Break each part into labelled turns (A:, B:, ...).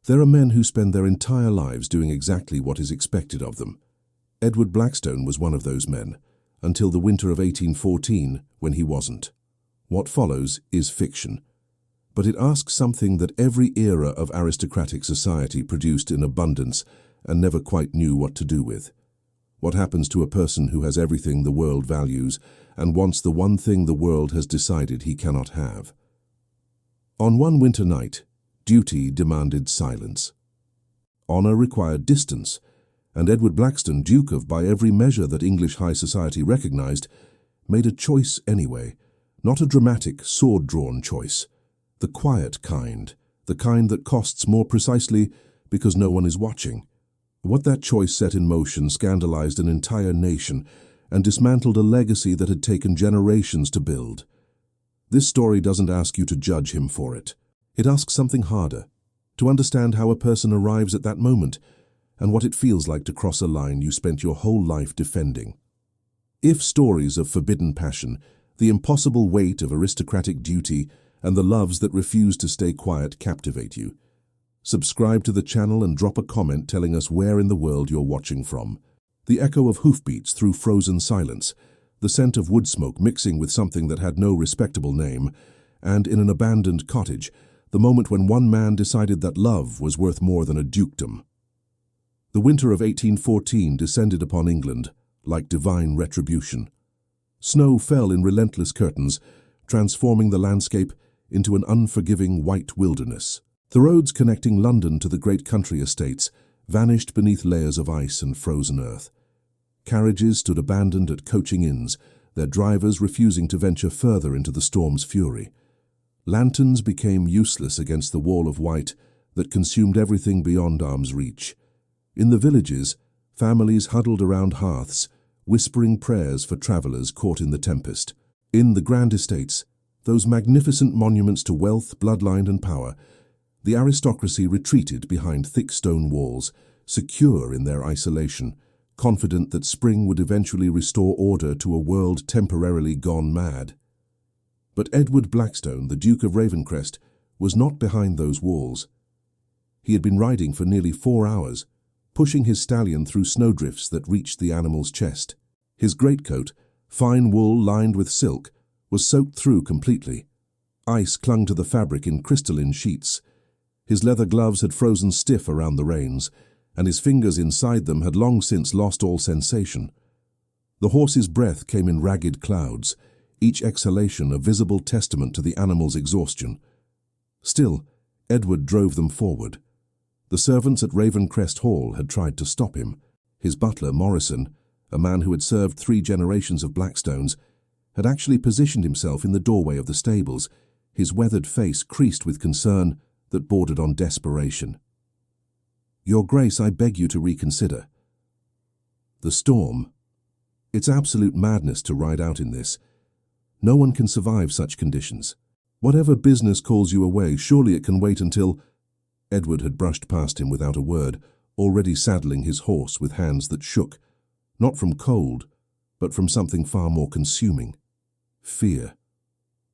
A: There are men who spend their entire lives doing exactly what is expected of them. Edward Blackstone was one of those men, until the winter of 1814, when he wasn't. What follows is fiction, but it asks something that every era of aristocratic society produced in abundance and never quite knew what to do with. What happens to a person who has everything the world values and wants the one thing the world has decided he cannot have? On one winter night, duty demanded silence. Honor required distance, and Edward Blackstone, Duke of by every measure that English high society recognized, made a choice anyway, not a dramatic, sword-drawn choice. The quiet kind, the kind that costs more precisely because no one is watching. What that choice set in motion scandalized an entire nation and dismantled a legacy that had taken generations to build. This story doesn't ask you to judge him for it. It asks something harder, to understand how a person arrives at that moment and what it feels like to cross a line you spent your whole life defending. If stories of forbidden passion, the impossible weight of aristocratic duty, and the loves that refuse to stay quiet captivate you, subscribe to the channel and drop a comment telling us where in the world you're watching from. The echo of hoofbeats through frozen silence, the scent of wood smoke mixing with something that had no respectable name, and in an abandoned cottage, the moment when one man decided that love was worth more than a dukedom. The winter of 1814 descended upon England like divine retribution. Snow fell in relentless curtains, transforming the landscape into an unforgiving white wilderness. The roads connecting London to the great country estates vanished beneath layers of ice and frozen earth. Carriages stood abandoned at coaching inns, their drivers refusing to venture further into the storm's fury. Lanterns became useless against the wall of white that consumed everything beyond arm's reach. In the villages, families huddled around hearths, whispering prayers for travelers caught in the tempest. In the grand estates, those magnificent monuments to wealth, bloodline, and power, the aristocracy retreated behind thick stone walls, secure in their isolation, confident that spring would eventually restore order to a world temporarily gone mad. But Edward Blackstone, the Duke of Ravencrest, was not behind those walls. He had been riding for nearly 4 hours, pushing his stallion through snowdrifts that reached the animal's chest. His greatcoat, fine wool lined with silk, was soaked through completely. Ice clung to the fabric in crystalline sheets. His leather gloves had frozen stiff around the reins, and his fingers inside them had long since lost all sensation. The horse's breath came in ragged clouds, each exhalation a visible testament to the animal's exhaustion. Still, Edward drove them forward. The servants at Ravencrest Hall had tried to stop him. His butler, Morrison, a man who had served 3 generations of Blackstones, had actually positioned himself in the doorway of the stables, his weathered face creased with concern that bordered on desperation. "Your Grace, I beg you to reconsider." The storm. It's absolute madness to ride out in this. No one can survive such conditions. Whatever business calls you away, surely it can wait until... Edward had brushed past him without a word, already saddling his horse with hands that shook, not from cold, but from something far more consuming. Fear.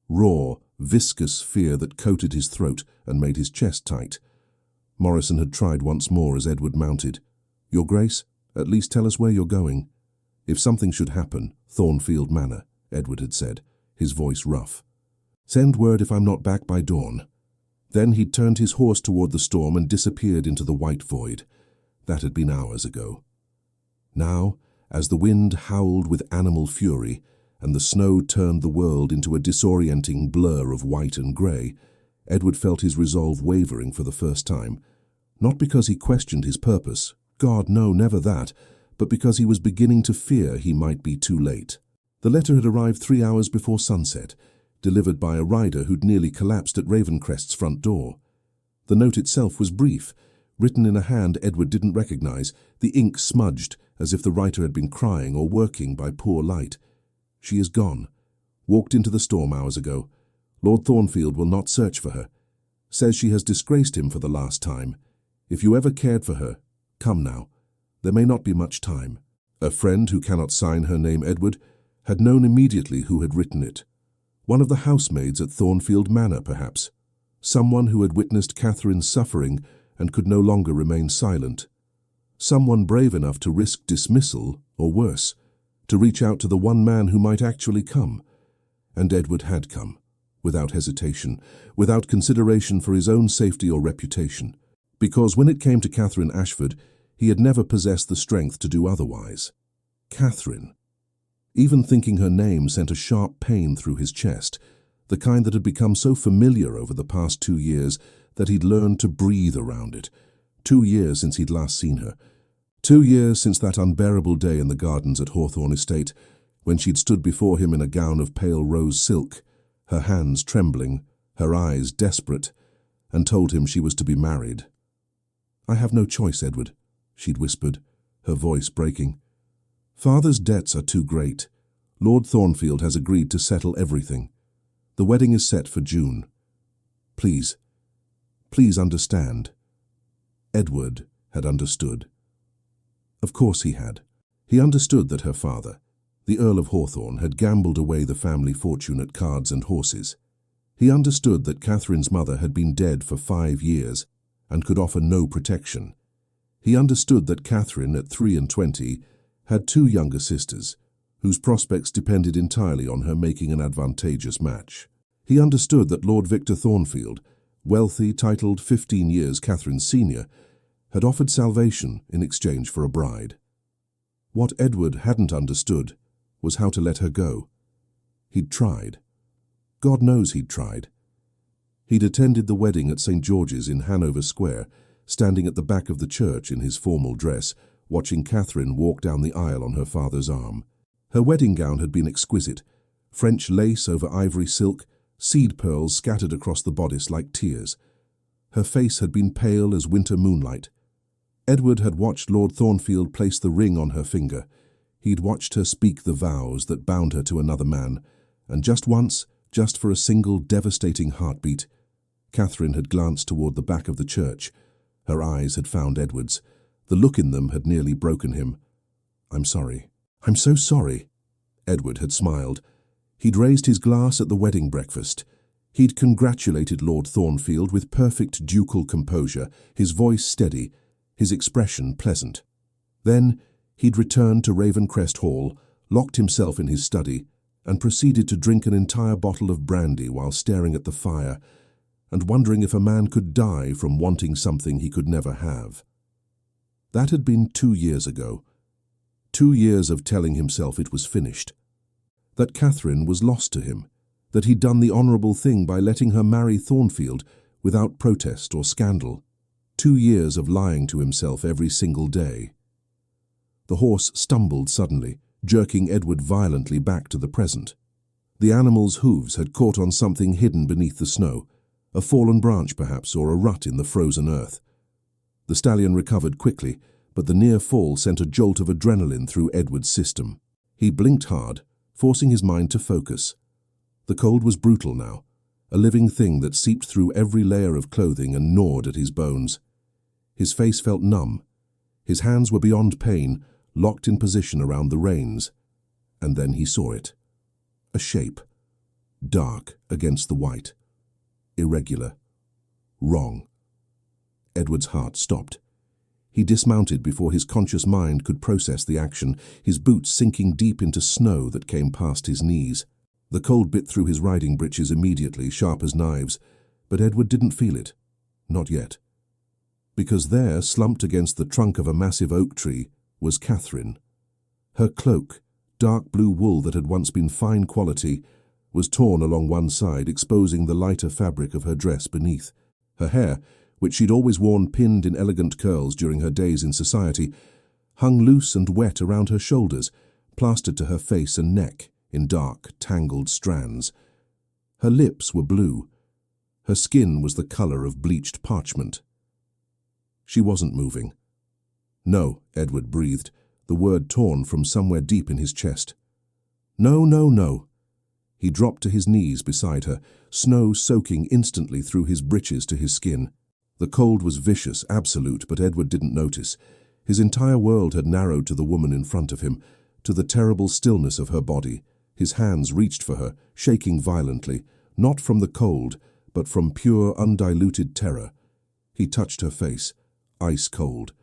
A: Raw, viscous fear that coated his throat and made his chest tight. Morrison had tried once more as Edward mounted. "Your Grace, at least tell us where you're going." "If something should happen, Thornfield Manor," Edward had said, his voice rough. "Send word if I'm not back by dawn." Then he'd turned his horse toward the storm and disappeared into the white void. That had been hours ago. Now, as the wind howled with animal fury, and the snow turned the world into a disorienting blur of white and grey, Edward felt his resolve wavering for the first time. Not because he questioned his purpose, God, no, never that, but because he was beginning to fear he might be too late. The letter had arrived 3 hours before sunset, delivered by a rider who'd nearly collapsed at Ravencrest's front door. The note itself was brief, written in a hand Edward didn't recognize, the ink smudged as if the writer had been crying or working by poor light. "She is gone. Walked into the storm hours ago. Lord Thornfield will not search for her. Says she has disgraced him for the last time. If you ever cared for her, come now. There may not be much time." A friend who cannot sign her name Edward had known immediately who had written it. One of the housemaids at Thornfield Manor, perhaps. Someone who had witnessed Catherine's suffering and could no longer remain silent. Someone brave enough to risk dismissal, or worse, to reach out to the one man who might actually come. And Edward had come, without hesitation, without consideration for his own safety or reputation, because when it came to Catherine Ashford, he had never possessed the strength to do otherwise. Catherine. Even thinking her name sent a sharp pain through his chest, the kind that had become so familiar over the past 2 years that he'd learned to breathe around it. 2 years since he'd last seen her. 2 years since that unbearable day in the gardens at Hawthorne Estate, when she'd stood before him in a gown of pale rose silk, her hands trembling, her eyes desperate, and told him she was to be married. "I have no choice, Edward," she'd whispered, her voice breaking. "Father's debts are too great. Lord Thornfield has agreed to settle everything. The wedding is set for June. Please, please understand." Edward had understood. Of course he had. He understood that her father, the Earl of Hawthorne, had gambled away the family fortune at cards and horses. He understood that Catherine's mother had been dead for 5 years and could offer no protection. He understood that Catherine, at 23, had 2 younger sisters, whose prospects depended entirely on her making an advantageous match. He understood that Lord Victor Thornfield, wealthy, titled 15 years Catherine's senior, had offered salvation in exchange for a bride. What Edward hadn't understood was how to let her go. He'd tried. God knows he'd tried. He'd attended the wedding at St. George's in Hanover Square, standing at the back of the church in his formal dress, watching Catherine walk down the aisle on her father's arm. Her wedding gown had been exquisite, French lace over ivory silk, seed pearls scattered across the bodice like tears. Her face had been pale as winter moonlight. Edward had watched Lord Thornfield place the ring on her finger. He'd watched her speak the vows that bound her to another man, and just once, just for a single devastating heartbeat, Catherine had glanced toward the back of the church. Her eyes had found Edward's. The look in them had nearly broken him. "I'm sorry. I'm so sorry." Edward had smiled. He'd raised his glass at the wedding breakfast. He'd congratulated Lord Thornfield with perfect ducal composure, his voice steady, his expression pleasant. Then he'd returned to Ravencrest Hall, locked himself in his study, and proceeded to drink an entire bottle of brandy while staring at the fire and wondering if a man could die from wanting something he could never have. That had been 2 years ago. 2 years of telling himself it was finished. That Catherine was lost to him. That he'd done the honourable thing by letting her marry Thornfield without protest or scandal. 2 years of lying to himself every single day. The horse stumbled suddenly, jerking Edward violently back to the present. The animal's hooves had caught on something hidden beneath the snow, a fallen branch perhaps, or a rut in the frozen earth. The stallion recovered quickly, but the near fall sent a jolt of adrenaline through Edward's system. He blinked hard, forcing his mind to focus. The cold was brutal now, a living thing that seeped through every layer of clothing and gnawed at his bones. His face felt numb. His hands were beyond pain, locked in position around the reins. And then he saw it. A shape. Dark against the white. Irregular. Wrong. Edward's heart stopped. He dismounted before his conscious mind could process the action, his boots sinking deep into snow that came past his knees. The cold bit through his riding breeches immediately, sharp as knives, but Edward didn't feel it. Not yet. Because there, slumped against the trunk of a massive oak tree, was Catherine. Her cloak, dark blue wool that had once been fine quality, was torn along one side, exposing the lighter fabric of her dress beneath. Her hair, which she'd always worn pinned in elegant curls during her days in society, hung loose and wet around her shoulders, plastered to her face and neck in dark, tangled strands. Her lips were blue. Her skin was the colour of bleached parchment. She wasn't moving. "No," Edward breathed, the word torn from somewhere deep in his chest. "No, no, no." He dropped to his knees beside her, snow soaking instantly through his breeches to his skin. The cold was vicious, absolute, but Edward didn't notice. His entire world had narrowed to the woman in front of him, to the terrible stillness of her body. His hands reached for her, shaking violently, not from the cold, but from pure, undiluted terror. He touched her face, ice cold.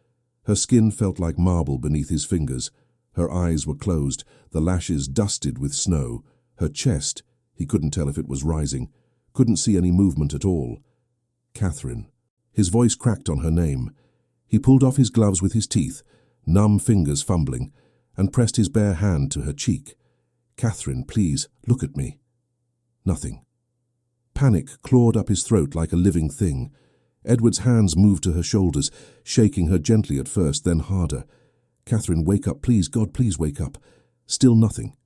A: Her skin felt like marble beneath his fingers. Her eyes were closed, the lashes dusted with snow. Her chest, he couldn't tell if it was rising, couldn't see any movement at all. Catherine. His voice cracked on her name. He pulled off his gloves with his teeth, numb fingers fumbling, and pressed his bare hand to her cheek. Catherine, please, look at me. Nothing. Panic clawed up his throat like a living thing. Edward's hands moved to her shoulders, shaking her gently at first, then harder. Catherine, wake up, please, God, please wake up. Still nothing.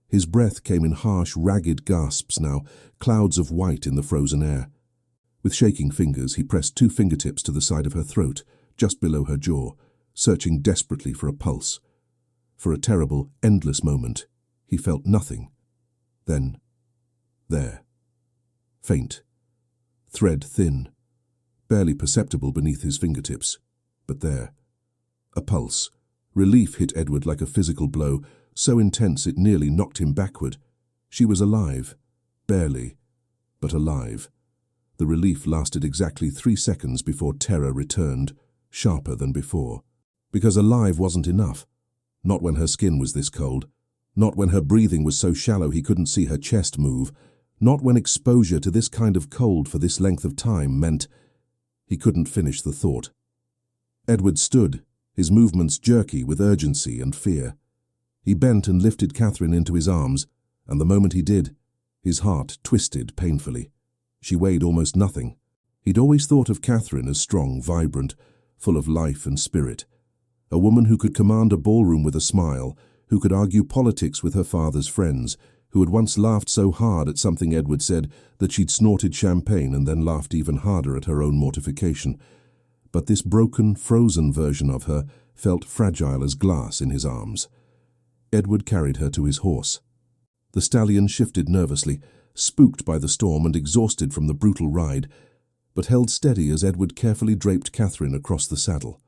A: His breath came in harsh, ragged gasps now, clouds of white in the frozen air. With shaking fingers, he pressed 2 fingertips to the side of her throat, just below her jaw, searching desperately for a pulse. For a terrible, endless moment, he felt nothing. Then, there. Faint. Thread thin. Barely perceptible beneath his fingertips. But there. A pulse. Relief hit Edward like a physical blow, so intense it nearly knocked him backward. She was alive. Barely. But alive. The relief lasted exactly 3 seconds before terror returned, sharper than before. Because alive wasn't enough. Not when her skin was this cold. Not when her breathing was so shallow he couldn't see her chest move. Not when exposure to this kind of cold for this length of time meant... He couldn't finish the thought. Edward stood, his movements jerky with urgency and fear. He bent and lifted Catherine into his arms, and the moment he did, his heart twisted painfully. She weighed almost nothing. He'd always thought of Catherine as strong, vibrant, full of life and spirit. A woman who could command a ballroom with a smile, who could argue politics with her father's friends, who had once laughed so hard at something Edward said that she'd snorted champagne and then laughed even harder at her own mortification. But this broken, frozen version of her felt fragile as glass in his arms. Edward carried her to his horse. The stallion shifted nervously, spooked by the storm and exhausted from the brutal ride, but held steady as Edward carefully draped Catherine across the saddle.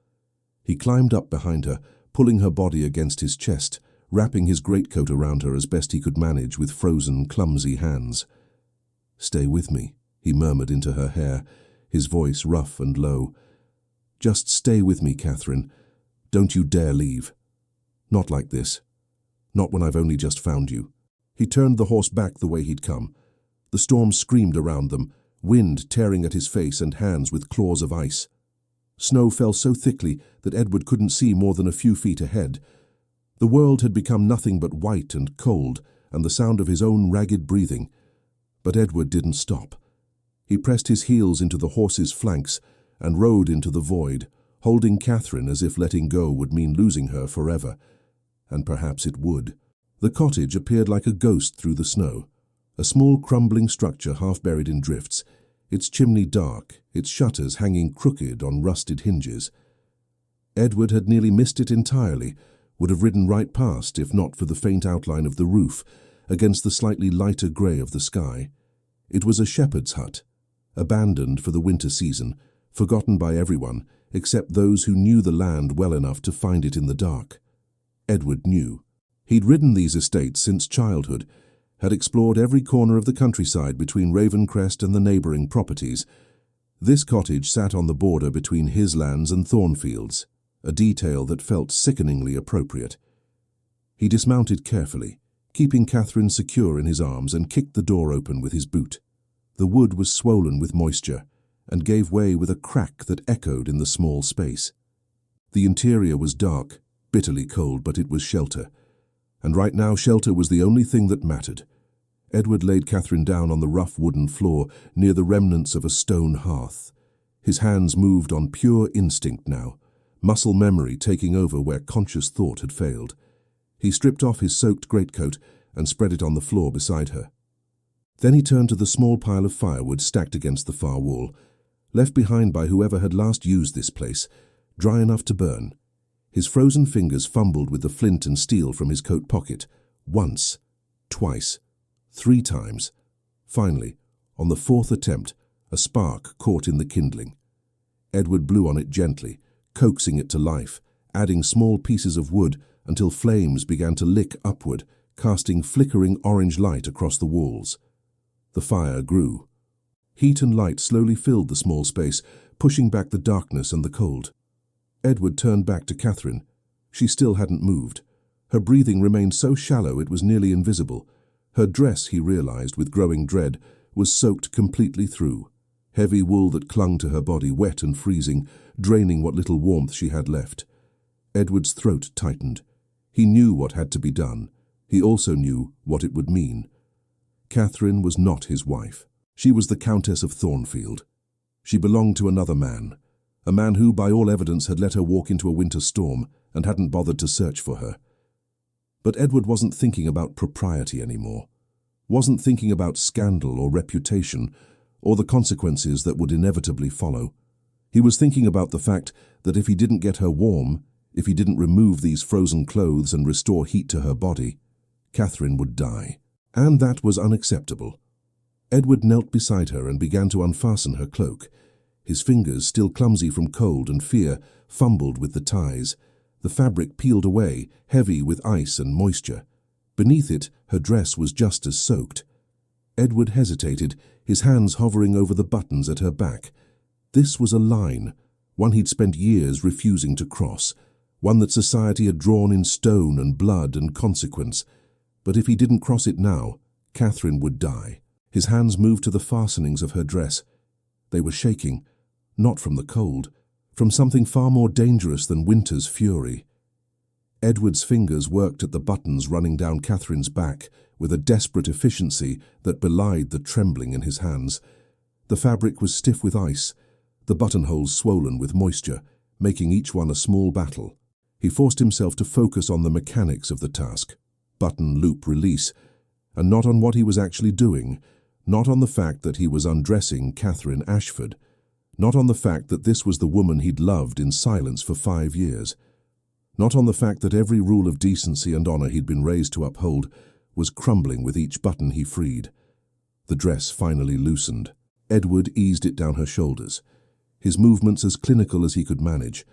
A: He climbed up behind her, pulling her body against his chest, wrapping his greatcoat around her as best he could manage with frozen, clumsy hands. "Stay with me," he murmured into her hair, his voice rough and low. "Just stay with me, Catherine. Don't you dare leave. Not like this. Not when I've only just found you." He turned the horse back the way he'd come. The storm screamed around them, wind tearing at his face and hands with claws of ice. Snow fell so thickly that Edward couldn't see more than a few feet ahead. The world had become nothing but white and cold, and the sound of his own ragged breathing. But Edward didn't stop. He pressed his heels into the horse's flanks and rode into the void, holding Catherine as if letting go would mean losing her forever. And perhaps it would. The cottage appeared like a ghost through the snow, a small crumbling structure half buried in drifts, its chimney dark, its shutters hanging crooked on rusted hinges. Edward had nearly missed it entirely, would have ridden right past if not for the faint outline of the roof against the slightly lighter grey of the sky. It was a shepherd's hut, abandoned for the winter season, forgotten by everyone except those who knew the land well enough to find it in the dark. Edward knew. He'd ridden these estates since childhood, had explored every corner of the countryside between Ravencrest and the neighbouring properties. This cottage sat on the border between his lands and Thornfields, a detail that felt sickeningly appropriate. He dismounted carefully, keeping Catherine secure in his arms, and kicked the door open with his boot. The wood was swollen with moisture and gave way with a crack that echoed in the small space. The interior was dark, bitterly cold, but it was shelter. And right now shelter was the only thing that mattered. Edward laid Catherine down on the rough wooden floor near the remnants of a stone hearth. His hands moved on pure instinct now, muscle memory taking over where conscious thought had failed. He stripped off his soaked greatcoat and spread it on the floor beside her. Then he turned to the small pile of firewood stacked against the far wall, left behind by whoever had last used this place, dry enough to burn. His frozen fingers fumbled with the flint and steel from his coat pocket. Once, twice, 3 times. Finally, on the 4th attempt, a spark caught in the kindling. Edward blew on it gently, coaxing it to life, adding small pieces of wood until flames began to lick upward, casting flickering orange light across the walls. The fire grew. Heat and light slowly filled the small space, pushing back the darkness and the cold. Edward turned back to Catherine. She still hadn't moved. Her breathing remained so shallow it was nearly invisible. Her dress, he realized with growing dread, was soaked completely through. Heavy wool that clung to her body, wet and freezing, draining what little warmth she had left. Edward's throat tightened. He knew what had to be done. He also knew what it would mean. Catherine was not his wife. She was the Countess of Thornfield. She belonged to another man, a man who, by all evidence, had let her walk into a winter storm and hadn't bothered to search for her. But Edward wasn't thinking about propriety anymore, wasn't thinking about scandal or reputation or the consequences that would inevitably follow. He was thinking about the fact that if he didn't get her warm, if he didn't remove these frozen clothes and restore heat to her body, Catherine would die. And that was unacceptable. Edward knelt beside her and began to unfasten her cloak. His fingers, still clumsy from cold and fear, fumbled with the ties. The fabric peeled away, heavy with ice and moisture. Beneath it, her dress was just as soaked. Edward hesitated, his hands hovering over the buttons at her back. This was a line, one he'd spent years refusing to cross, one that society had drawn in stone and blood and consequence. But if he didn't cross it now, Catherine would die. His hands moved to the fastenings of her dress. They were shaking, not from the cold, from something far more dangerous than winter's fury. Edward's fingers worked at the buttons running down Catherine's back with a desperate efficiency that belied the trembling in his hands. The fabric was stiff with ice, the buttonholes swollen with moisture, making each one a small battle. He forced himself to focus on the mechanics of the task. Button, loop, release, and not on what he was actually doing, not on the fact that he was undressing Catherine Ashford, not on the fact that this was the woman he'd loved in silence for 5 years, not on the fact that every rule of decency and honor he'd been raised to uphold was crumbling with each button he freed. The dress finally loosened. Edward eased it down her shoulders, his movements as clinical as he could manage,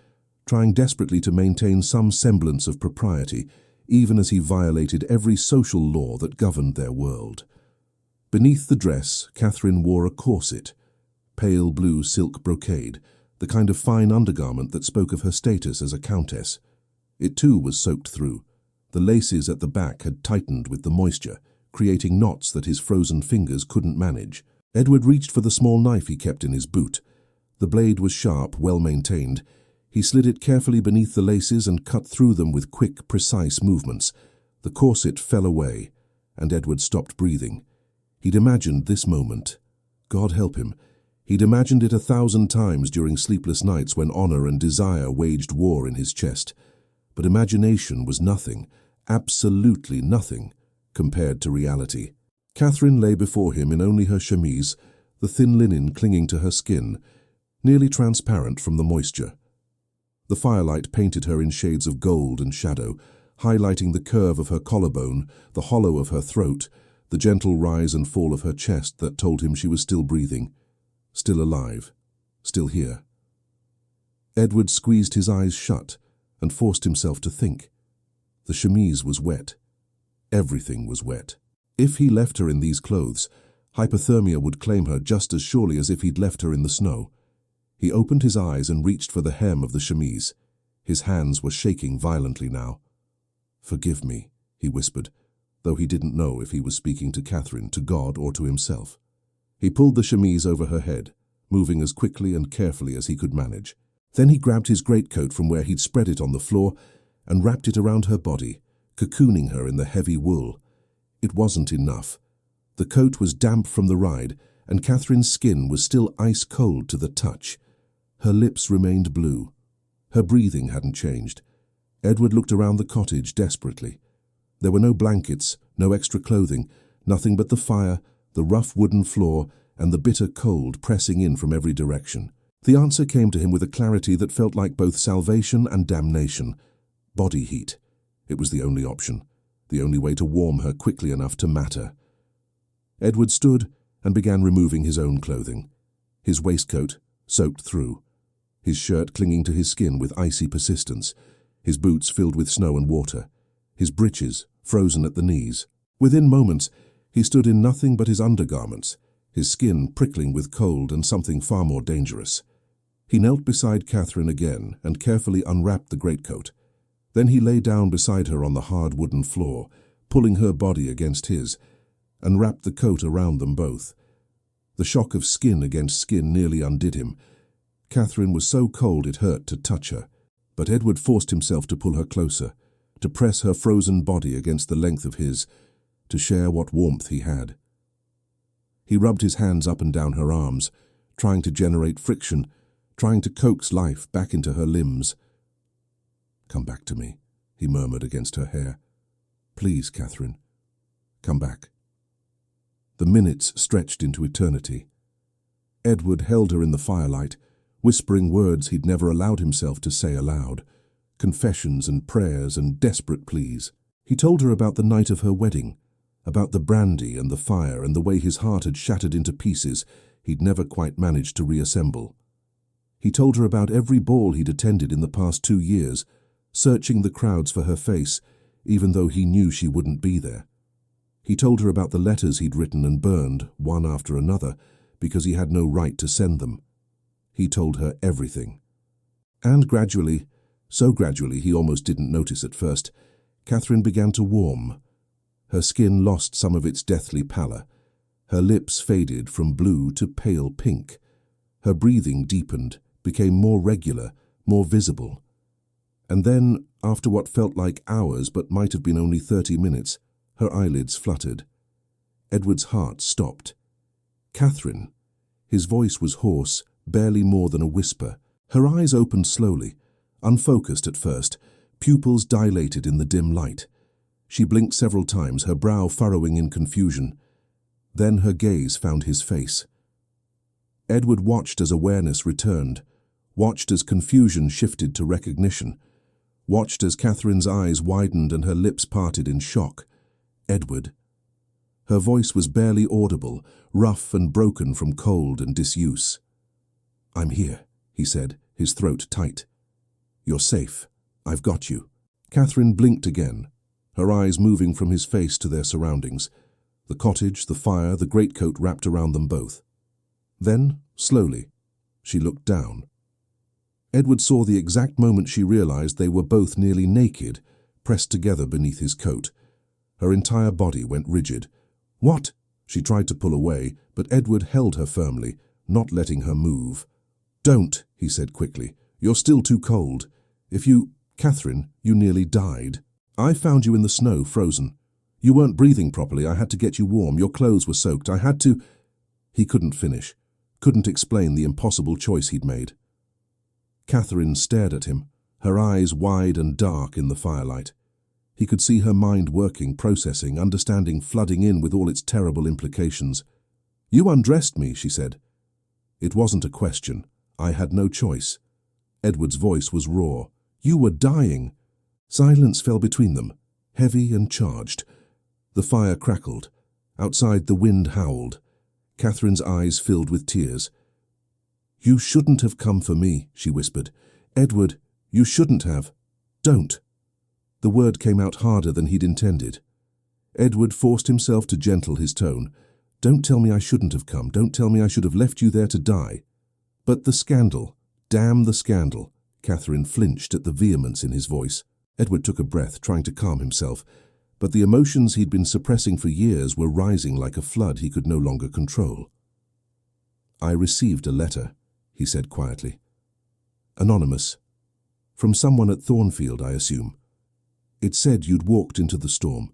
A: trying desperately to maintain some semblance of propriety, even as he violated every social law that governed their world. Beneath the dress, Catherine wore a corset, pale blue silk brocade, the kind of fine undergarment that spoke of her status as a countess. It too was soaked through. The laces at the back had tightened with the moisture, creating knots that his frozen fingers couldn't manage. Edward reached for the small knife he kept in his boot. The blade was sharp, well maintained. He slid it carefully beneath the laces and cut through them with quick, precise movements. The corset fell away, and Edward stopped breathing. He'd imagined this moment. God help him. He'd imagined it 1,000 times during sleepless nights when honor and desire waged war in his chest. But imagination was nothing, absolutely nothing, compared to reality. Catherine lay before him in only her chemise, the thin linen clinging to her skin, nearly transparent from the moisture. The firelight painted her in shades of gold and shadow, highlighting the curve of her collarbone, the hollow of her throat, the gentle rise and fall of her chest that told him she was still breathing, still alive, still here. Edward squeezed his eyes shut and forced himself to think. The chemise was wet. Everything was wet. If he left her in these clothes, hypothermia would claim her just as surely as if he'd left her in the snow. He opened his eyes and reached for the hem of the chemise. His hands were shaking violently now. "Forgive me," he whispered, though he didn't know if he was speaking to Catherine, to God, or to himself. He pulled the chemise over her head, moving as quickly and carefully as he could manage. Then he grabbed his greatcoat from where he'd spread it on the floor and wrapped it around her body, cocooning her in the heavy wool. It wasn't enough. The coat was damp from the ride, and Catherine's skin was still ice-cold to the touch. Her lips remained blue. Her breathing hadn't changed. Edward looked around the cottage desperately. There were no blankets, no extra clothing, nothing but the fire, the rough wooden floor, and the bitter cold pressing in from every direction. The answer came to him with a clarity that felt like both salvation and damnation. Body heat. It was the only option, the only way to warm her quickly enough to matter. Edward stood and began removing his own clothing. His waistcoat, soaked through. His shirt clinging to his skin with icy persistence. His boots filled with snow and water. His breeches frozen at the knees. Within moments, he stood in nothing but his undergarments, his skin prickling with cold and something far more dangerous. He knelt beside Catherine again and carefully unwrapped the greatcoat. Then he lay down beside her on the hard wooden floor, pulling her body against his, and wrapped the coat around them both. The shock of skin against skin nearly undid him. Catherine was so cold it hurt to touch her, but Edward forced himself to pull her closer, to press her frozen body against the length of his, to share what warmth he had. He rubbed his hands up and down her arms, trying to generate friction, trying to coax life back into her limbs. "Come back to me," he murmured against her hair. "Please, Catherine, come back." The minutes stretched into eternity. Edward held her in the firelight, whispering words he'd never allowed himself to say aloud, confessions and prayers and desperate pleas. He told her about the night of her wedding, about the brandy and the fire and the way his heart had shattered into pieces he'd never quite managed to reassemble. He told her about every ball he'd attended in the past 2 years, searching the crowds for her face, even though he knew she wouldn't be there. He told her about the letters he'd written and burned, one after another, because he had no right to send them. He told her everything. And gradually, so gradually he almost didn't notice at first, Catherine began to warm. Her skin lost some of its deathly pallor. Her lips faded from blue to pale pink. Her breathing deepened, became more regular, more visible. And then, after what felt like hours but might have been only 30 minutes, her eyelids fluttered. Edward's heart stopped. "Catherine." His voice was hoarse, barely more than a whisper. Her eyes opened slowly, unfocused at first, pupils dilated in the dim light. She blinked several times, her brow furrowing in confusion. Then her gaze found his face. Edward watched as awareness returned, watched as confusion shifted to recognition, watched as Catherine's eyes widened and her lips parted in shock. "Edward." Her voice was barely audible, rough and broken from cold and disuse. "I'm here," he said, his throat tight. "You're safe. I've got you." Catherine blinked again, her eyes moving from his face to their surroundings. The cottage, the fire, the greatcoat wrapped around them both. Then, slowly, she looked down. Edward saw the exact moment she realized they were both nearly naked, pressed together beneath his coat. Her entire body went rigid. "What?" She tried to pull away, but Edward held her firmly, not letting her move. "Don't," he said quickly. "You're still too cold. If you... Catherine, you nearly died. I found you in the snow, frozen. You weren't breathing properly. I had to get you warm. Your clothes were soaked. I had to..." He couldn't finish, couldn't explain the impossible choice he'd made. Catherine stared at him, her eyes wide and dark in the firelight. He could see her mind working, processing, understanding flooding in with all its terrible implications. "You undressed me," she said. It wasn't a question. I had no choice. Edward's voice was raw. "You were dying." Silence fell between them, heavy and charged. The fire crackled. Outside the wind howled. Catherine's eyes filled with tears. "You shouldn't have come for me," she whispered. "Edward, you shouldn't have. Don't." The word came out harder than he'd intended. Edward forced himself to gentle his tone. "Don't tell me I shouldn't have come. Don't tell me I should have left you there to die." "But the scandal. Damn the scandal." Catherine flinched at the vehemence in his voice. Edward took a breath, trying to calm himself, but the emotions he'd been suppressing for years were rising like a flood he could no longer control. "I received a letter," he said quietly. "Anonymous. From someone at Thornfield, I assume. It said you'd walked into the storm,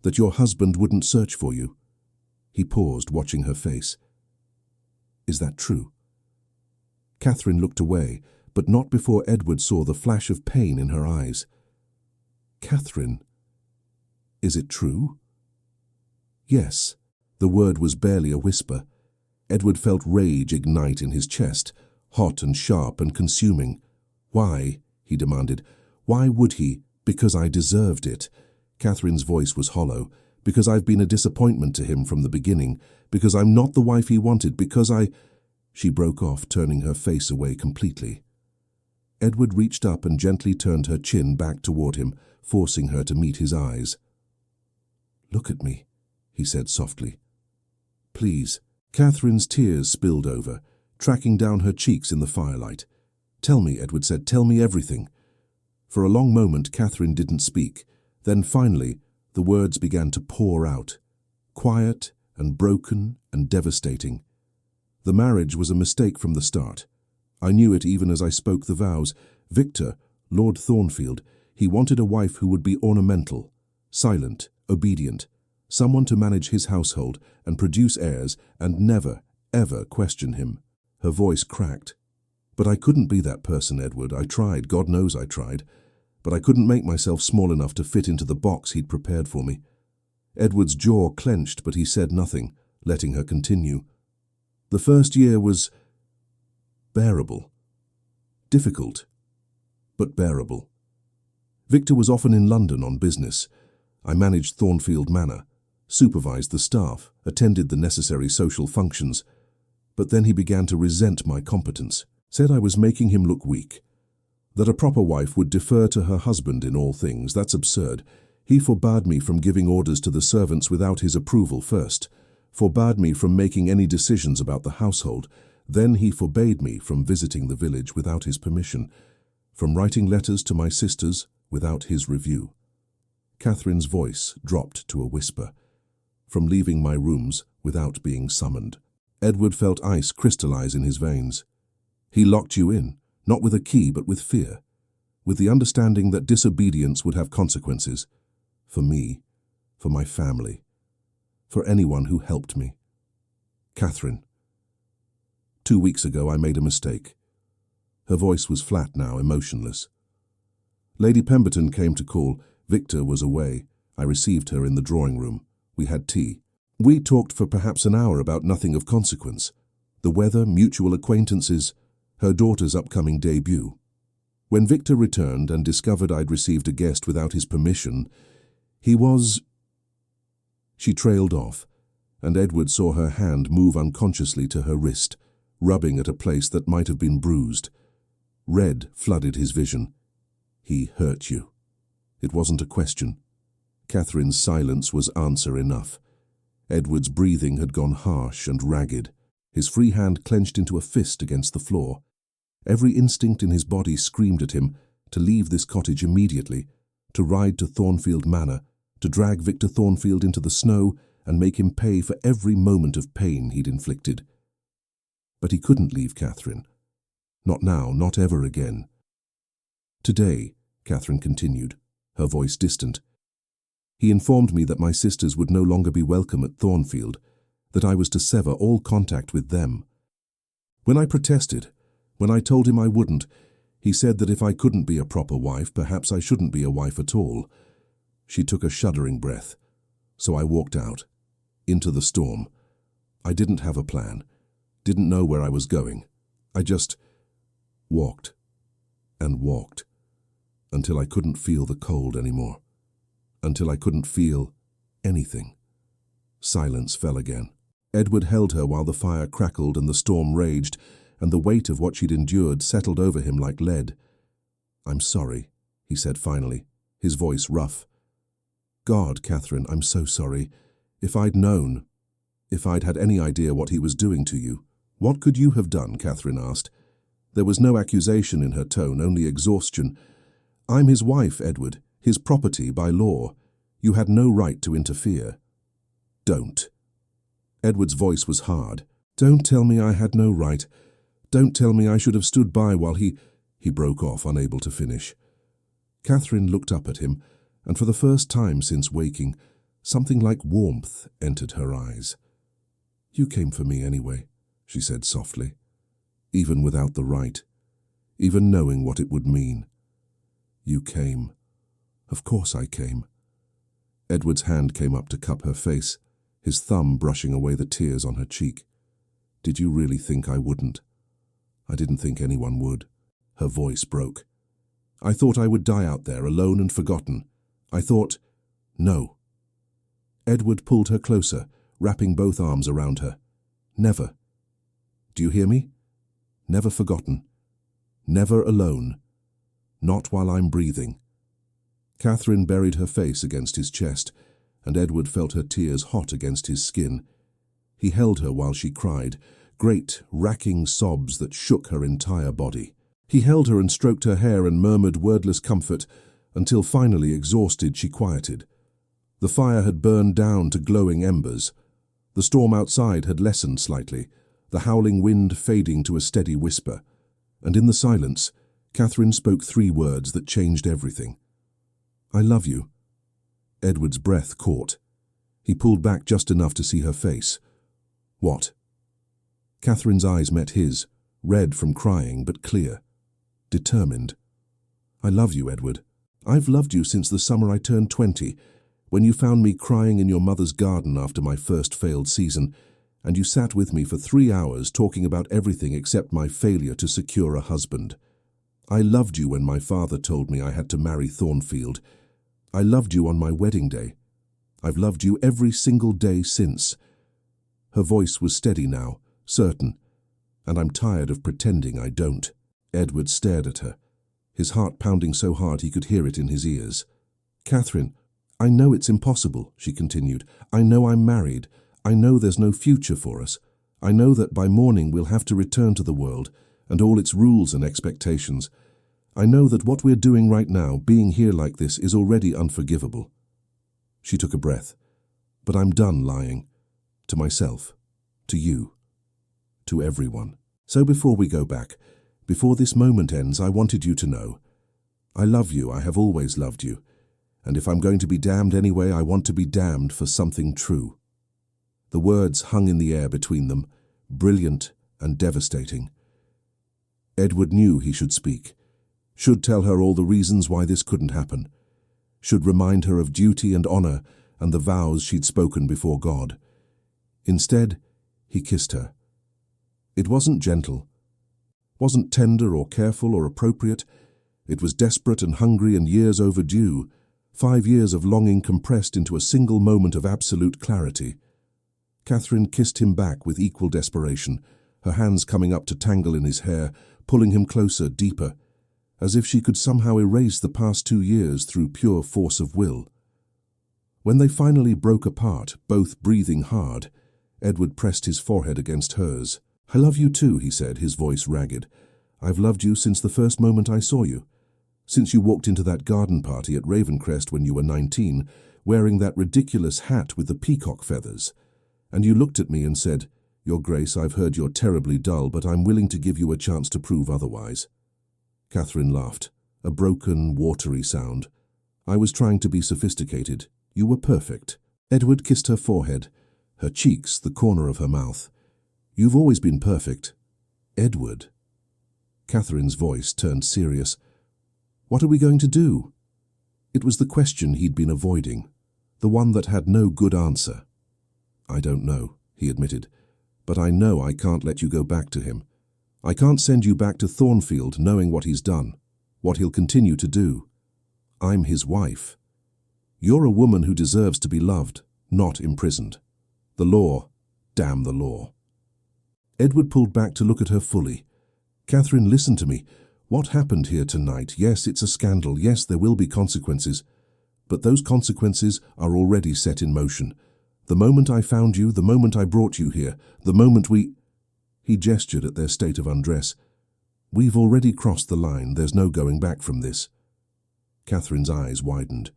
A: that your husband wouldn't search for you." He paused, watching her face. "Is that true?" Catherine looked away, but not before Edward saw the flash of pain in her eyes. "Catherine, is it true?" "Yes." The word was barely a whisper. Edward felt rage ignite in his chest, hot and sharp and consuming. "Why?" he demanded. "Why would he? Because I deserved it." Catherine's voice was hollow. "Because I've been a disappointment to him from the beginning. Because I'm not the wife he wanted. Because I..." She broke off, turning her face away completely. Edward reached up and gently turned her chin back toward him, forcing her to meet his eyes. "Look at me," he said softly. "Please." Catherine's tears spilled over, tracking down her cheeks in the firelight. "Tell me," Edward said, "tell me everything." For a long moment, Catherine didn't speak. Then finally, the words began to pour out, quiet and broken and devastating. The marriage was a mistake from the start. I knew it even as I spoke the vows. Victor, Lord Thornfield, he wanted a wife who would be ornamental, silent, obedient, someone to manage his household and produce heirs and never, ever question him. Her voice cracked. "But I couldn't be that person, Edward. I tried, God knows I tried. But I couldn't make myself small enough to fit into the box he'd prepared for me." Edward's jaw clenched, but he said nothing, letting her continue. "The first year was bearable. Difficult, but bearable. Victor was often in London on business. I managed Thornfield Manor, supervised the staff, attended the necessary social functions. But then he began to resent my competence, said I was making him look weak. That a proper wife would defer to her husband in all things, that's absurd. He forbade me from giving orders to the servants without his approval first, forbade me from making any decisions about the household. Then he forbade me from visiting the village without his permission, from writing letters to my sisters without his review." Catherine's voice dropped to a whisper. "From leaving my rooms without being summoned." Edward felt ice crystallize in his veins. "He locked you in, not with a key but with fear, with the understanding that disobedience would have consequences. For me, for my family, for anyone who helped me. Catherine, 2 weeks ago I made a mistake." Her voice was flat now, emotionless. "Lady Pemberton came to call. Victor was away. I received her in the drawing room. We had tea. We talked for perhaps an hour about nothing of consequence. The weather, mutual acquaintances, her daughter's upcoming debut. When Victor returned and discovered I'd received a guest without his permission, he was—" She trailed off, and Edward saw her hand move unconsciously to her wrist, rubbing at a place that might have been bruised. Red flooded his vision. "He hurt you." It wasn't a question. Catherine's silence was answer enough. Edward's breathing had gone harsh and ragged. His free hand clenched into a fist against the floor. Every instinct in his body screamed at him to leave this cottage immediately, to ride to Thornfield Manor, to drag Victor Thornfield into the snow and make him pay for every moment of pain he'd inflicted. But he couldn't leave Catherine. Not now, not ever again. "Today," Catherine continued, her voice distant, "he informed me that my sisters would no longer be welcome at Thornfield, that I was to sever all contact with them. When I protested, when I told him I wouldn't, he said that if I couldn't be a proper wife, perhaps I shouldn't be a wife at all." She took a shuddering breath. "So I walked out, into the storm. I didn't have a plan, didn't know where I was going. I just walked and walked until I couldn't feel the cold anymore, until I couldn't feel anything." Silence fell again. Edward held her while the fire crackled and the storm raged, and the weight of what she'd endured settled over him like lead. "I'm sorry," he said finally, his voice rough. "God, Catherine, I'm so sorry. If I'd known, if I'd had any idea what he was doing to you." "What could you have done?" Catherine asked. There was no accusation in her tone, only exhaustion. "I'm his wife, Edward, his property by law. You had no right to interfere." "Don't." Edward's voice was hard. "Don't tell me I had no right. Don't tell me I should have stood by while he—" He broke off, unable to finish. Catherine looked up at him, and for the first time since waking, something like warmth entered her eyes. "You came for me anyway," she said softly, "even without the right, even knowing what it would mean. You came. Of course I came." Edward's hand came up to cup her face, his thumb brushing away the tears on her cheek. "Did you really think I wouldn't? I didn't think anyone would." Her voice broke. "I thought I would die out there, alone and forgotten. I thought—" "No." Edward pulled her closer, wrapping both arms around her. "Never. Do you hear me? Never forgotten. Never alone. Not while I'm breathing." Catherine buried her face against his chest, and Edward felt her tears hot against his skin. He held her while she cried great, racking sobs that shook her entire body. He held her and stroked her hair and murmured wordless comfort until finally, exhausted, she quieted. The fire had burned down to glowing embers. The storm outside had lessened slightly, the howling wind fading to a steady whisper. And in the silence, Catherine spoke 3 words that changed everything. "I love you." Edward's breath caught. He pulled back just enough to see her face. "What?" Catherine's eyes met his, red from crying but clear. Determined. "I love you, Edward. I've loved you since the summer I turned 20, when you found me crying in your mother's garden after my first failed season, and you sat with me for 3 hours talking about everything except my failure to secure a husband. I loved you when my father told me I had to marry Thornfield. I loved you on my wedding day. I've loved you every single day since." Her voice was steady now, certain, "And I'm tired of pretending I don't." Edward stared at her, his heart pounding so hard he could hear it in his ears. "Catherine, I know it's impossible," she continued. "I know I'm married. I know there's no future for us. I know that by morning we'll have to return to the world and all its rules and expectations. I know that what we're doing right now, being here like this, is already unforgivable." She took a breath. "But I'm done lying. To myself. To you. To everyone. So before we go back, before this moment ends, I wanted you to know. I love you. I have always loved you. And if I'm going to be damned anyway, I want to be damned for something true." The words hung in the air between them, brilliant and devastating. Edward knew he should speak, should tell her all the reasons why this couldn't happen, should remind her of duty and honor and the vows she'd spoken before God. Instead, he kissed her. It wasn't gentle, wasn't tender or careful or appropriate. It was desperate and hungry and years overdue, 5 years of longing compressed into a single moment of absolute clarity. Catherine kissed him back with equal desperation, her hands coming up to tangle in his hair, pulling him closer, deeper, as if she could somehow erase the past 2 years through pure force of will. When they finally broke apart, both breathing hard, Edward pressed his forehead against hers. "I love you too," he said, his voice ragged. "I've loved you since the first moment I saw you. Since you walked into that garden party at Ravencrest when you were 19, wearing that ridiculous hat with the peacock feathers. And you looked at me and said, 'Your Grace, I've heard you're terribly dull, but I'm willing to give you a chance to prove otherwise.'" Catherine laughed, a broken, watery sound. "I was trying to be sophisticated. You were perfect." Edward kissed her forehead, her cheeks, the corner of her mouth. "You've always been perfect." "Edward." Catherine's voice turned serious. "What are we going to do?" It was the question he'd been avoiding, the one that had no good answer. "I don't know," he admitted, "but I know I can't let you go back to him. I can't send you back to Thornfield knowing what he's done, what he'll continue to do. I'm his wife. You're a woman who deserves to be loved, not imprisoned. The law, damn the law." Edward pulled back to look at her fully. "Catherine, listen to me. What happened here tonight? Yes, it's a scandal. Yes, there will be consequences. But those consequences are already set in motion. The moment I found you, the moment I brought you here, the moment we—" He gestured at their state of undress. "We've already crossed the line. There's no going back from this." Catherine's eyes widened.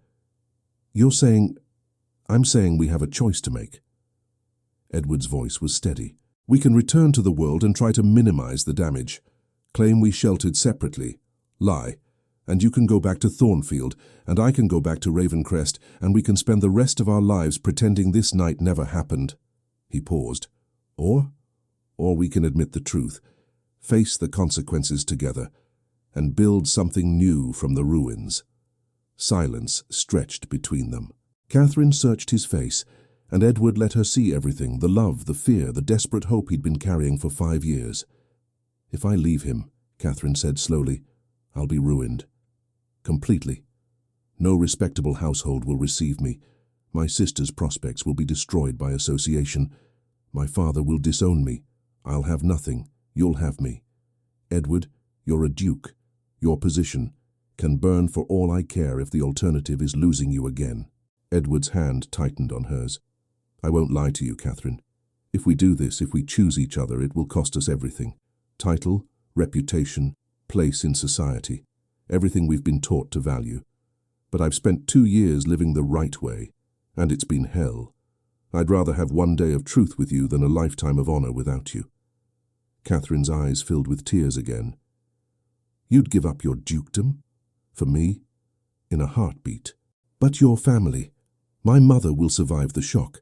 A: "You're saying—" "I'm saying we have a choice to make." Edward's voice was steady. "We can return to the world and try to minimize the damage. Claim we sheltered separately. Lie. And you can go back to Thornfield, and I can go back to Ravencrest, and we can spend the rest of our lives pretending this night never happened." He paused. Or we can admit the truth, face the consequences together, and build something new from the ruins." Silence stretched between them. Catherine searched his face, and Edward let her see everything, the love, the fear, the desperate hope he'd been carrying for 5 years. "If I leave him," Catherine said slowly, "I'll be ruined. Completely. No respectable household will receive me. My sister's prospects will be destroyed by association. My father will disown me. I'll have nothing. You'll have me. Edward, you're a duke. Your position can burn for all I care if the alternative is losing you again." Edward's hand tightened on hers. "I won't lie to you, Catherine. If we do this, if we choose each other, it will cost us everything. Title, reputation, place in society. Everything we've been taught to value. But I've spent 2 years living the right way, and it's been hell. I'd rather have one day of truth with you than a lifetime of honor without you. Catherine's eyes filled with tears again. You'd give up your dukedom? For me? In a heartbeat. But your family. My mother will survive the shock.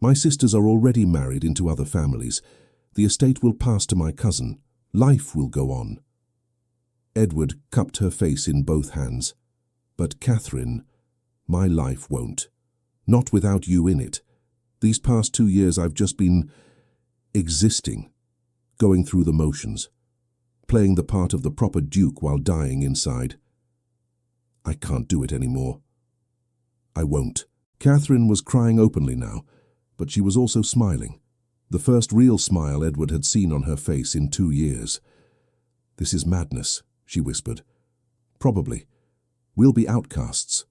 A: My sisters are already married into other families. The estate will pass to my cousin. Life will go on. Edward cupped her face in both hands. But Catherine, my life won't. Not without you in it. These past 2 years I've just been existing, going through the motions, playing the part of the proper duke while dying inside. I can't do it anymore. I won't. Catherine was crying openly now, but she was also smiling. The first real smile Edward had seen on her face in 2 years. This is madness, she whispered. Probably. We'll be outcasts.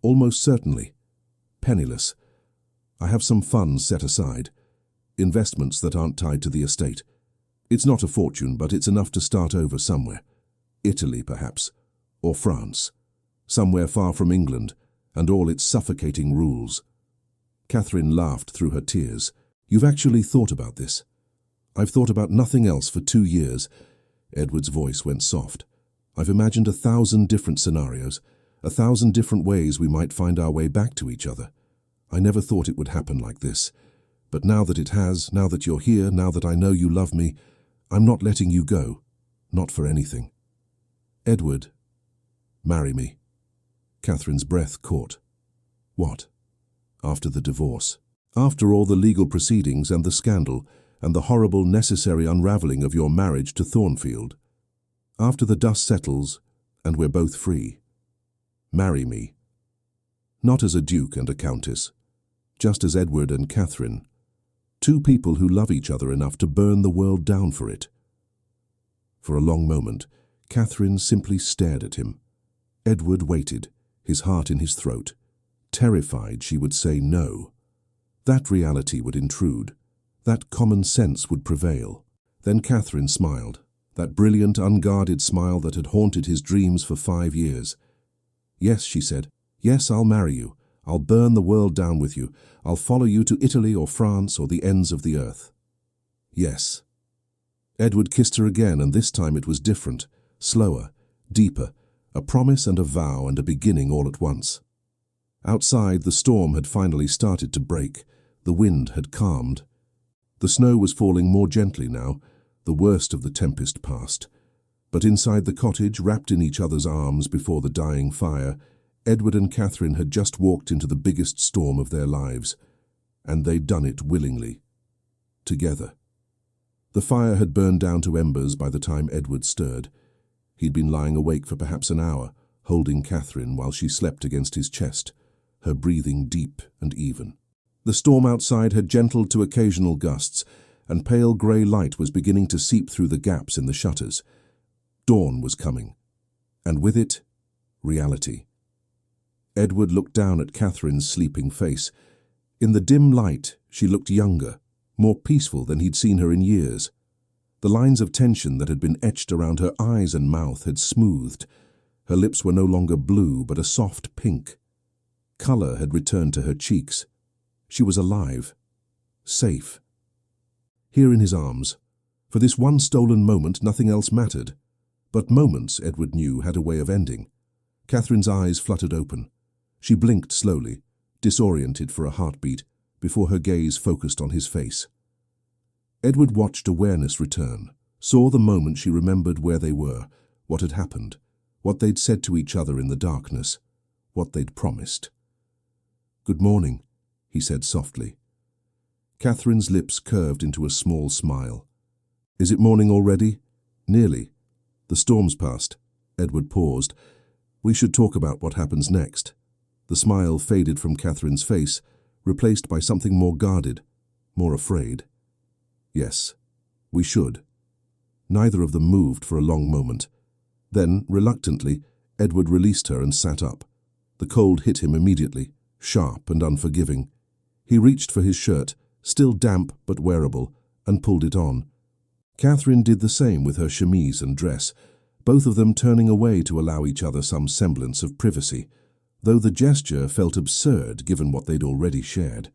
A: Almost certainly. Penniless. I have some funds set aside. Investments that aren't tied to the estate. It's not a fortune, but it's enough to start over somewhere. Italy, perhaps. Or France. Somewhere far from England, and all its suffocating rules. Catherine laughed through her tears. You've actually thought about this? I've thought about nothing else for 2 years. Edward's voice went soft. I've imagined 1,000 different scenarios, 1,000 different ways we might find our way back to each other. I never thought it would happen like this. But now that it has, now that you're here, now that I know you love me, I'm not letting you go. Not for anything. Edward, marry me. Catherine's breath caught. What? After the divorce? After all the legal proceedings and the scandal and the horrible necessary unravelling of your marriage to Thornfield? After the dust settles and we're both free? Marry me. Not as a duke and a countess, just as Edward and Catherine. 2 people who love each other enough to burn the world down for it. For a long moment, Catherine simply stared at him. Edward waited, his heart in his throat, terrified she would say no. That reality would intrude. That common sense would prevail. Then Catherine smiled, that brilliant, unguarded smile that had haunted his dreams for 5 years. Yes, she said. Yes, I'll marry you. I'll burn the world down with you. I'll follow you to Italy or France or the ends of the earth. Yes. Edward kissed her again, and this time it was different, slower, deeper, a promise and a vow and a beginning all at once. Outside, the storm had finally started to break. The wind had calmed. The snow was falling more gently now, the worst of the tempest past. But inside the cottage, wrapped in each other's arms before the dying fire, Edward and Catherine had just walked into the biggest storm of their lives, and they'd done it willingly. Together. The fire had burned down to embers by the time Edward stirred. He'd been lying awake for perhaps an hour, holding Catherine while she slept against his chest, her breathing deep and even. The storm outside had gentled to occasional gusts, and pale grey light was beginning to seep through the gaps in the shutters. Dawn was coming, and with it, reality. Edward looked down at Catherine's sleeping face. In the dim light, she looked younger, more peaceful than he'd seen her in years. The lines of tension that had been etched around her eyes and mouth had smoothed. Her lips were no longer blue, but a soft pink. Colour had returned to her cheeks. She was alive. Safe. Here in his arms. For this one stolen moment, nothing else mattered. But moments, Edward knew, had a way of ending. Catherine's eyes fluttered open. She blinked slowly, disoriented for a heartbeat, before her gaze focused on his face. Edward watched awareness return, saw the moment she remembered where they were, what had happened, what they'd said to each other in the darkness, what they'd promised. "Good morning," he said softly. Catherine's lips curved into a small smile. "Is it morning already?" "Nearly. The storm's passed." Edward paused. "We should talk about what happens next." The smile faded from Catherine's face, replaced by something more guarded, more afraid. "Yes, we should." Neither of them moved for a long moment. Then, reluctantly, Edward released her and sat up. The cold hit him immediately, sharp and unforgiving. He reached for his shirt, still damp but wearable, and pulled it on. Catherine did the same with her chemise and dress, both of them turning away to allow each other some semblance of privacy, though the gesture felt absurd given what they'd already shared.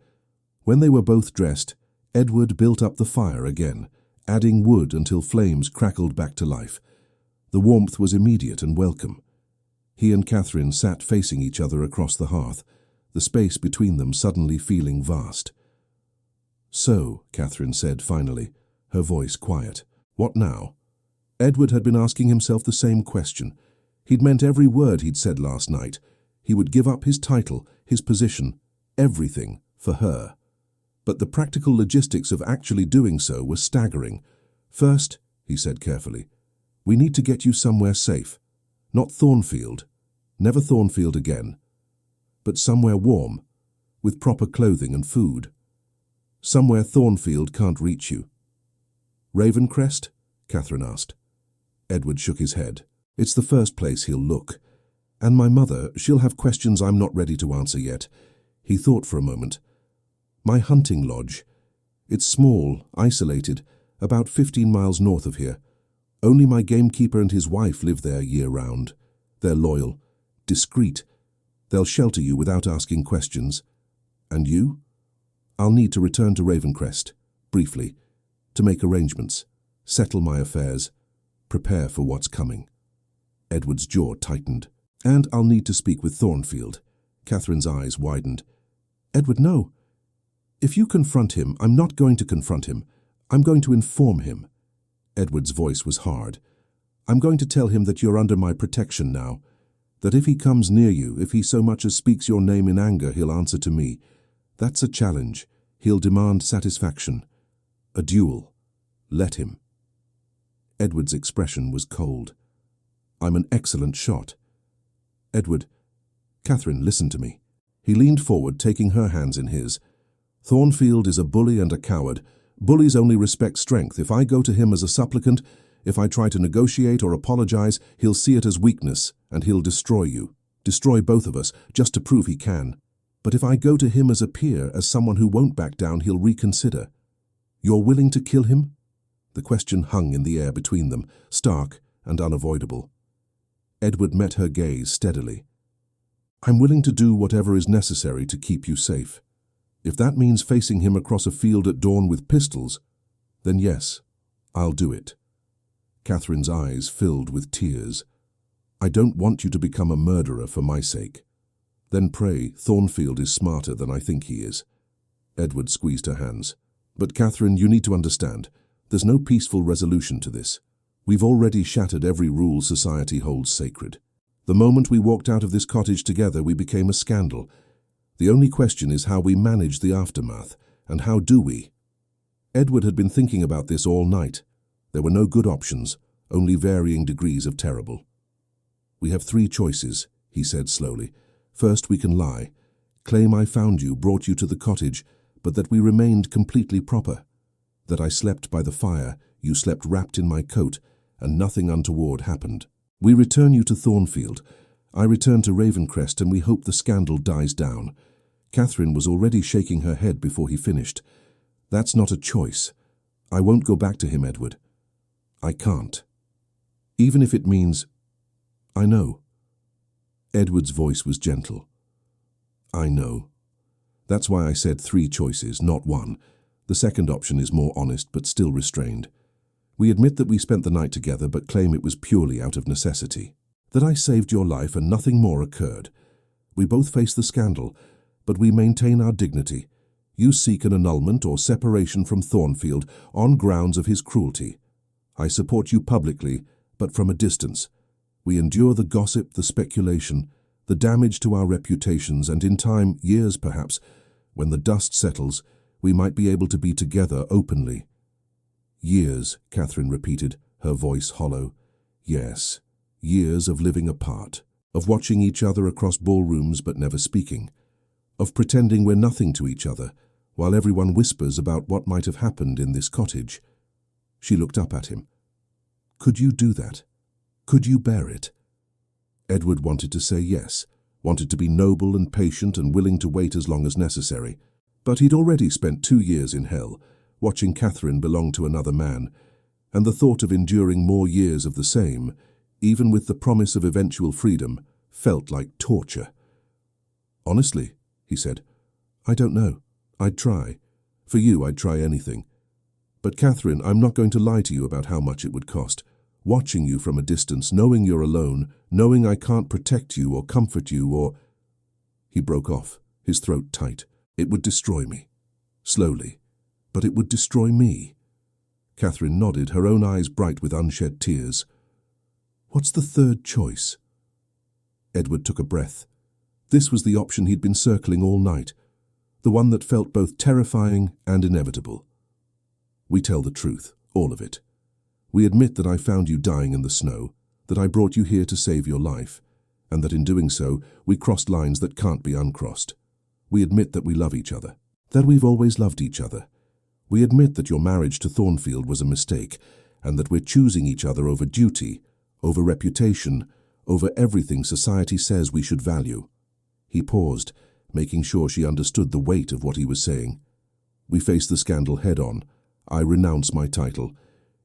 A: When they were both dressed, Edward built up the fire again, adding wood until flames crackled back to life. The warmth was immediate and welcome. He and Catherine sat facing each other across the hearth, the space between them suddenly feeling vast. "So," Catherine said finally, her voice quiet, "what now?" Edward had been asking himself the same question. He'd meant every word he'd said last night. He would give up his title, his position, everything for her. But the practical logistics of actually doing so were staggering. "First," he said carefully, "we need to get you somewhere safe. Not Thornfield. Never Thornfield again. But somewhere warm, with proper clothing and food. Somewhere Thornfield can't reach you." "Ravencrest?" Catherine asked. Edward shook his head. "It's the first place he'll look. And my mother, she'll have questions I'm not ready to answer yet." He thought for a moment. "My hunting lodge. It's small, isolated, about 15 miles north of here. Only my gamekeeper and his wife live there year-round. They're loyal, discreet. They'll shelter you without asking questions. And you? I'll need to return to Ravencrest, briefly, to make arrangements, settle my affairs, prepare for what's coming." Edward's jaw tightened. "And I'll need to speak with Thornfield." Catherine's eyes widened. "Edward, no. If you confront him, I'm not going to confront him. I'm going to inform him." Edward's voice was hard. "I'm going to tell him that you're under my protection now, that if he comes near you, if he so much as speaks your name in anger, he'll answer to me. That's a challenge. He'll demand satisfaction. A duel. Let him." Edward's expression was cold. "I'm an excellent shot." "Edward, Catherine, listen to me." He leaned forward, taking her hands in his. "Thornfield is a bully and a coward. Bullies only respect strength. If I go to him as a supplicant, if I try to negotiate or apologize, he'll see it as weakness, and he'll destroy you. Destroy both of us, just to prove he can. But if I go to him as a peer, as someone who won't back down, he'll reconsider. You're willing to kill him?" The question hung in the air between them, stark and unavoidable. Edward met her gaze steadily. "I'm willing to do whatever is necessary to keep you safe. If that means facing him across a field at dawn with pistols, then yes, I'll do it." Catherine's eyes filled with tears. "I don't want you to become a murderer for my sake." "Then pray Thornfield is smarter than I think he is." Edward squeezed her hands. "But Catherine, you need to understand, there's no peaceful resolution to this. We've already shattered every rule society holds sacred. The moment we walked out of this cottage together, we became a scandal. The only question is how we manage the aftermath, and how do we?" Edward had been thinking about this all night. There were no good options, only varying degrees of terrible. "We have 3 choices," he said slowly. "First, we can lie, claim I found you, brought you to the cottage, but that we remained completely proper. That I slept by the fire, you slept wrapped in my coat, and nothing untoward happened. We return you to Thornfield. I return to Ravencrest, and we hope the scandal dies down." Catherine was already shaking her head before he finished. "That's not a choice. I won't go back to him, Edward. I can't. Even if it means—" "I know." Edward's voice was gentle. "I know. That's why I said 3 choices, not 1. The second option is more honest, but still restrained. We admit that we spent the night together, but claim it was purely out of necessity. That I saved your life and nothing more occurred. We both face the scandal, but we maintain our dignity. You seek an annulment or separation from Thornfield on grounds of his cruelty. I support you publicly, but from a distance. We endure the gossip, the speculation, the damage to our reputations, and in time, years perhaps, when the dust settles, we might be able to be together openly." "Years," Catherine repeated, her voice hollow. "Yes, years of living apart, of watching each other across ballrooms but never speaking, of pretending we're nothing to each other, while everyone whispers about what might have happened in this cottage." She looked up at him. "Could you do that? Could you bear it?" Edward wanted to say yes, wanted to be noble and patient and willing to wait as long as necessary. But he'd already spent 2 years in hell, watching Catherine belong to another man, and the thought of enduring more years of the same, even with the promise of eventual freedom, felt like torture. "Honestly," he said, "I don't know. I'd try. For you, I'd try anything. But Catherine, I'm not going to lie to you about how much it would cost. Watching you from a distance, knowing you're alone, knowing I can't protect you or comfort you or—" He broke off, his throat tight. "It would destroy me. Slowly. But it would destroy me." Catherine nodded, her own eyes bright with unshed tears. "What's the third choice?" Edward took a breath. This was the option he'd been circling all night, the one that felt both terrifying and inevitable. "We tell the truth, all of it. We admit that I found you dying in the snow, that I brought you here to save your life, and that in doing so, we crossed lines that can't be uncrossed. We admit that we love each other, that we've always loved each other. We admit that your marriage to Thornfield was a mistake, and that we're choosing each other over duty, over reputation, over everything society says we should value." He paused, making sure she understood the weight of what he was saying. "We face the scandal head-on. I renounce my title.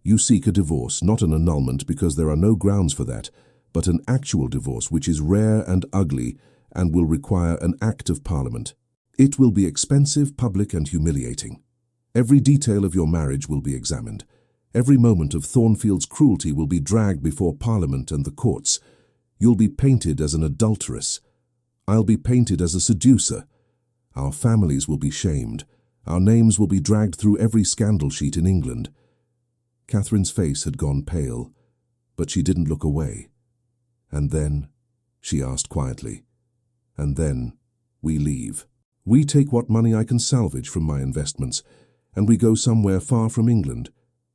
A: You seek a divorce, not an annulment because there are no grounds for that, but an actual divorce which is rare and ugly and will require an Act of Parliament. It will be expensive, public and humiliating. Every detail of your marriage will be examined. Every moment of Thornfield's cruelty will be dragged before Parliament and the courts. You'll be painted as an adulteress. I'll be painted as a seducer. Our families will be shamed. Our names will be dragged through every scandal sheet in England." Catherine's face had gone pale, but she didn't look away. "And then?" she asked quietly. "And then we leave. We take what money I can salvage from my investments, and we go somewhere far from England.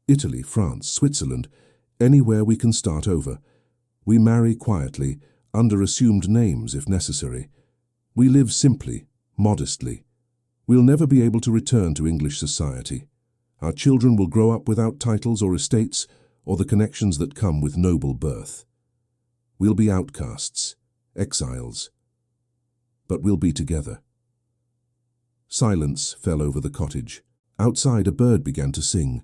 A: Italy, France, Switzerland, anywhere we can start over. We marry quietly, under assumed names if necessary. We live simply, modestly. We'll never be able to return to English society. Our children will grow up without titles or estates or the connections that come with noble birth. We'll be outcasts, exiles. But we'll be together." Silence fell over the cottage. Outside, a bird began to sing.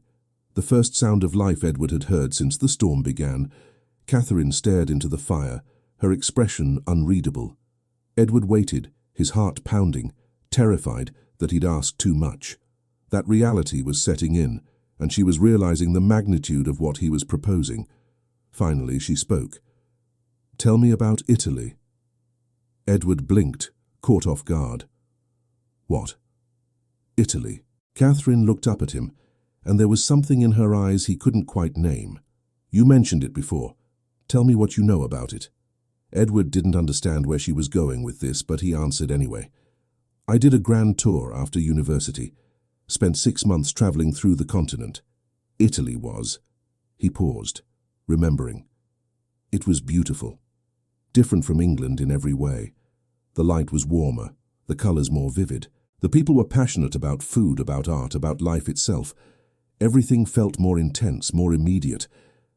A: The first sound of life Edward had heard since the storm began. Catherine stared into the fire, her expression unreadable. Edward waited, his heart pounding, terrified that he'd asked too much. That reality was setting in, and she was realizing the magnitude of what he was proposing. Finally, she spoke. "Tell me about Italy." Edward blinked, caught off guard. "What?" "Italy." Catherine looked up at him, and there was something in her eyes he couldn't quite name. "You mentioned it before. Tell me what you know about it." Edward didn't understand where she was going with this, but he answered anyway. "I did a grand tour after university. Spent 6 months traveling through the continent. Italy was—" He paused, remembering. "It was beautiful. Different from England in every way. The light was warmer, the colors more vivid. The people were passionate about food, about art, about life itself. Everything felt more intense, more immediate,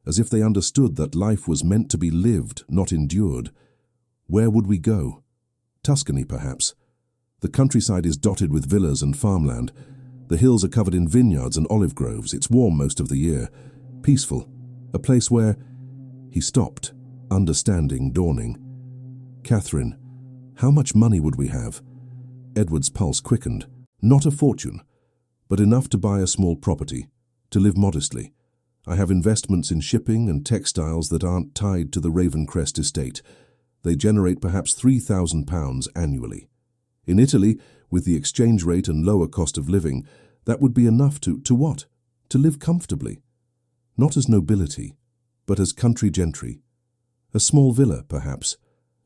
A: as if they understood that life was meant to be lived, not endured. Where would we go? Tuscany, perhaps. The countryside is dotted with villas and farmland. The hills are covered in vineyards and olive groves. It's warm most of the year. Peaceful. A place where—" He stopped, understanding dawning. "Catherine, how much money would we have?" Edward's pulse quickened. "Not a fortune, but enough to buy a small property, to live modestly. I have investments in shipping and textiles that aren't tied to the Ravencrest estate. They generate perhaps £3,000 annually. In Italy, with the exchange rate and lower cost of living, that would be enough to what? To live comfortably. Not as nobility, but as country gentry. A small villa, perhaps.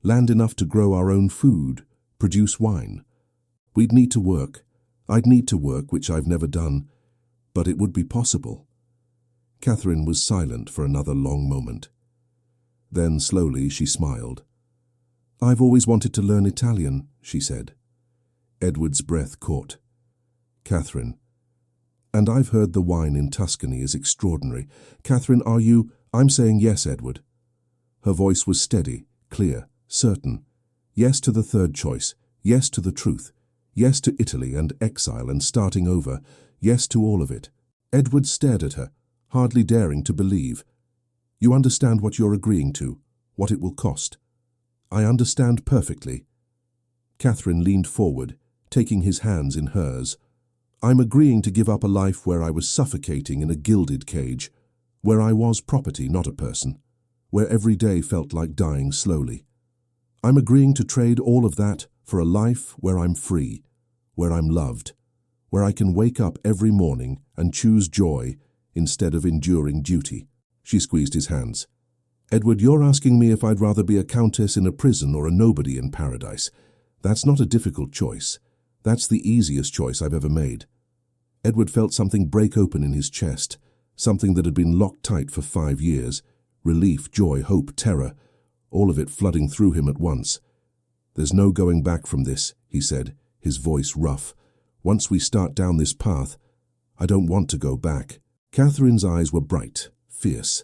A: Land enough to grow our own food, produce wine. We'd need to work. I'd need to work, which I've never done. But it would be possible." Catherine was silent for another long moment. Then, slowly, she smiled. "I've always wanted to learn Italian," she said. Edward's breath caught. "Catherine, and I've heard the wine in Tuscany is extraordinary. Catherine, are you—" "I'm saying yes, Edward." Her voice was steady, clear, certain. "Yes to the third choice. Yes to the truth. Yes to Italy and exile and starting over. Yes to all of it. Edward stared at her, hardly daring to believe. You understand what you're agreeing to, what it will cost. I understand perfectly. Catherine leaned forward, taking his hands in hers. I'm agreeing to give up a life where I was suffocating in a gilded cage, where I was property, not a person, where every day felt like dying slowly. I'm agreeing to trade all of that for a life where I'm free, where I'm loved, where I can wake up every morning and choose joy instead of enduring duty. She squeezed his hands. Edward, you're asking me if I'd rather be a countess in a prison or a nobody in paradise. That's not a difficult choice. That's the easiest choice I've ever made. Edward felt something break open in his chest, something that had been locked tight for 5 years. Relief, joy, hope, terror, all of it flooding through him at once. There's no going back from this, he said, his voice rough. Once we start down this path, I don't want to go back. Catherine's eyes were bright, fierce.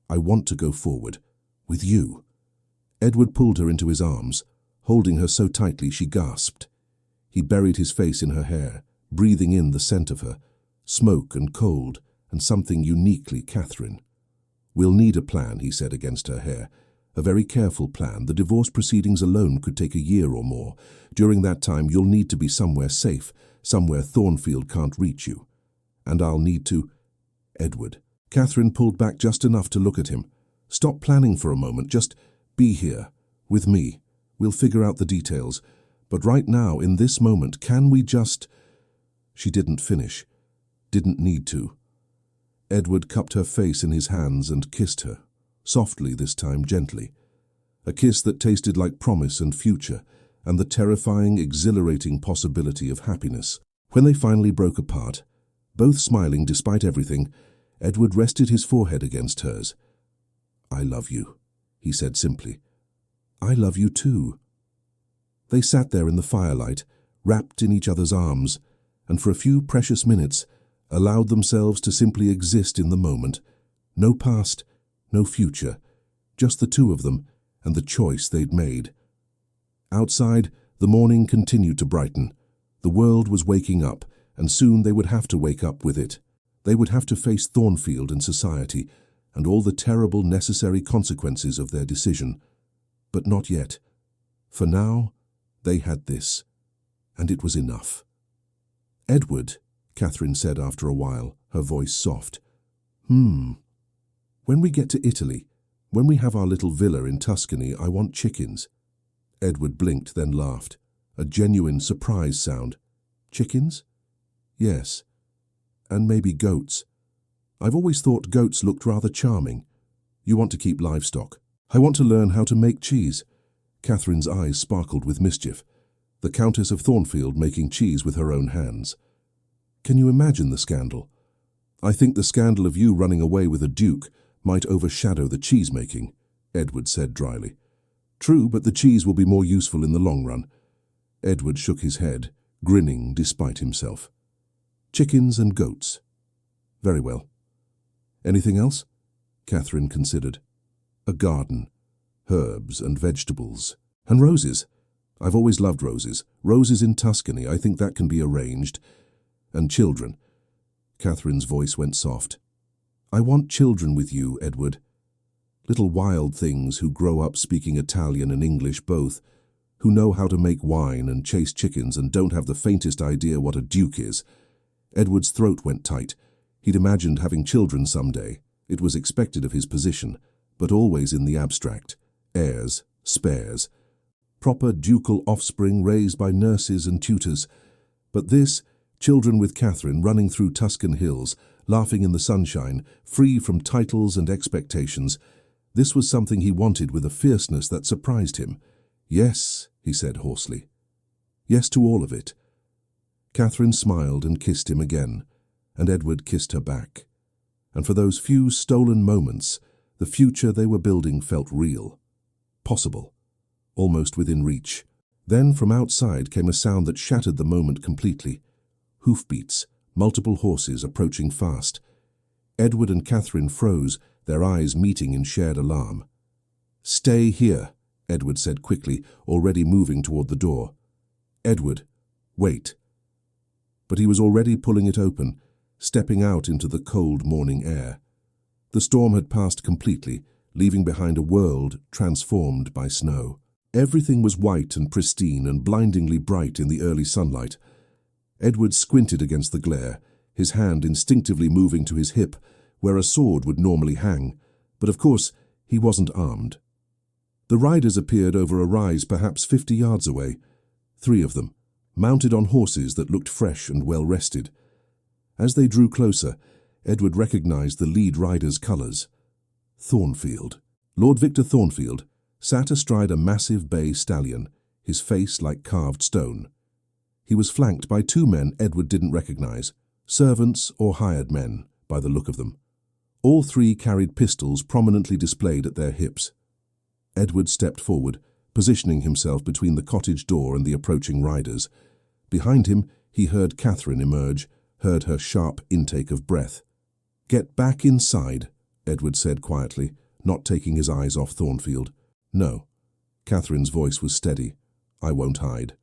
A: I want to go forward. With you. Edward pulled her into his arms, holding her so tightly she gasped. He buried his face in her hair, breathing in the scent of her, smoke and cold, and something uniquely Catherine. We'll need a plan, he said against her hair. A very careful plan. The divorce proceedings alone could take a year or more. During that time, you'll need to be somewhere safe, somewhere Thornfield can't reach you. And I'll need to... Edward. Catherine pulled back just enough to look at him. Stop planning for a moment. Just be here. With me. We'll figure out the details. But right now, in this moment, can we just... She didn't finish. Didn't need to. Edward cupped her face in his hands and kissed her. Softly this time, gently. A kiss that tasted like promise and future, and the terrifying, exhilarating possibility of happiness. When they finally broke apart, both smiling despite everything, Edward rested his forehead against hers. I love you, he said simply. I love you too. They sat there in the firelight, wrapped in each other's arms, and for a few precious minutes allowed themselves to simply exist in the moment. No past, no future, just the two of them and the choice they'd made. Outside, the morning continued to brighten. The world was waking up, and soon they would have to wake up with it. They would have to face Thornfield and society, and all the terrible necessary consequences of their decision. But not yet. For now, they had this, and it was enough. Edward, Catherine said after a while, her voice soft. When we get to Italy, when we have our little villa in Tuscany, I want chickens. Edward blinked, then laughed. A genuine surprise sound. Chickens? Yes. And maybe goats. I've always thought goats looked rather charming. You want to keep livestock. I want to learn how to make cheese. Catherine's eyes sparkled with mischief. The Countess of Thornfield making cheese with her own hands. Can you imagine the scandal? I think the scandal of you running away with a duke might overshadow the cheese-making, Edward said dryly. True, but the cheese will be more useful in the long run. Edward shook his head, grinning despite himself. Chickens and goats. Very well. Anything else? Catherine considered. A garden. Herbs and vegetables. And roses. I've always loved roses. Roses in Tuscany, I think that can be arranged. And children. Catherine's voice went soft. I want children with you, Edward. Little wild things who grow up speaking Italian and English both, who know how to make wine and chase chickens and don't have the faintest idea what a duke is. Edward's throat went tight. He'd imagined having children someday. It was expected of his position, but always in the abstract. Heirs, spares. Proper ducal offspring raised by nurses and tutors. But this, children with Catherine running through Tuscan hills, laughing in the sunshine, free from titles and expectations, this was something he wanted with a fierceness that surprised him. Yes, he said hoarsely. Yes to all of it. Catherine smiled and kissed him again, and Edward kissed her back. And for those few stolen moments, the future they were building felt real. Possible. Almost within reach. Then from outside came a sound that shattered the moment completely. Hoofbeats, multiple horses approaching fast. Edward and Catherine froze, their eyes meeting in shared alarm. Stay here, Edward said quickly, already moving toward the door. Edward, Wait. But he was already pulling it open, stepping out into the cold morning air. The storm had passed completely, leaving behind a world transformed by snow. Everything was white and pristine and blindingly bright in the early sunlight. Edward squinted against the glare, his hand instinctively moving to his hip, where a sword would normally hang, but of course he wasn't armed. The riders appeared over a rise perhaps 50 yards away, 3 of them, mounted on horses that looked fresh and well-rested. As they drew closer, Edward recognized the lead rider's colours. Thornfield. Lord Victor Thornfield sat astride a massive bay stallion, his face like carved stone. He was flanked by 2 men Edward didn't recognize, servants or hired men, by the look of them. All 3 carried pistols prominently displayed at their hips. Edward stepped forward, positioning himself between the cottage door and the approaching riders. Behind him, he heard Catherine emerge, heard her sharp intake of breath. "Get back inside," Edward said quietly, not taking his eyes off Thornfield. "No." Catherine's voice was steady. "I won't hide."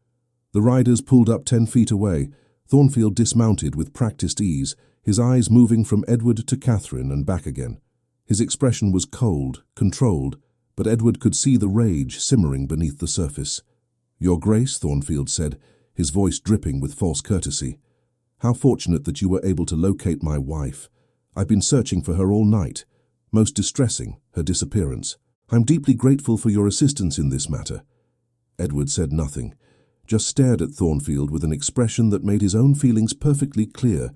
A: The riders pulled up 10 feet away. Thornfield dismounted with practiced ease, his eyes moving from Edward to Catherine and back again. His expression was cold, controlled, but Edward could see the rage simmering beneath the surface. "Your Grace," Thornfield said, his voice dripping with false courtesy. "How fortunate that you were able to locate my wife. I've been searching for her all night. Most distressing, her disappearance. I'm deeply grateful for your assistance in this matter." Edward said nothing, just stared at Thornfield with an expression that made his own feelings perfectly clear.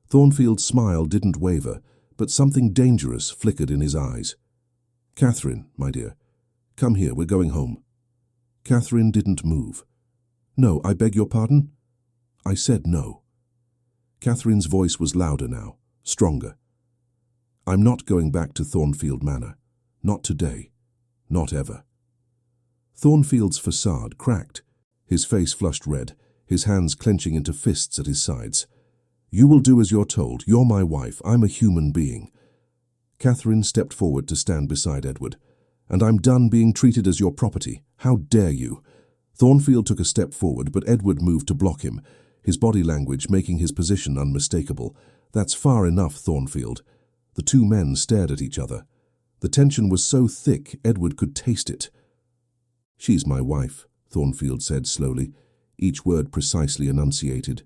A: Thornfield's smile didn't waver, but something dangerous flickered in his eyes. "Catherine, my dear, come here, we're going home." Catherine didn't move. "No, I beg your pardon?" "I said no." Catherine's voice was louder now, stronger. "I'm not going back to Thornfield Manor. Not today. Not ever." Thornfield's facade cracked. His face flushed red, his hands clenching into fists at his sides. "You will do as you're told. You're my wife. I'm a human being." Catherine stepped forward to stand beside Edward. "And I'm done being treated as your property. How dare you?" Thornfield took a step forward, but Edward moved to block him, his body language making his position unmistakable. "That's far enough, Thornfield." The 2 men stared at each other. The tension was so thick Edward could taste it. "She's my wife," Thornfield said slowly, each word precisely enunciated.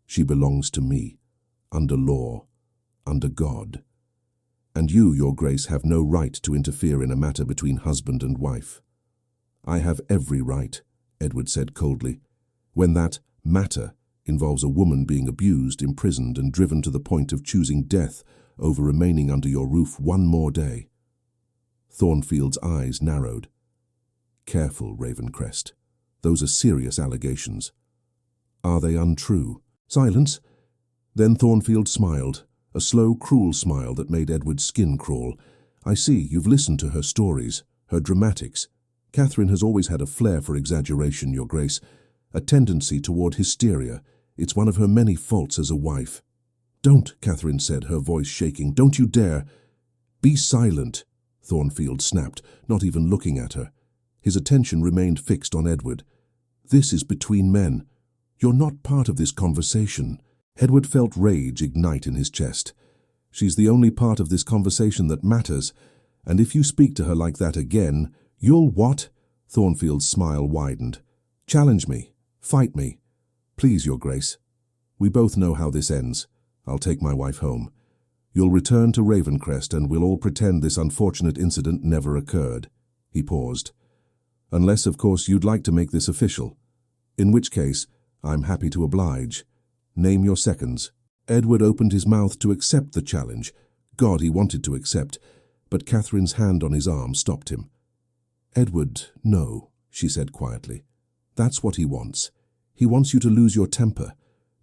A: "She belongs to me, under law, under God. And you, Your Grace, have no right to interfere in a matter between husband and wife." "I have every right," Edward said coldly, "when that matter involves a woman being abused, imprisoned, and driven to the point of choosing death over remaining under your roof one more day." Thornfield's eyes narrowed. "Careful, Ravencrest. Those are serious allegations." "Are they untrue?" "Silence." Then Thornfield smiled, a slow, cruel smile that made Edward's skin crawl. "I see, you've listened to her stories, her dramatics. Catherine has always had a flair for exaggeration, Your Grace, a tendency toward hysteria. It's one of her many faults as a wife." "Don't," Catherine said, her voice shaking. "Don't you dare." "Be silent," Thornfield snapped, not even looking at her. His attention remained fixed on Edward. "This is between men. You're not part of this conversation." Edward felt rage ignite in his chest. "She's the only part of this conversation that matters, and if you speak to her like that again, you'll what?" Thornfield's smile widened. "Challenge me. Fight me. Please, Your Grace. We both know how this ends. I'll take my wife home. You'll return to Ravencrest and we'll all pretend this unfortunate incident never occurred." He paused. "Unless, of course, you'd like to make this official. In which case, I'm happy to oblige. Name your seconds." Edward opened his mouth to accept the challenge. God, he wanted to accept, but Catherine's hand on his arm stopped him. "Edward, no," she said quietly. "That's what he wants. He wants you to lose your temper,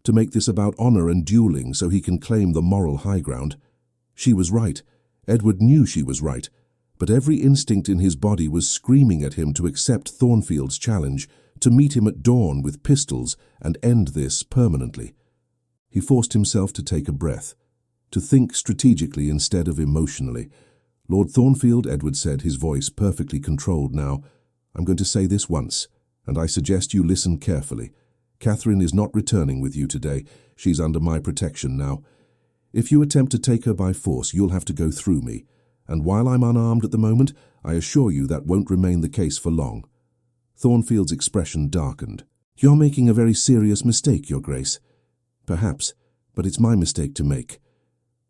A: to make this about honor and dueling so he can claim the moral high ground." She was right. Edward knew she was right, but every instinct in his body was screaming at him to accept Thornfield's challenge, to meet him at dawn with pistols and end this permanently. He forced himself to take a breath, to think strategically instead of emotionally. "Lord Thornfield," Edward said, his voice perfectly controlled now, "I'm going to say this once, and I suggest you listen carefully. Catherine is not returning with you today. She's under my protection now. If you attempt to take her by force, you'll have to go through me. And while I'm unarmed at the moment, I assure you that won't remain the case for long." Thornfield's expression darkened. "You're making a very serious mistake, Your Grace." "Perhaps, but it's my mistake to make.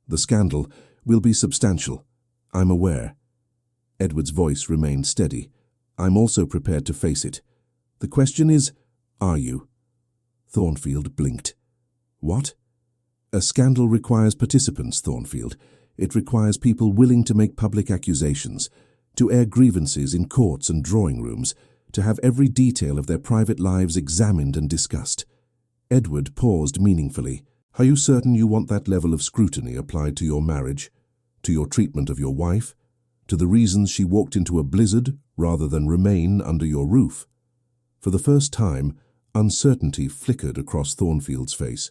A: The scandal will be substantial. I'm aware." Edward's voice remained steady. "I'm also prepared to face it. The question is, are you?" Thornfield blinked. "What?" "A scandal requires participants, Thornfield. It requires people willing to make public accusations, to air grievances in courts and drawing rooms, to have every detail of their private lives examined and discussed." Edward paused meaningfully. "Are you certain you want that level of scrutiny applied to your marriage, to your treatment of your wife, to the reasons she walked into a blizzard rather than remain under your roof?" For the first time, uncertainty flickered across Thornfield's face.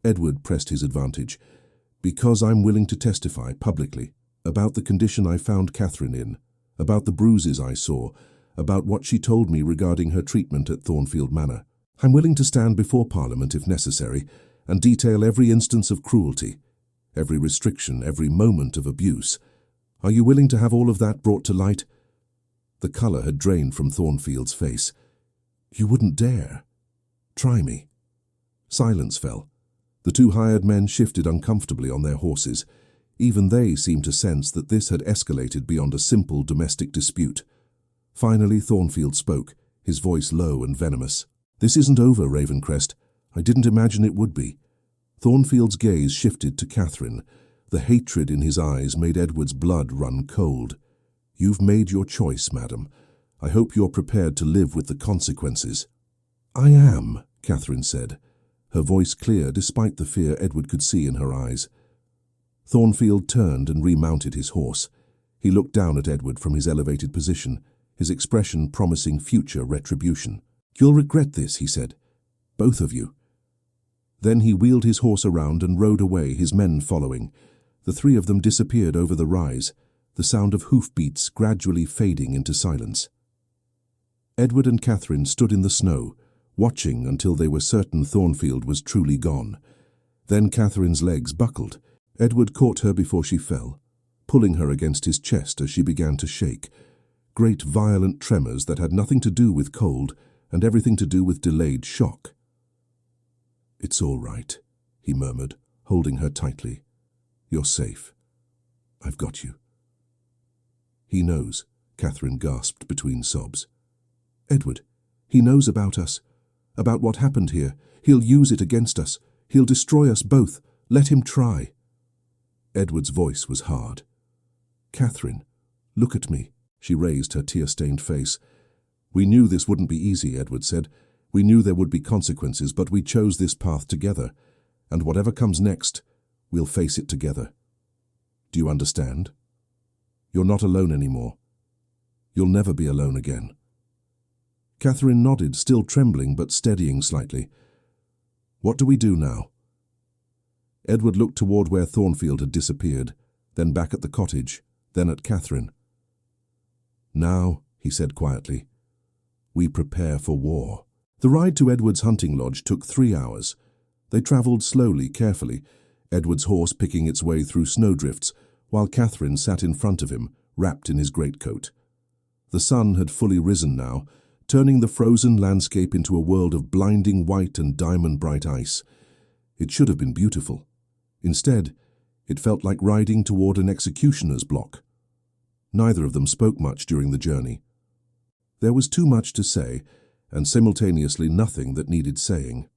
A: Edward pressed his advantage. "Because I'm willing to testify publicly about the condition I found Catherine in, about the bruises I saw, about what she told me regarding her treatment at Thornfield Manor. I'm willing to stand before Parliament if necessary and detail every instance of cruelty, every restriction, every moment of abuse. Are you willing to have all of that brought to light?" The colour had drained from Thornfield's face. "You wouldn't dare. Try me." Silence fell. The two hired men shifted uncomfortably on their horses. Even they seemed to sense that this had escalated beyond a simple domestic dispute. Finally, Thornfield spoke, his voice low and venomous. "This isn't over, Ravencrest. I didn't imagine it would be." Thornfield's gaze shifted to Catherine. The hatred in his eyes made Edward's blood run cold. "You've made your choice, madam. I hope you're prepared to live with the consequences." "I am," Catherine said, her voice clear despite the fear Edward could see in her eyes. Thornfield turned and remounted his horse. He looked down at Edward from his elevated position, his expression promising future retribution. "You'll regret this," he said. "Both of you." Then he wheeled his horse around and rode away, his men following. The three of them disappeared over the rise, the sound of hoofbeats gradually fading into silence. Edward and Catherine stood in the snow, watching until they were certain Thornfield was truly gone. Then Catherine's legs buckled. Edward caught her before she fell, pulling her against his chest as she began to shake. Great violent tremors that had nothing to do with cold and everything to do with delayed shock. "It's all right," he murmured, holding her tightly. "You're safe. I've got you." "He knows," Catherine gasped between sobs. "Edward, he knows about us, about what happened here. He'll use it against us. He'll destroy us both. Let him try." Edward's voice was hard. "Catherine, look at me." She raised her tear-stained face. "We knew this wouldn't be easy," Edward said. "We knew there would be consequences, but we chose this path together. And whatever comes next, we'll face it together. Do you understand? You're not alone anymore. You'll never be alone again." Catherine nodded, still trembling but steadying slightly. "What do we do now?" Edward looked toward where Thornfield had disappeared, then back at the cottage, then at Catherine. "Now," he said quietly, "we prepare for war." The ride to Edward's hunting lodge took 3 hours. They travelled slowly, carefully, Edward's horse picking its way through snowdrifts, while Catherine sat in front of him, wrapped in his greatcoat. The sun had fully risen now, turning the frozen landscape into a world of blinding white and diamond-bright ice. It should have been beautiful. Instead, it felt like riding toward an executioner's block. Neither of them spoke much during the journey. There was too much to say, and simultaneously nothing that needed saying.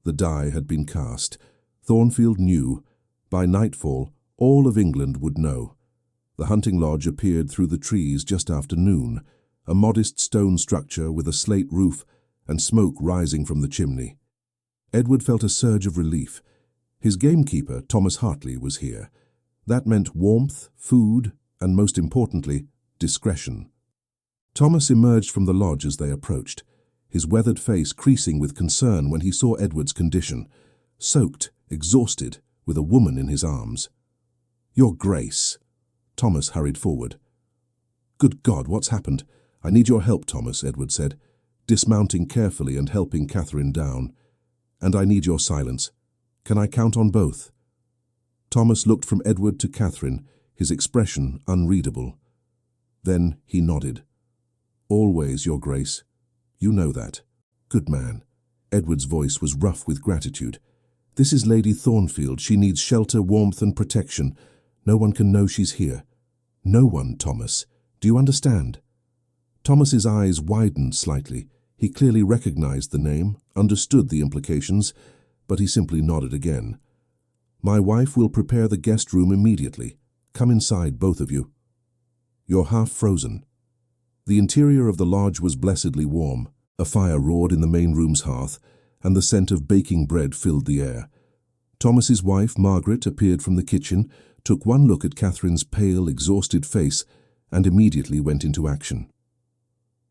A: The die had been cast. Thornfield knew. By nightfall, all of England would know. The hunting lodge appeared through the trees just after noon, a modest stone structure with a slate roof and smoke rising from the chimney. Edward felt a surge of relief. His gamekeeper, Thomas Hartley, was here. That meant warmth, food, and most importantly, discretion. Thomas emerged from the lodge as they approached, his weathered face creasing with concern when he saw Edward's condition, soaked, exhausted, with a woman in his arms. "Your Grace." Thomas hurried forward. "Good God, what's happened? I need your help, Thomas," Edward said. dismounting carefully and helping Catherine down. "And I need your silence. Can I count on both?" Thomas looked from Edward to Catherine, his expression unreadable. Then he nodded. "Always, Your Grace. You know that." "Good man." Edward's voice was rough with gratitude. "This is Lady Thornfield. She needs shelter, warmth, and protection. No one can know she's here." "No one, Thomas. Do you understand?" Thomas's eyes widened slightly. He clearly recognized the name, understood the implications, but he simply nodded again. "My wife will prepare the guest room immediately. Come inside, both of you." "You're half frozen." The interior of the lodge was blessedly warm. A fire roared in the main room's hearth, and the scent of baking bread filled the air. Thomas's wife, Margaret, appeared from the kitchen, took one look at Catherine's pale, exhausted face, and immediately went into action.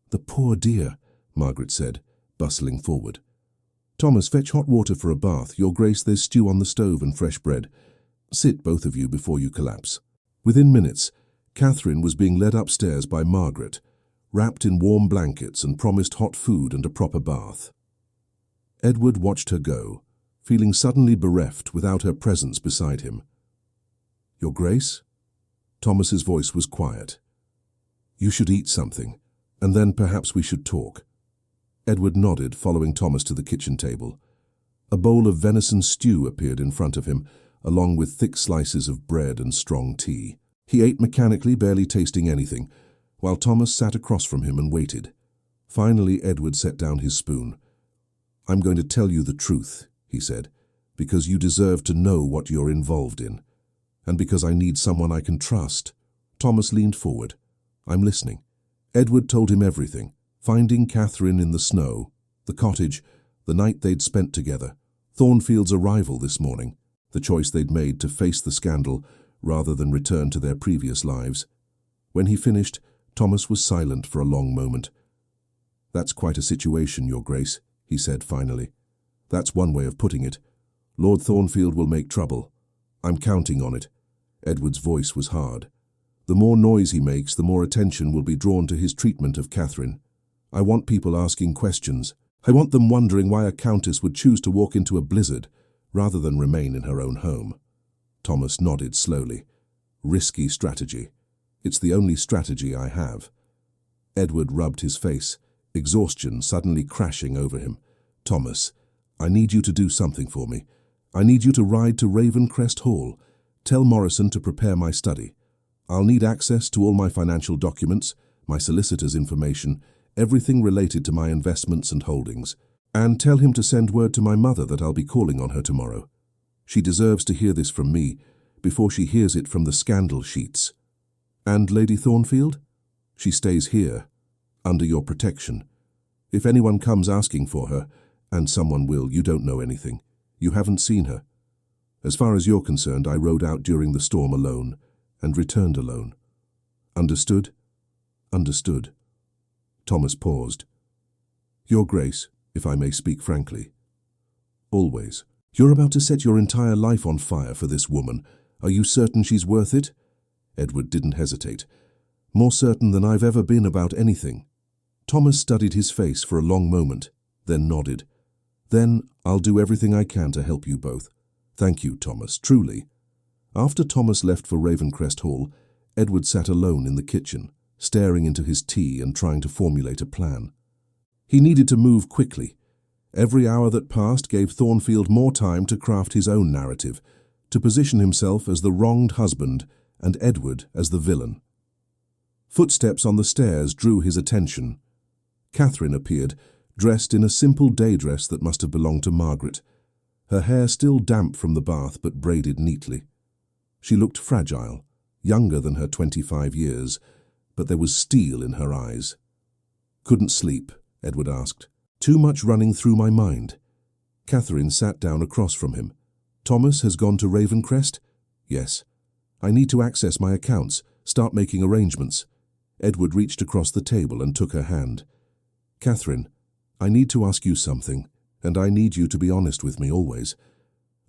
A: "The poor dear," Margaret said, bustling forward. "Thomas, fetch hot water for a bath. Your Grace, there's stew on the stove and fresh bread. Sit, both of you, before you collapse." Within minutes, Catherine was being led upstairs by Margaret, wrapped in warm blankets and promised hot food and a proper bath. Edward watched her go, feeling suddenly bereft without her presence beside him. "Your Grace?" Thomas's voice was quiet. "You should eat something, and then perhaps we should talk." Edward nodded, following Thomas to the kitchen table. A bowl of venison stew appeared in front of him, along with thick slices of bread and strong tea. He ate mechanically, barely tasting anything, while Thomas sat across from him and waited. Finally, Edward set down his spoon. "I'm going to tell you the truth," he said, "because you deserve to know what you're involved in, and because I need someone I can trust." Thomas leaned forward. "I'm listening." Edward told him everything, finding Catherine in the snow, the cottage, the night they'd spent together, Thornfield's arrival this morning, the choice they'd made to face the scandal rather than return to their previous lives. When he finished, Thomas was silent for a long moment. "That's quite a situation, Your Grace," he said finally. "That's one way of putting it. Lord Thornfield will make trouble. I'm counting on it." Edward's voice was hard. "The more noise he makes, the more attention will be drawn to his treatment of Catherine. I want people asking questions. I want them wondering why a countess would choose to walk into a blizzard rather than remain in her own home." Thomas nodded slowly. "Risky strategy. It's the only strategy I have." Edward rubbed his face, exhaustion suddenly crashing over him. "Thomas, I need you to do something for me. I need you to ride to Ravencrest Hall. Tell Morrison to prepare my study. I'll need access to all my financial documents, my solicitor's information, everything related to my investments and holdings. And tell him to send word to my mother that I'll be calling on her tomorrow. She deserves to hear this from me before she hears it from the scandal sheets. And Lady Thornfield? She stays here, under your protection. If anyone comes asking for her, and someone will, you don't know anything. You haven't seen her. As far as you're concerned, I rode out during the storm alone, and returned alone. Understood?" "Understood." Thomas paused. "Your Grace, if I may speak frankly." "Always. You're about to set your entire life on fire for this woman. Are you certain she's worth it?" Edward didn't hesitate. "More certain than I've ever been about anything." Thomas studied his face for a long moment, then nodded. "Then I'll do everything I can to help you both. Thank you, Thomas, truly." After Thomas left for Ravencrest Hall, Edward sat alone in the kitchen, staring into his tea and trying to formulate a plan. He needed to move quickly. Every hour that passed gave Thornfield more time to craft his own narrative, to position himself as the wronged husband and Edward as the villain. Footsteps on the stairs drew his attention. Catherine appeared, dressed in a simple day dress that must have belonged to Margaret, her hair still damp from the bath but braided neatly. She looked fragile, younger than her 25 years, but there was steel in her eyes. "Couldn't sleep?" Edward asked. "Too much running through my mind." Catherine sat down across from him. "Thomas has gone to Ravencrest?" "Yes." "I need to access my accounts, start making arrangements." Edward reached across the table and took her hand. "Catherine, I need to ask you something, and I need you to be honest with me always.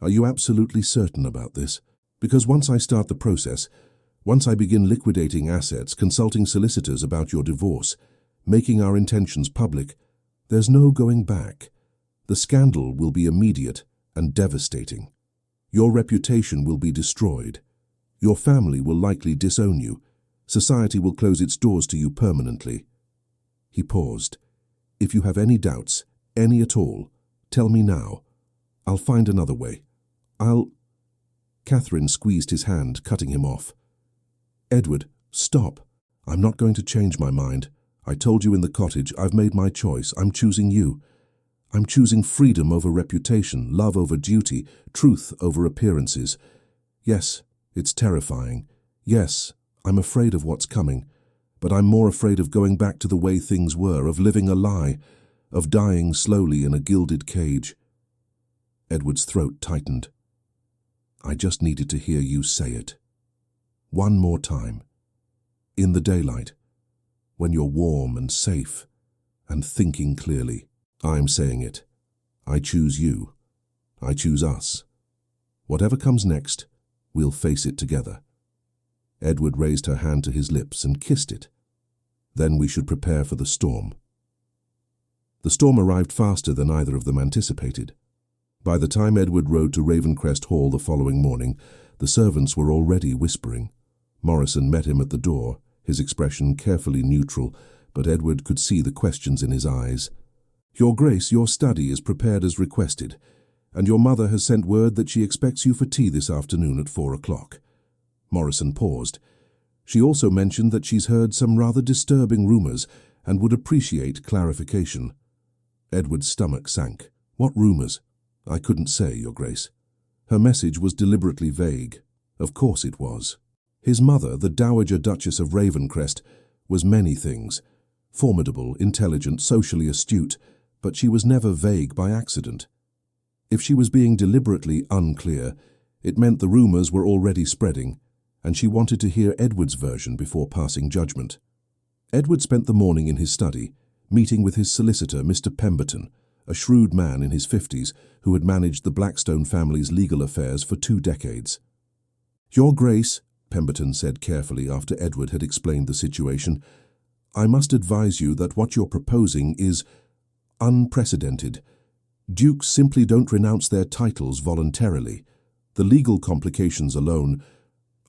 A: Are you absolutely certain about this? Because once I start the process, once I begin liquidating assets, consulting solicitors about your divorce, making our intentions public, There's no going back. The scandal will be immediate and devastating. Your reputation will be destroyed. Your family will likely disown you. Society will close its doors to you permanently." He paused. "If you have any doubts, any at all, tell me now. I'll find another way. Catherine squeezed his hand, cutting him off. "Edward, stop. I'm not going to change my mind. I told you in the cottage, I've made my choice. I'm choosing you. I'm choosing freedom over reputation, love over duty, truth over appearances. Yes, it's terrifying. Yes, I'm afraid of what's coming. But I'm more afraid of going back to the way things were, of living a lie, of dying slowly in a gilded cage." Edward's throat tightened. "I just needed to hear you say it. One more time. In the daylight, when you're warm and safe and thinking clearly. I'm saying it. I choose you. I choose us. Whatever comes next, we'll face it together." Edward raised her hand to his lips and kissed it. "Then we should prepare for the storm." The storm arrived faster than either of them anticipated. By the time Edward rode to Ravencrest Hall the following morning, the servants were already whispering. Morrison met him at the door, his expression carefully neutral, but Edward could see the questions in his eyes. "Your Grace, your study is prepared as requested, and your mother has sent word that she expects you for tea this afternoon at 4 o'clock. Morrison paused. "She also mentioned that she's heard some rather disturbing rumours and would appreciate clarification." Edward's stomach sank. "What rumours?" "I couldn't say, Your Grace." Her message was deliberately vague. Of course it was. His mother, the Dowager Duchess of Ravencrest, was many things. Formidable, intelligent, socially astute, but she was never vague by accident. If she was being deliberately unclear, it meant the rumours were already spreading, and she wanted to hear Edward's version before passing judgment. Edward spent the morning in his study, meeting with his solicitor, Mr. Pemberton, a shrewd man in his 50s who had managed the Blackstone family's legal affairs for 2 decades. "Your Grace," Pemberton said carefully after Edward had explained the situation, "I must advise you that what you're proposing is unprecedented. Dukes simply don't renounce their titles voluntarily. The legal complications alone—"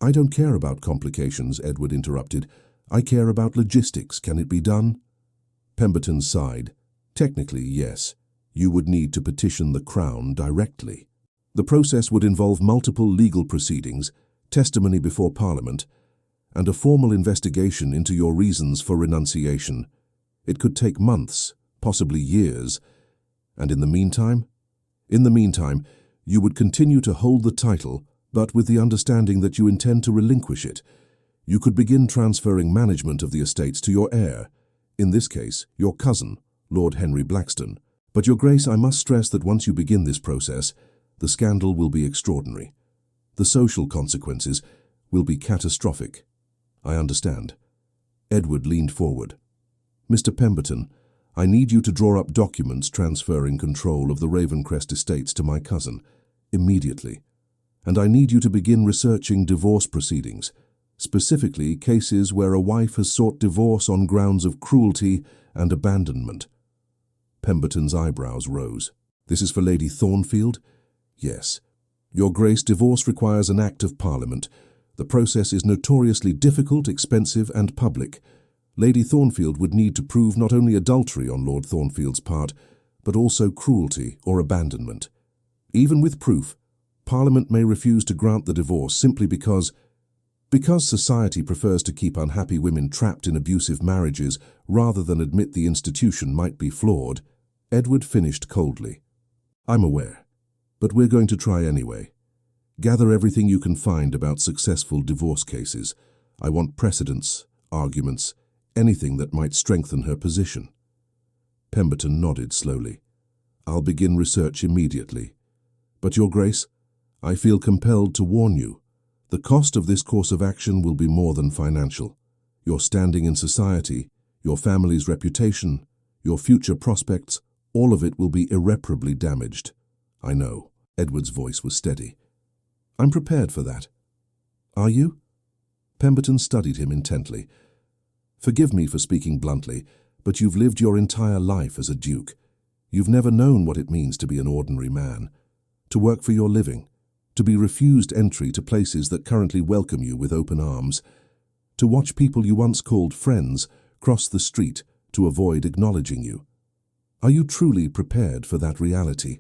A: "I don't care about complications," Edward interrupted. "I care about logistics. Can it be done?" Pemberton sighed. "Technically, yes. You would need to petition the Crown directly. The process would involve multiple legal proceedings, testimony before Parliament, and a formal investigation into your reasons for renunciation. It could take months, possibly years. And in the meantime? In the meantime, you would continue to hold the title, but with the understanding that you intend to relinquish it. You could begin transferring management of the estates to your heir, in this case, your cousin, Lord Henry Blackstone. But, Your Grace, I must stress that once you begin this process, the scandal will be extraordinary. The social consequences will be catastrophic." "I understand." Edward leaned forward. "Mr. Pemberton, I need you to draw up documents transferring control of the Ravencrest estates to my cousin, immediately. And I need you to begin researching divorce proceedings, specifically cases where a wife has sought divorce on grounds of cruelty and abandonment." Pemberton's eyebrows rose. "This is for Lady Thornfield?" "Yes. Your Grace, divorce requires an Act of Parliament. The process is notoriously difficult, expensive, and public. Lady Thornfield would need to prove not only adultery on Lord Thornfield's part, but also cruelty or abandonment. Even with proof, Parliament may refuse to grant the divorce simply because society prefers to keep unhappy women trapped in abusive marriages rather than admit the institution might be flawed." Edward finished coldly. "I'm aware, but we're going to try anyway. Gather everything you can find about successful divorce cases. I want precedents, arguments, anything that might strengthen her position." Pemberton nodded slowly. "I'll begin research immediately. But, Your Grace, I feel compelled to warn you. The cost of this course of action will be more than financial. Your standing in society, your family's reputation, your future prospects, all of it will be irreparably damaged." "I know." Edward's voice was steady. "I'm prepared for that." "Are you?" Pemberton studied him intently. "Forgive me for speaking bluntly, but you've lived your entire life as a duke. You've never known what it means to be an ordinary man, to work for your living, to be refused entry to places that currently welcome you with open arms, to watch people you once called friends cross the street to avoid acknowledging you. Are you truly prepared for that reality?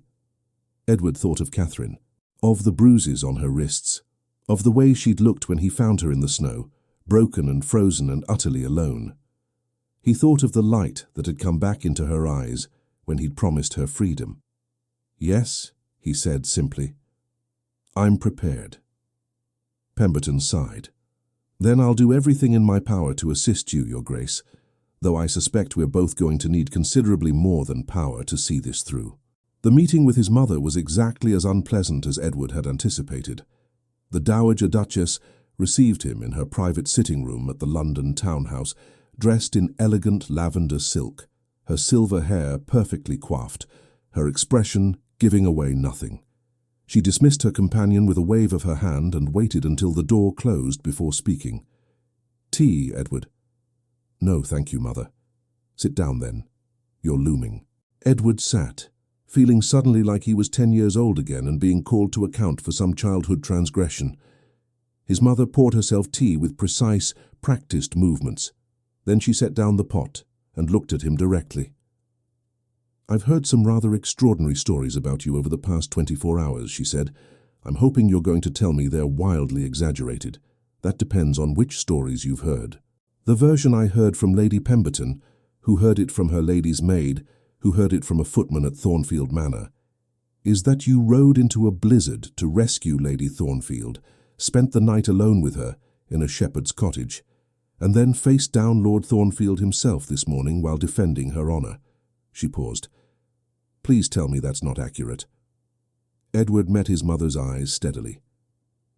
A: Edward thought of Catherine, of the bruises on her wrists, of the way she'd looked when he found her in the snow, broken and frozen and utterly alone. He thought of the light that had come back into her eyes when he'd promised her freedom. "Yes," he said simply. "I'm prepared." Pemberton sighed. "Then I'll do everything in my power to assist you, Your Grace, though I suspect we're both going to need considerably more than power to see this through." The meeting with his mother was exactly as unpleasant as Edward had anticipated. The Dowager Duchess received him in her private sitting room at the London townhouse, dressed in elegant lavender silk, her silver hair perfectly coiffed, her expression giving away nothing. She dismissed her companion with a wave of her hand and waited until the door closed before speaking. "Tea, Edward?" "No, thank you, Mother." "Sit down, then. You're looming." Edward sat, feeling suddenly like he was 10 years old again and being called to account for some childhood transgression. His mother poured herself tea with precise, practiced movements. Then she set down the pot and looked at him directly. "I've heard some rather extraordinary stories about you over the past 24 hours, she said. "I'm hoping you're going to tell me they're wildly exaggerated. That depends on which stories you've heard." "The version I heard from Lady Pemberton, who heard it from her lady's maid, who heard it from a footman at Thornfield Manor, is that you rode into a blizzard to rescue Lady Thornfield, spent the night alone with her in a shepherd's cottage, and then faced down Lord Thornfield himself this morning while defending her honour." She paused. "Please tell me that's not accurate." Edward met his mother's eyes steadily.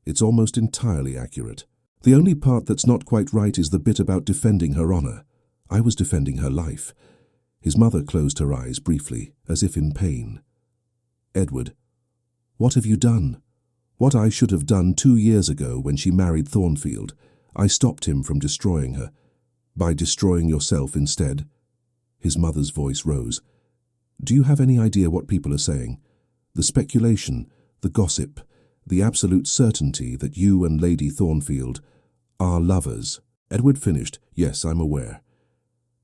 A: "It's almost entirely accurate. The only part that's not quite right is the bit about defending her honour. I was defending her life." His mother closed her eyes briefly, as if in pain. "Edward, what have you done? What I should have done 2 years ago when she married Thornfield. I stopped him from destroying her. By destroying yourself instead." His mother's voice rose. "Do you have any idea what people are saying? The speculation, the gossip, the absolute certainty that you and Lady Thornfield are lovers." Edward finished. "Yes, I'm aware.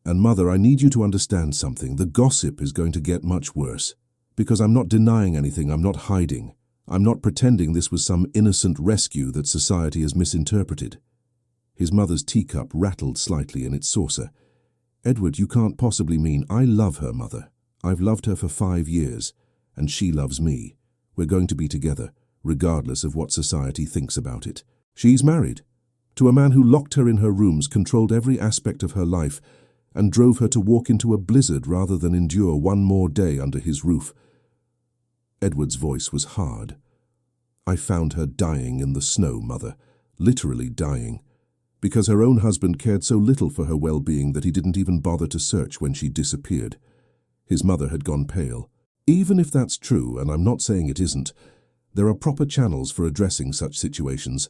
A: And Mother, I need you to understand something. The gossip is going to get much worse. Because I'm not denying anything, I'm not hiding. I'm not pretending this was some innocent rescue that society has misinterpreted." His mother's teacup rattled slightly in its saucer. "Edward, you can't possibly mean I love her, Mother. I've loved her for 5 years, and she loves me. We're going to be together, regardless of what society thinks about it. She's married to a man who locked her in her rooms, controlled every aspect of her life, and drove her to walk into a blizzard rather than endure one more day under his roof." Edward's voice was hard. "I found her dying in the snow, Mother, literally dying, because her own husband cared so little for her well-being that he didn't even bother to search when she disappeared." His mother had gone pale. "Even if that's true, and I'm not saying it isn't, there are proper channels for addressing such situations.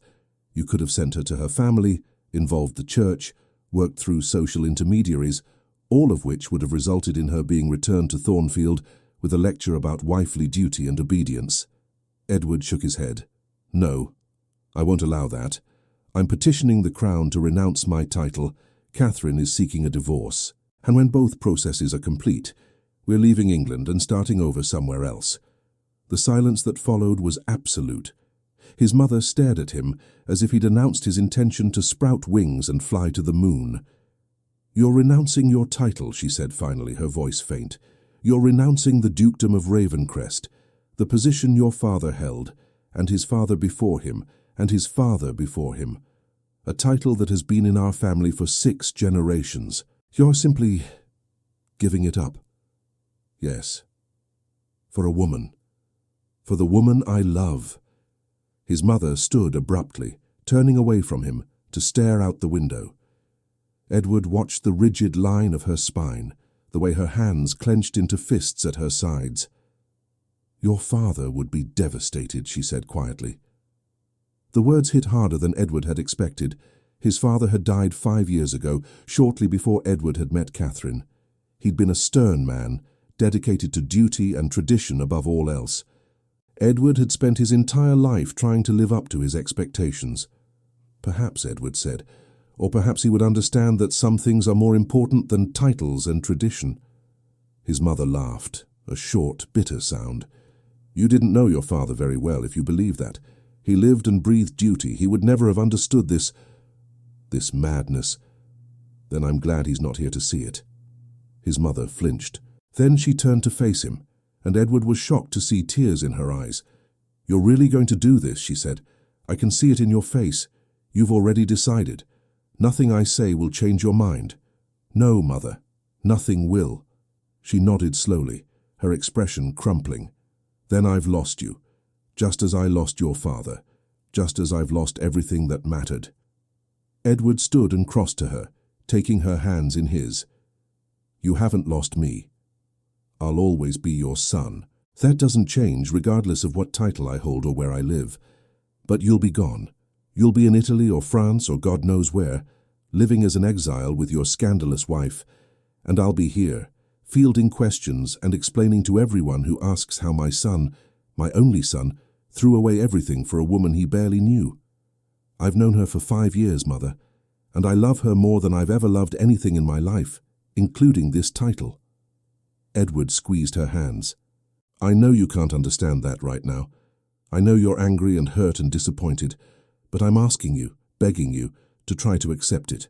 A: You could have sent her to her family, involved the church, worked through social intermediaries, all of which would have resulted in her being returned to Thornfield with a lecture about wifely duty and obedience." Edward shook his head. "No, I won't allow that. I'm petitioning the Crown to renounce my title. Catherine is seeking a divorce. And when both processes are complete, we're leaving England and starting over somewhere else." The silence that followed was absolute. His mother stared at him as if he'd announced his intention to sprout wings and fly to the moon. "You're renouncing your title," she said finally, her voice faint. "You're renouncing the dukedom of Ravencrest, the position your father held, and his father before him, and his father before him. A title that has been in our family for 6 generations. You're simply giving it up." "Yes. For a woman. For the woman I love." His mother stood abruptly, turning away from him to stare out the window. Edward watched the rigid line of her spine, the way her hands clenched into fists at her sides. "Your father would be devastated," she said quietly. The words hit harder than Edward had expected. His father had died 5 years ago, shortly before Edward had met Catherine. He'd been a stern man, dedicated to duty and tradition above all else. Edward had spent his entire life trying to live up to his expectations. Perhaps, Edward said, or perhaps he would understand that some things are more important than titles and tradition. His mother laughed, a short, bitter sound. You didn't know your father very well if you believe that. He lived and breathed duty. He would never have understood this madness. Then I'm glad he's not here to see it. His mother flinched. Then she turned to face him, and Edward was shocked to see tears in her eyes. You're really going to do this, she said. I can see it in your face. You've already decided. Nothing I say will change your mind. No, Mother, nothing will. She nodded slowly, her expression crumpling. Then I've lost you, just as I lost your father, just as I've lost everything that mattered. Edward stood and crossed to her, taking her hands in his. You haven't lost me. I'll always be your son. That doesn't change regardless of what title I hold or where I live. But you'll be gone. You'll be in Italy or France or God knows where, living as an exile with your scandalous wife, and I'll be here, fielding questions and explaining to everyone who asks how my son, my only son, threw away everything for a woman he barely knew. I've known her for 5 years, Mother, and I love her more than I've ever loved anything in my life, including this title. Edward squeezed her hands. I know you can't understand that right now. I know you're angry and hurt and disappointed, but I'm asking you, begging you, to try to accept it,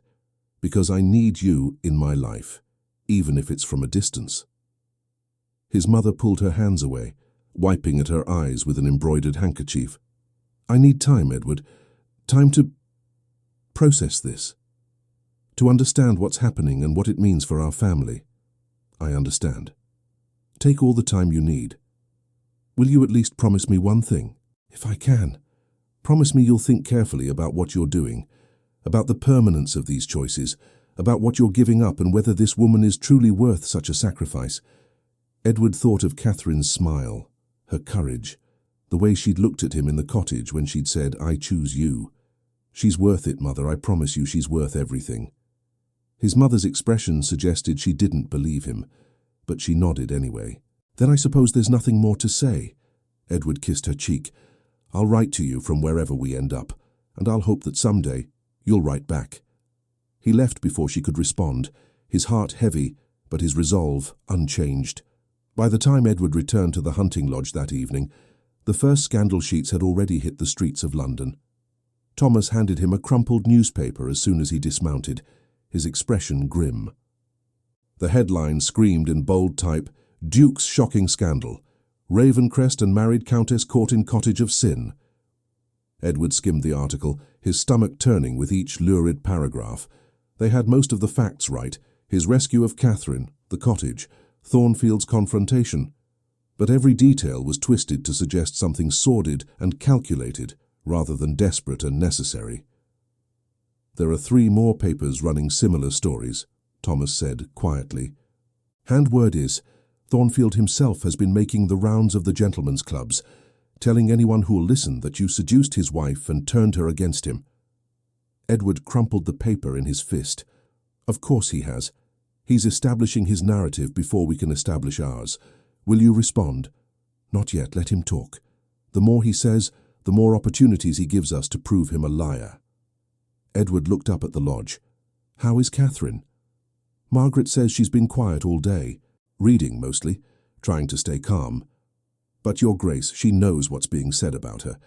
A: because I need you in my life, even if it's from a distance. His mother pulled her hands away, wiping at her eyes with an embroidered handkerchief. I need time, Edward, time to process this, to understand what's happening and what it means for our family. I understand. Take all the time you need. Will you at least promise me one thing? If I can. Promise me you'll think carefully about what you're doing, about the permanence of these choices, about what you're giving up and whether this woman is truly worth such a sacrifice. Edward thought of Catherine's smile, her courage, the way she'd looked at him in the cottage when she'd said, I choose you. She's worth it, Mother, I promise you she's worth everything. His mother's expression suggested she didn't believe him, but she nodded anyway. Then I suppose there's nothing more to say. Edward kissed her cheek. I'll write to you from wherever we end up, and I'll hope that someday you'll write back. He left before she could respond, his heart heavy, but his resolve unchanged. By the time Edward returned to the hunting lodge that evening, the first scandal sheets had already hit the streets of London. Thomas handed him a crumpled newspaper as soon as he dismounted, his expression grim. The headline screamed in bold type, Duke's shocking scandal. Ravencrest and married countess caught in cottage of sin. Edward skimmed the article, his stomach turning with each lurid paragraph. They had most of the facts right, his rescue of Catherine, the cottage, Thornfield's confrontation. But every detail was twisted to suggest something sordid and calculated rather than desperate and necessary. There are 3 more papers running similar stories, Thomas said quietly. And word is, Thornfield himself has been making the rounds of the gentlemen's clubs, telling anyone who'll listen that you seduced his wife and turned her against him. Edward crumpled the paper in his fist. Of course he has. He's establishing his narrative before we can establish ours. Will you respond? Not yet, let him talk. The more he says, the more opportunities he gives us to prove him a liar. Edward looked up at the lodge. How is Catherine? Margaret says she's been quiet all day, reading mostly, trying to stay calm. But, Your Grace, she knows what's being said about her.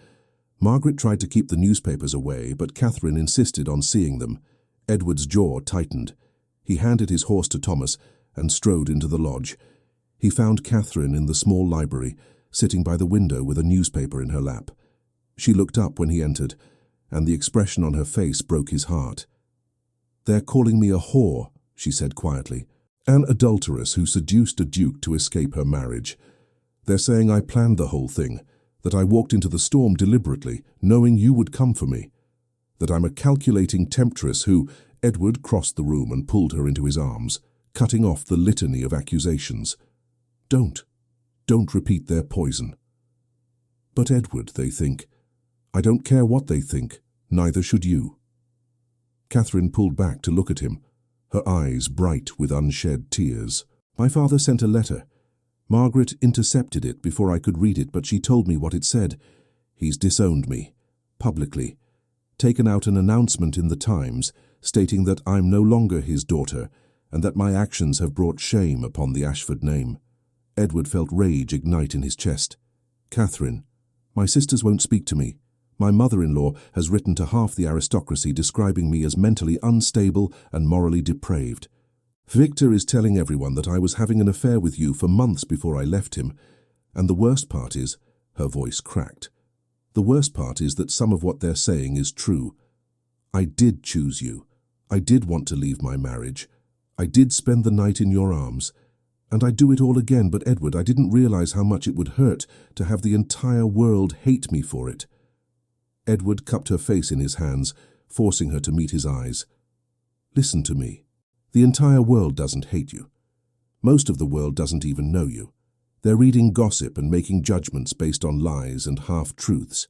A: Margaret tried to keep the newspapers away, but Catherine insisted on seeing them. Edward's jaw tightened. He handed his horse to Thomas and strode into the lodge. He found Catherine in the small library, sitting by the window with a newspaper in her lap. She looked up when he entered, and the expression on her face broke his heart. They're calling me a whore, she said quietly, an adulteress who seduced a duke to escape her marriage. They're saying I planned the whole thing, that I walked into the storm deliberately, knowing you would come for me, that I'm a calculating temptress who— Edward crossed the room and pulled her into his arms, cutting off the litany of accusations. Don't repeat their poison. But Edward, they think. I don't care what they think, neither should you. Catherine pulled back to look at him, her eyes bright with unshed tears. My father sent a letter. Margaret intercepted it before I could read it, but she told me what it said. He's disowned me, publicly, taken out an announcement in the Times stating that I'm no longer his daughter and that my actions have brought shame upon the Ashford name. Edward felt rage ignite in his chest. Catherine, my sisters won't speak to me. My mother-in-law has written to half the aristocracy describing me as mentally unstable and morally depraved. Victor is telling everyone that I was having an affair with you for months before I left him. And the worst part is, her voice cracked, the worst part is that some of what they're saying is true. I did choose you. I did want to leave my marriage. I did spend the night in your arms. And I'd do it all again, but Edward, I didn't realize how much it would hurt to have the entire world hate me for it. Edward cupped her face in his hands, forcing her to meet his eyes. Listen to me. The entire world doesn't hate you. Most of the world doesn't even know you. They're reading gossip and making judgments based on lies and half-truths.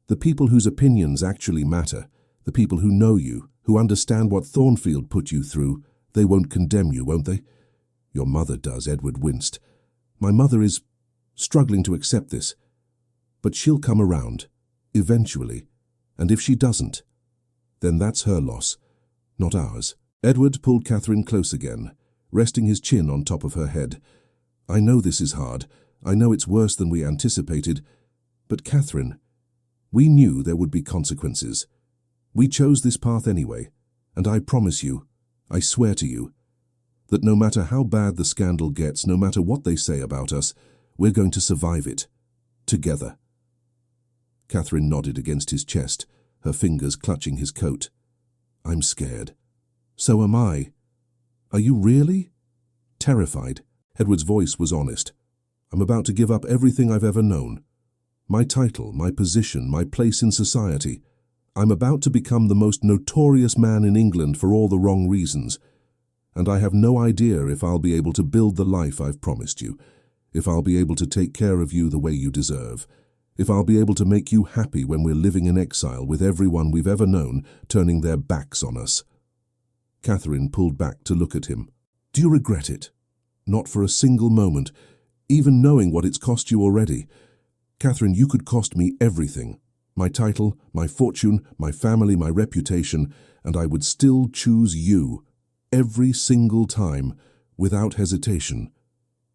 A: The people whose opinions actually matter, the people who know you, who understand what Thornfield put you through, they won't condemn you, won't they? Your mother does, Edward winced. My mother is struggling to accept this. But she'll come around, eventually. And if she doesn't, then that's her loss, not ours. Edward pulled Catherine close again, resting his chin on top of her head. I know this is hard. I know it's worse than we anticipated. But Catherine, we knew there would be consequences. We chose this path anyway, and I promise you, I swear to you, that no matter how bad the scandal gets, no matter what they say about us, we're going to survive it. Together. Catherine nodded against his chest, her fingers clutching his coat. I'm scared. So am I. Are you really? Terrified. Edward's voice was honest. I'm about to give up everything I've ever known. My title, my position, my place in society. I'm about to become the most notorious man in England for all the wrong reasons. And I have no idea if I'll be able to build the life I've promised you, if I'll be able to take care of you the way you deserve, if I'll be able to make you happy when we're living in exile with everyone we've ever known turning their backs on us. Catherine pulled back to look at him. Do you regret it? Not for a single moment, even knowing what it's cost you already. Catherine, you could cost me everything. My title, my fortune, my family, my reputation, and I would still choose you. Every single time, without hesitation.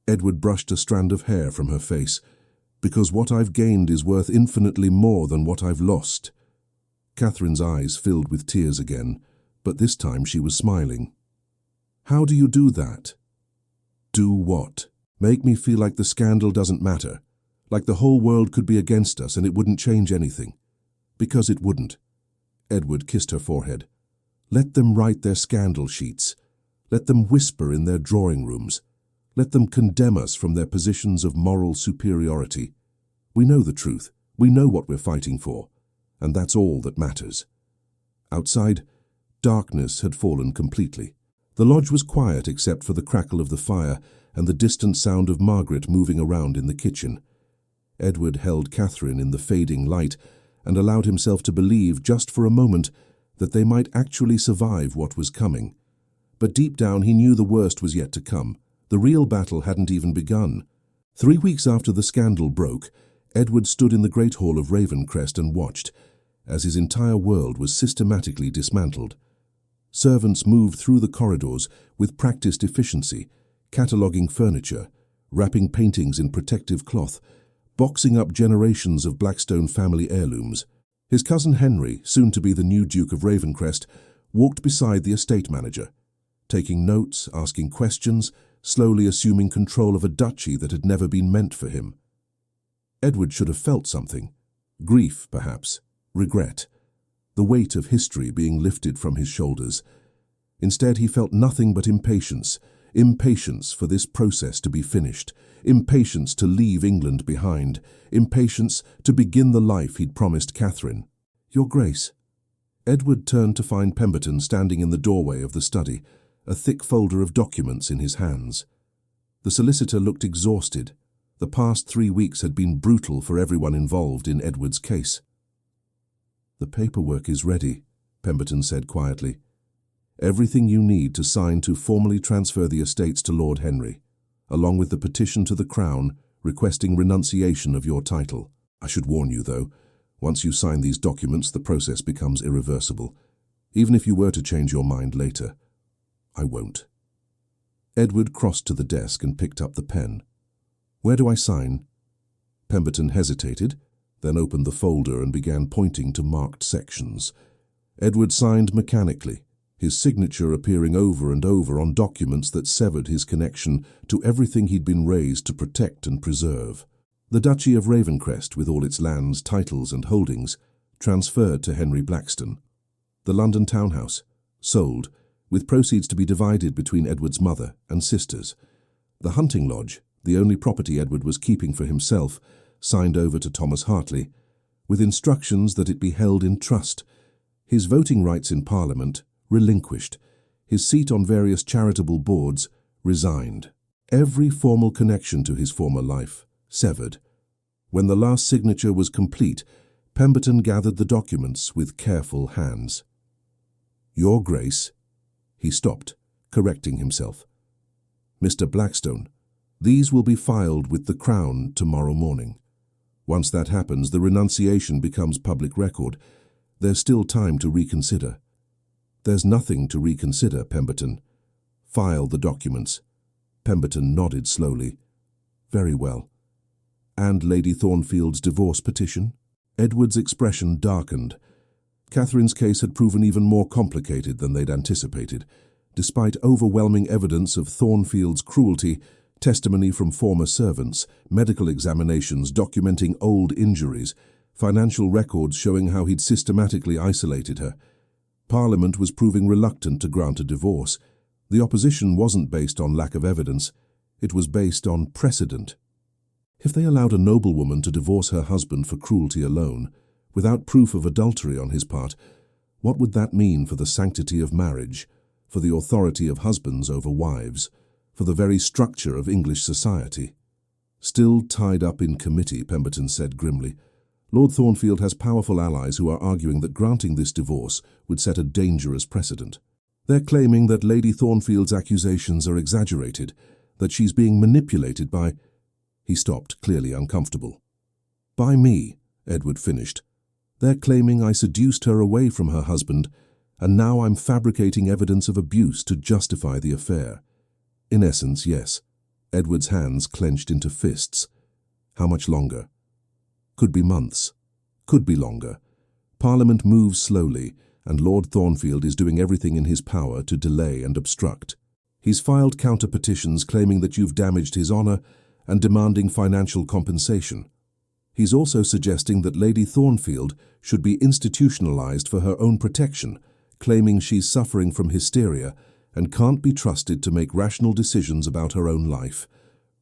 A: Edward brushed a strand of hair from her face. Because what I've gained is worth infinitely more than what I've lost. Catherine's eyes filled with tears again, but this time she was smiling. How do you do that? Do what? Make me feel like the scandal doesn't matter, like the whole world could be against us and it wouldn't change anything. Because it wouldn't. Edward kissed her forehead. Let them write their scandal sheets. Let them whisper in their drawing rooms. Let them condemn us from their positions of moral superiority. We know the truth. We know what we're fighting for. And that's all that matters. Outside, darkness had fallen completely. The lodge was quiet except for the crackle of the fire and the distant sound of Margaret moving around in the kitchen. Edward held Catherine in the fading light and allowed himself to believe just for a moment that they might actually survive what was coming. But deep down he knew the worst was yet to come. The real battle hadn't even begun. 3 weeks after the scandal broke, Edward stood in the great hall of Ravencrest and watched as his entire world was systematically dismantled. Servants moved through the corridors with practiced efficiency, cataloguing furniture, wrapping paintings in protective cloth, boxing up generations of Blackstone family heirlooms. His cousin Henry, soon to be the new Duke of Ravencrest, walked beside the estate manager, taking notes, asking questions, slowly assuming control of a duchy that had never been meant for him. Edward should have felt something. Grief, perhaps. Regret. The weight of history being lifted from his shoulders. Instead, he felt nothing but impatience. Impatience for this process to be finished. Impatience to leave England behind. Impatience to begin the life he'd promised Catherine. Your Grace. Edward turned to find Pemberton standing in the doorway of the study, a thick folder of documents in his hands. The solicitor looked exhausted. The past 3 weeks had been brutal for everyone involved in Edward's case. The paperwork is ready, Pemberton said quietly. Everything you need to sign to formally transfer the estates to Lord Henry, along with the petition to the Crown requesting renunciation of your title. I should warn you, though, once you sign these documents, the process becomes irreversible. Even if you were to change your mind later, I won't. Edward crossed to the desk and picked up the pen. Where do I sign? Pemberton hesitated, then opened the folder and began pointing to marked sections. Edward signed mechanically, his signature appearing over and over on documents that severed his connection to everything he'd been raised to protect and preserve. The Duchy of Ravencrest, with all its lands, titles and holdings, transferred to Henry Blackstone. The London townhouse, sold, with proceeds to be divided between Edward's mother and sisters. The hunting lodge, the only property Edward was keeping for himself, signed over to Thomas Hartley, with instructions that it be held in trust. His voting rights in Parliament relinquished, his seat on various charitable boards resigned. Every formal connection to his former life severed. When the last signature was complete, Pemberton gathered the documents with careful hands. Your Grace, he stopped, correcting himself. Mr. Blackstone, these will be filed with the Crown tomorrow morning. Once that happens, the renunciation becomes public record. There's still time to reconsider. There's nothing to reconsider, Pemberton. File the documents. Pemberton nodded slowly. Very well. And Lady Thornfield's divorce petition? Edward's expression darkened. Catherine's case had proven even more complicated than they'd anticipated. Despite overwhelming evidence of Thornfield's cruelty, testimony from former servants, medical examinations documenting old injuries, financial records showing how he'd systematically isolated her, Parliament was proving reluctant to grant a divorce. The opposition wasn't based on lack of evidence. It was based on precedent. If they allowed a noblewoman to divorce her husband for cruelty alone, without proof of adultery on his part, what would that mean for the sanctity of marriage, for the authority of husbands over wives, for the very structure of English society? Still tied up in committee, Pemberton said grimly, Lord Thornfield has powerful allies who are arguing that granting this divorce would set a dangerous precedent. They're claiming that Lady Thornfield's accusations are exaggerated, that she's being manipulated by... He stopped, clearly uncomfortable. By me, Edward finished. They're claiming I seduced her away from her husband, and now I'm fabricating evidence of abuse to justify the affair. In essence, yes. Edward's hands clenched into fists. How much longer? Could be months. Could be longer. Parliament moves slowly, and Lord Thornfield is doing everything in his power to delay and obstruct. He's filed counter-petitions claiming that you've damaged his honour and demanding financial compensation. He's also suggesting that Lady Thornfield should be institutionalized for her own protection, claiming she's suffering from hysteria and can't be trusted to make rational decisions about her own life.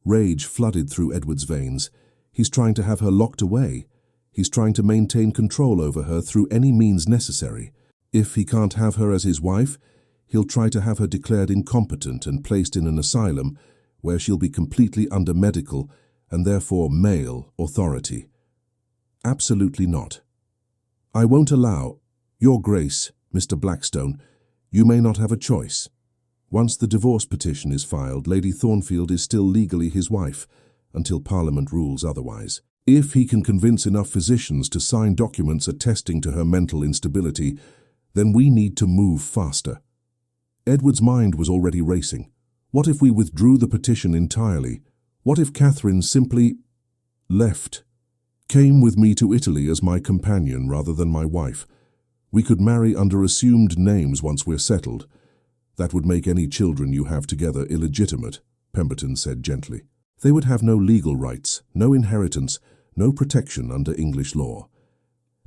A: Rage flooded through Edward's veins. He's trying to have her locked away. He's trying to maintain control over her through any means necessary. If he can't have her as his wife, he'll try to have her declared incompetent and placed in an asylum where she'll be completely under medical and therefore male authority. Absolutely not. I won't allow, Your Grace, Mr. Blackstone, you may not have a choice. Once the divorce petition is filed, Lady Thornfield is still legally his wife, until Parliament rules otherwise. If he can convince enough physicians to sign documents attesting to her mental instability, then we need to move faster. Edward's mind was already racing. What if we withdrew the petition entirely? What if Catherine simply left? Came with me to Italy as my companion rather than my wife. We could marry under assumed names once we're settled. That would make any children you have together illegitimate, Pemberton said gently. They would have no legal rights, no inheritance, no protection under English law.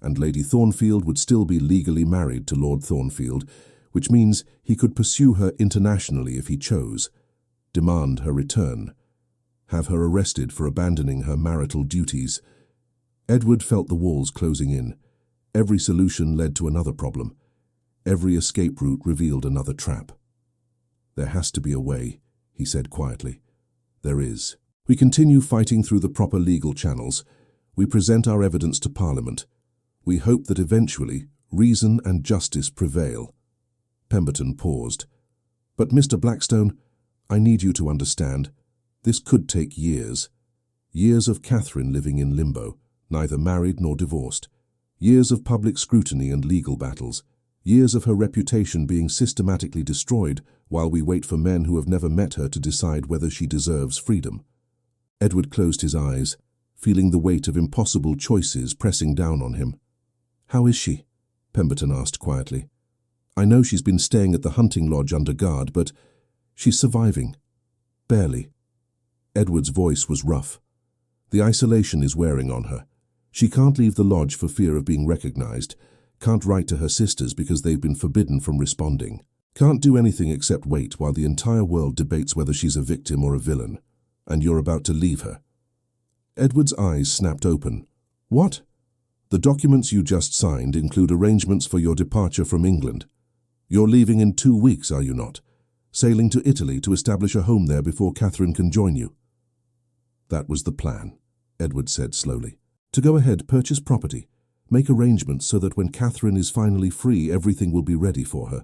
A: And Lady Thornfield would still be legally married to Lord Thornfield, which means he could pursue her internationally if he chose, demand her return, have her arrested for abandoning her marital duties. Edward felt the walls closing in. Every solution led to another problem. Every escape route revealed another trap. There has to be a way, he said quietly. There is. We continue fighting through the proper legal channels. We present our evidence to Parliament. We hope that eventually reason and justice prevail. Pemberton paused. "But Mr. Blackstone, I need you to understand. This could take years. Years of Catherine living in limbo, neither married nor divorced. Years of public scrutiny and legal battles. Years of her reputation being systematically destroyed while we wait for men who have never met her to decide whether she deserves freedom." Edward closed his eyes, feeling the weight of impossible choices pressing down on him. "How is she?" Pemberton asked quietly. "I know she's been staying at the hunting lodge under guard, but she's surviving. Barely." Edward's voice was rough. "The isolation is wearing on her. She can't leave the lodge for fear of being recognized, can't write to her sisters because they've been forbidden from responding, can't do anything except wait while the entire world debates whether she's a victim or a villain. And you're about to leave her." Edward's eyes snapped open. "What?" "The documents you just signed include arrangements for your departure from England. You're leaving in 2 weeks, are you not? Sailing to Italy to establish a home there before Catherine can join you." "That was the plan," Edward said slowly. "To go ahead, purchase property, make arrangements so that when Catherine is finally free, everything will be ready for her.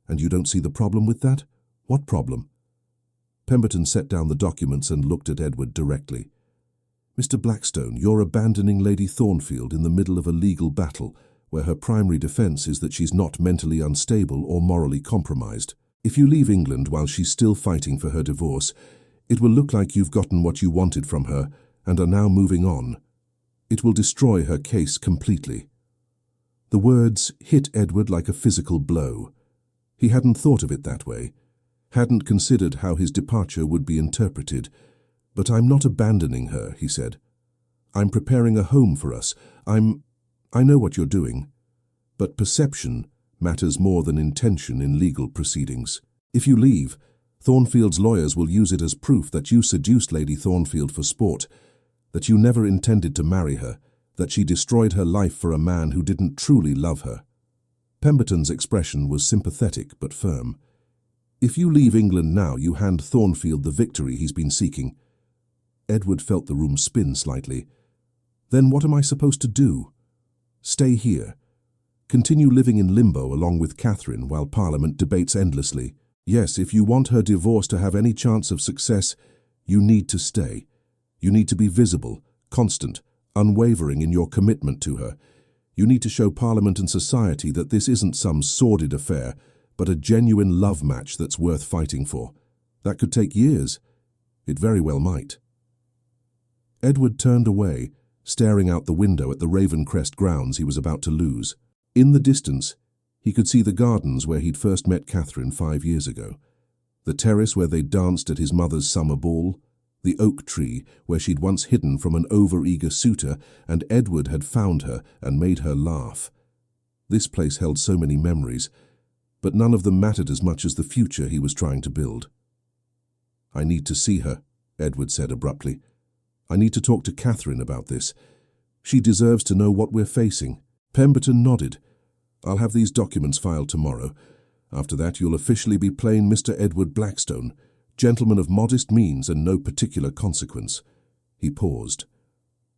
A: And you don't see the problem with that? What problem?" Pemberton set down the documents and looked at Edward directly. "Mr. Blackstone, you're abandoning Lady Thornfield in the middle of a legal battle where her primary defense is that she's not mentally unstable or morally compromised. If you leave England while she's still fighting for her divorce, it will look like you've gotten what you wanted from her and are now moving on. It will destroy her case completely." The words hit Edward like a physical blow. He hadn't thought of it that way, hadn't considered how his departure would be interpreted. "But I'm not abandoning her," he said. "I'm preparing a home for us. I know what you're doing. But perception matters more than intention in legal proceedings. If you leave, Thornfield's lawyers will use it as proof that you seduced Lady Thornfield for sport, that you never intended to marry her, that she destroyed her life for a man who didn't truly love her." Pemberton's expression was sympathetic but firm. "If you leave England now, you hand Thornfield the victory he's been seeking." Edward felt the room spin slightly. "Then what am I supposed to do? Stay here? Continue living in limbo along with Catherine while Parliament debates endlessly? Yes, if you want her divorce to have any chance of success, you need to stay. You need to be visible, constant, unwavering in your commitment to her. You need to show Parliament and society that this isn't some sordid affair, but a genuine love match that's worth fighting for. That could take years. It very well might." Edward turned away, staring out the window at the Ravencrest grounds he was about to lose. In the distance, he could see the gardens where he'd first met Catherine 5 years ago, the terrace where they'd danced at his mother's summer ball, the oak tree where she'd once hidden from an over-eager suitor and Edward had found her and made her laugh. This place held so many memories, but none of them mattered as much as the future he was trying to build. "I need to see her," Edward said abruptly. "I need to talk to Catherine about this. She deserves to know what we're facing." Pemberton nodded. "I'll have these documents filed tomorrow. After that, you'll officially be plain Mr. Edward Blackstone, gentleman of modest means and no particular consequence." He paused.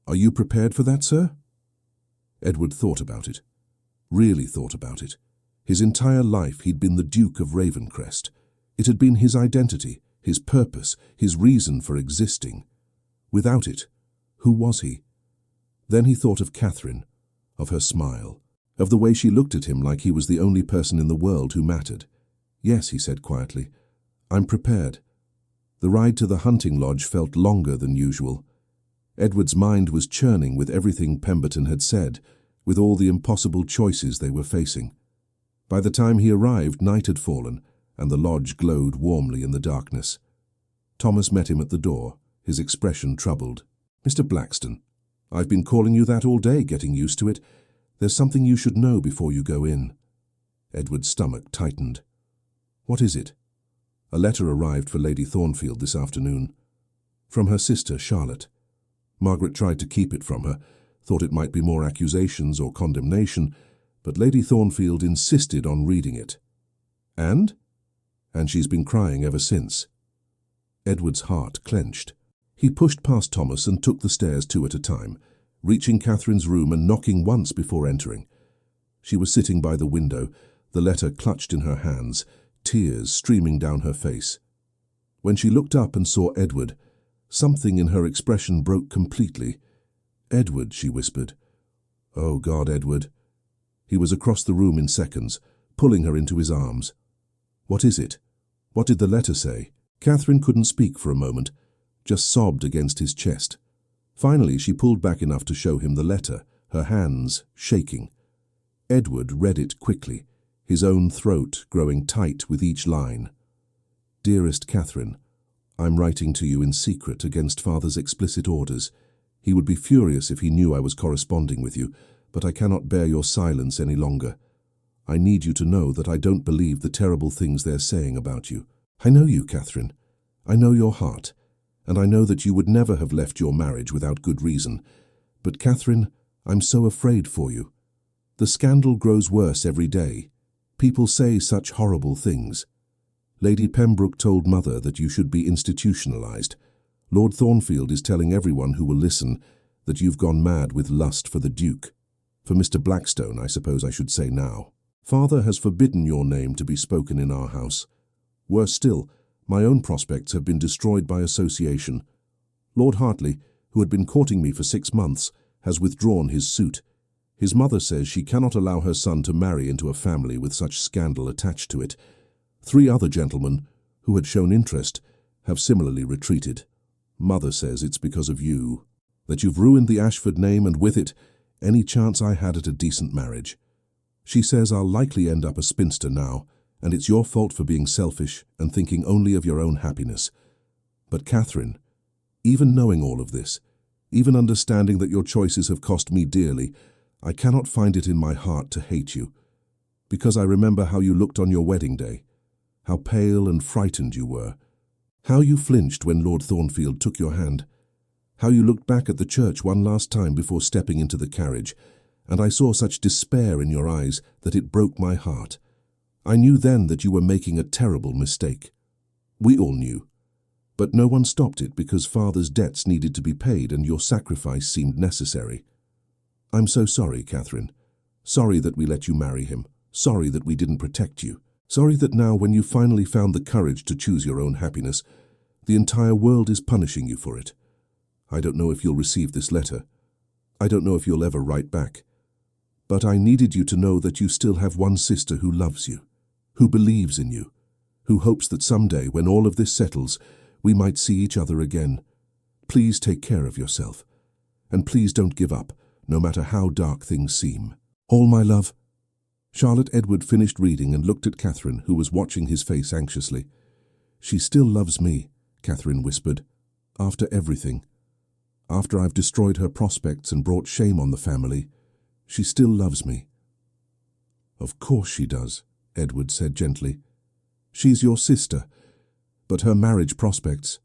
A: "Are you prepared for that, sir?" Edward thought about it. Really thought about it. His entire life he'd been the Duke of Ravencrest. It had been his identity, his purpose, his reason for existing. Without it, who was he? Then he thought of Catherine, of her smile, of the way she looked at him like he was the only person in the world who mattered. "Yes," he said quietly, "I'm prepared." The ride to the hunting lodge felt longer than usual. Edward's mind was churning with everything Pemberton had said, with all the impossible choices they were facing. By the time he arrived, night had fallen, and the lodge glowed warmly in the darkness. Thomas met him at the door, his expression troubled. "Mr. Blackstone, I've been calling you that all day, getting used to it. There's something you should know before you go in." Edward's stomach tightened. "What is it?" "A letter arrived for Lady Thornfield this afternoon. From her sister, Charlotte. Margaret tried to keep it from her, thought it might be more accusations or condemnation, but Lady Thornfield insisted on reading it." "And?" "And she's been crying ever since." Edward's heart clenched. He pushed past Thomas and took the stairs 2 at a time, reaching Catherine's room and knocking once before entering. She was sitting by the window, the letter clutched in her hands, tears streaming down her face. When she looked up and saw Edward, something in her expression broke completely. "Edward," she whispered. "Oh God, Edward." He was across the room in seconds, pulling her into his arms. "What is it? What did the letter say?" Catherine couldn't speak for a moment, just sobbed against his chest. Finally, she pulled back enough to show him the letter, her hands shaking. Edward read it quickly, his own throat growing tight with each line. "Dearest Catherine, I'm writing to you in secret against Father's explicit orders. He would be furious if he knew I was corresponding with you, but I cannot bear your silence any longer. I need you to know that I don't believe the terrible things they're saying about you. I know you, Catherine. I know your heart, and I know that you would never have left your marriage without good reason. But, Catherine, I'm so afraid for you. The scandal grows worse every day. People say such horrible things. Lady Pembroke told Mother that you should be institutionalized. Lord Thornfield is telling everyone who will listen that you've gone mad with lust for the Duke. For Mr. Blackstone, I suppose I should say now. Father has forbidden your name to be spoken in our house. Worse still, my own prospects have been destroyed by association. Lord Hartley, who had been courting me for 6 months, has withdrawn his suit. His mother says she cannot allow her son to marry into a family with such scandal attached to it. 3 other gentlemen, who had shown interest, have similarly retreated. Mother says it's because of you, that you've ruined the Ashford name and with it, any chance I had at a decent marriage. She says I'll likely end up a spinster now, and it's your fault for being selfish and thinking only of your own happiness. But Catherine, even knowing all of this, even understanding that your choices have cost me dearly, I cannot find it in my heart to hate you. Because I remember how you looked on your wedding day, how pale and frightened you were, how you flinched when Lord Thornfield took your hand, how you looked back at the church one last time before stepping into the carriage, and I saw such despair in your eyes that it broke my heart. I knew then that you were making a terrible mistake. We all knew. But no one stopped it because Father's debts needed to be paid and your sacrifice seemed necessary. I'm so sorry, Catherine. Sorry that we let you marry him. Sorry that we didn't protect you. Sorry that now, when you finally found the courage to choose your own happiness, the entire world is punishing you for it. I don't know if you'll receive this letter. I don't know if you'll ever write back. But I needed you to know that you still have one sister who loves you, who believes in you, who hopes that someday, when all of this settles, we might see each other again. Please take care of yourself. And please don't give up, no matter how dark things seem. All my love. Charlotte. Edward finished reading and looked at Catherine, who was watching his face anxiously. She still loves me, Catherine whispered. After everything. After I've destroyed her prospects and brought shame on the family, she still loves me. Of course she does, Edward said gently. She's your sister. But her marriage prospects...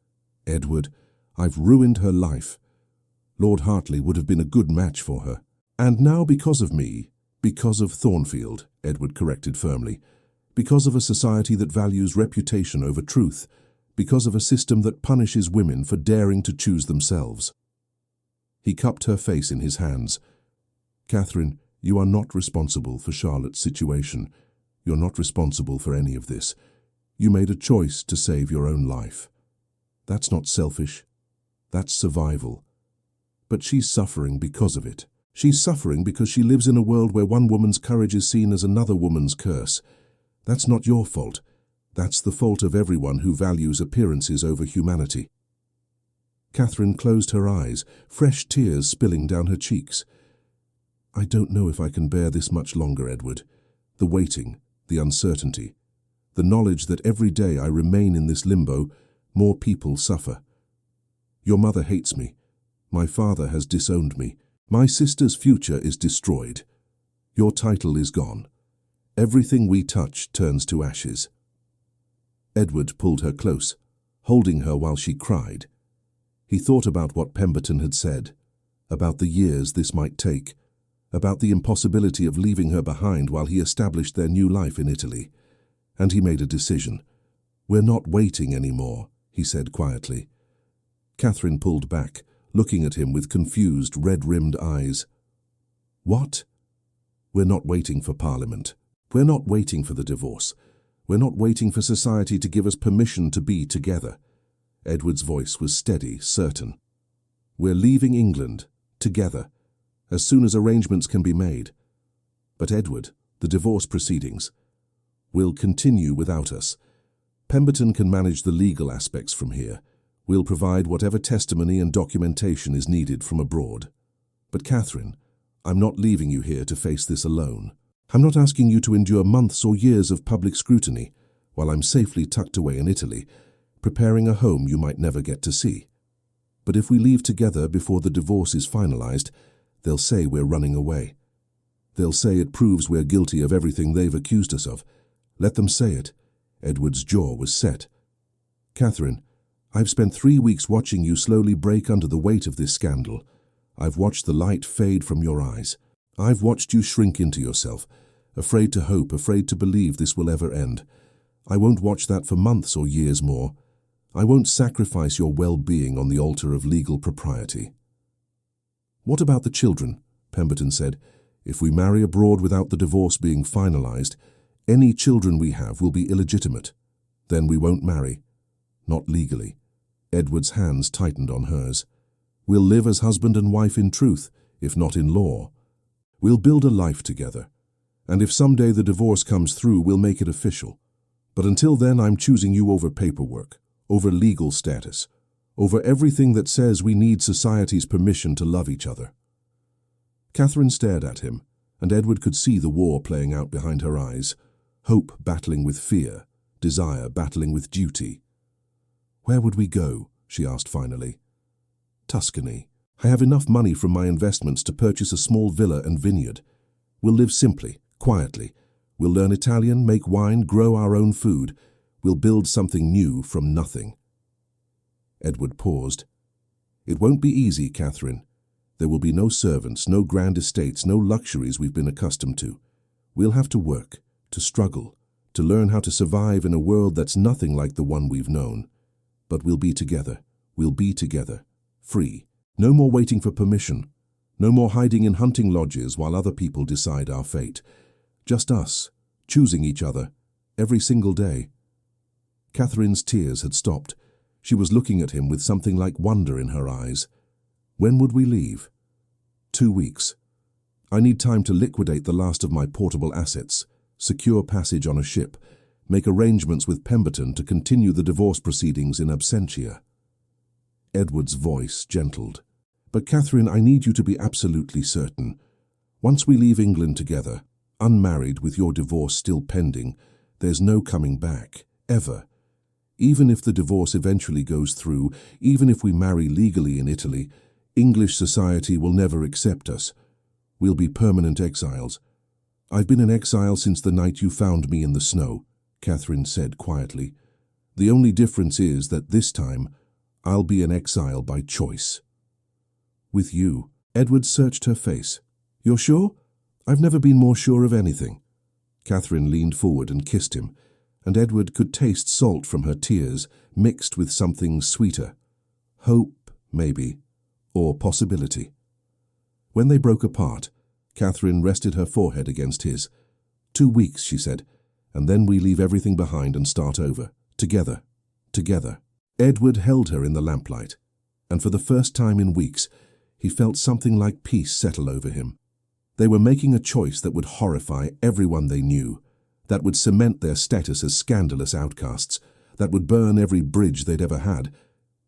A: Edward, I've ruined her life. Lord Hartley would have been a good match for her. And now because of me, because of Thornfield, Edward corrected firmly, because of a society that values reputation over truth, because of a system that punishes women for daring to choose themselves. He cupped her face in his hands. Catherine, you are not responsible for Charlotte's situation. You're not responsible for any of this. You made a choice to save your own life. That's not selfish. That's survival. But she's suffering because of it. She's suffering because she lives in a world where one woman's courage is seen as another woman's curse. That's not your fault. That's the fault of everyone who values appearances over humanity. Catherine closed her eyes, fresh tears spilling down her cheeks. I don't know if I can bear this much longer, Edward. The waiting, the uncertainty, the knowledge that every day I remain in this limbo, more people suffer. Your mother hates me. My father has disowned me. My sister's future is destroyed. Your title is gone. Everything we touch turns to ashes. Edward pulled her close, holding her while she cried. He thought about what Pemberton had said, about the years this might take, about the impossibility of leaving her behind while he established their new life in Italy. And he made a decision. We're not waiting anymore, he said quietly. Catherine pulled back, looking at him with confused, red-rimmed eyes. What? We're not waiting for Parliament. We're not waiting for the divorce. We're not waiting for society to give us permission to be together. Edward's voice was steady, certain. We're leaving England, together, as soon as arrangements can be made. But Edward, the divorce proceedings, will continue without us. Pemberton can manage the legal aspects from here. We'll provide whatever testimony and documentation is needed from abroad. But Catherine, I'm not leaving you here to face this alone. I'm not asking you to endure months or years of public scrutiny while I'm safely tucked away in Italy, preparing a home you might never get to see. But if we leave together before the divorce is finalized, they'll say we're running away. They'll say it proves we're guilty of everything they've accused us of. Let them say it. Edward's jaw was set. Catherine, I've spent 3 weeks watching you slowly break under the weight of this scandal. I've watched the light fade from your eyes. I've watched you shrink into yourself, afraid to hope, afraid to believe this will ever end. I won't watch that for months or years more. I won't sacrifice your well-being on the altar of legal propriety. What about the children? Pemberton said. If we marry abroad without the divorce being finalized, any children we have will be illegitimate. Then we won't marry. Not legally. Edward's hands tightened on hers. We'll live as husband and wife in truth, if not in law. We'll build a life together. And if someday the divorce comes through, we'll make it official. But until then, I'm choosing you over paperwork, over legal status, over everything that says we need society's permission to love each other. Catherine stared at him, and Edward could see the war playing out behind her eyes, hope battling with fear, desire battling with duty. Where would we go? She asked finally. Tuscany. I have enough money from my investments to purchase a small villa and vineyard. We'll live simply, quietly. We'll learn Italian, make wine, grow our own food. We'll build something new from nothing. Edward paused. It won't be easy, Catherine. There will be no servants, no grand estates, no luxuries we've been accustomed to. We'll have to work, to struggle, to learn how to survive in a world that's nothing like the one we've known. But we'll be together. We'll be together. Free. No more waiting for permission. No more hiding in hunting lodges while other people decide our fate. Just us, choosing each other, every single day. Catherine's tears had stopped. She was looking at him with something like wonder in her eyes. When would we leave? 2 weeks. I need time to liquidate the last of my portable assets, secure passage on a ship, make arrangements with Pemberton to continue the divorce proceedings in absentia. Edward's voice gentled. But Catherine, I need you to be absolutely certain. Once we leave England together, unmarried with your divorce still pending, there's no coming back, ever. Even if the divorce eventually goes through, even if we marry legally in Italy, English society will never accept us. We'll be permanent exiles. I've been in exile since the night you found me in the snow, Catherine said quietly. The only difference is that this time, I'll be an exile by choice. With you. Edward searched her face. You're sure? I've never been more sure of anything. Catherine leaned forward and kissed him, and Edward could taste salt from her tears mixed with something sweeter. Hope, maybe, or possibility. When they broke apart, Catherine rested her forehead against his. 2 weeks, she said, and then we leave everything behind and start over. Together. Together. Edward held her in the lamplight, and for the first time in weeks, he felt something like peace settle over him. They were making a choice that would horrify everyone they knew, that would cement their status as scandalous outcasts, that would burn every bridge they'd ever had.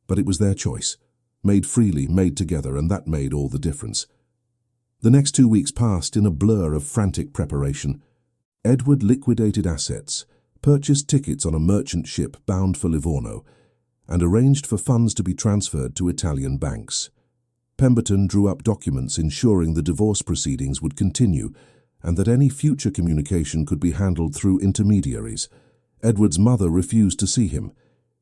A: But it was their choice, made freely, made together, and that made all the difference. The next 2 weeks passed in a blur of frantic preparation. Edward liquidated assets, purchased tickets on a merchant ship bound for Livorno, and arranged for funds to be transferred to Italian banks. Pemberton drew up documents ensuring the divorce proceedings would continue and that any future communication could be handled through intermediaries. Edward's mother refused to see him.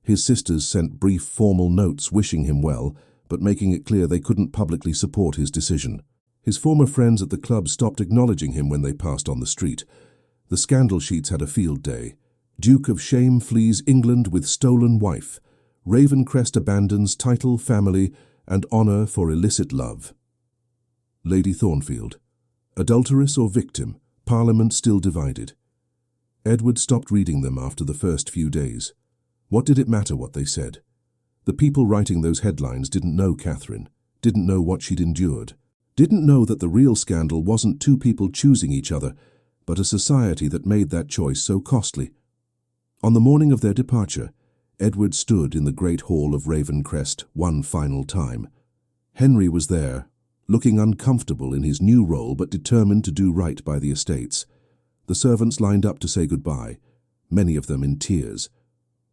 A: His sisters sent brief formal notes wishing him well, but making it clear they couldn't publicly support his decision. His former friends at the club stopped acknowledging him when they passed on the street. The scandal sheets had a field day. Duke of Shame flees England with stolen wife. Ravencrest abandons title, family, and honour for illicit love. Lady Thornfield. Adulteress or victim, Parliament still divided. Edward stopped reading them after the first few days. What did it matter what they said? The people writing those headlines didn't know Catherine, didn't know what she'd endured, didn't know that the real scandal wasn't two people choosing each other, but a society that made that choice so costly. On the morning of their departure, Edward stood in the great hall of Ravencrest one final time. Henry was there, looking uncomfortable in his new role but determined to do right by the estates. The servants lined up to say goodbye, many of them in tears.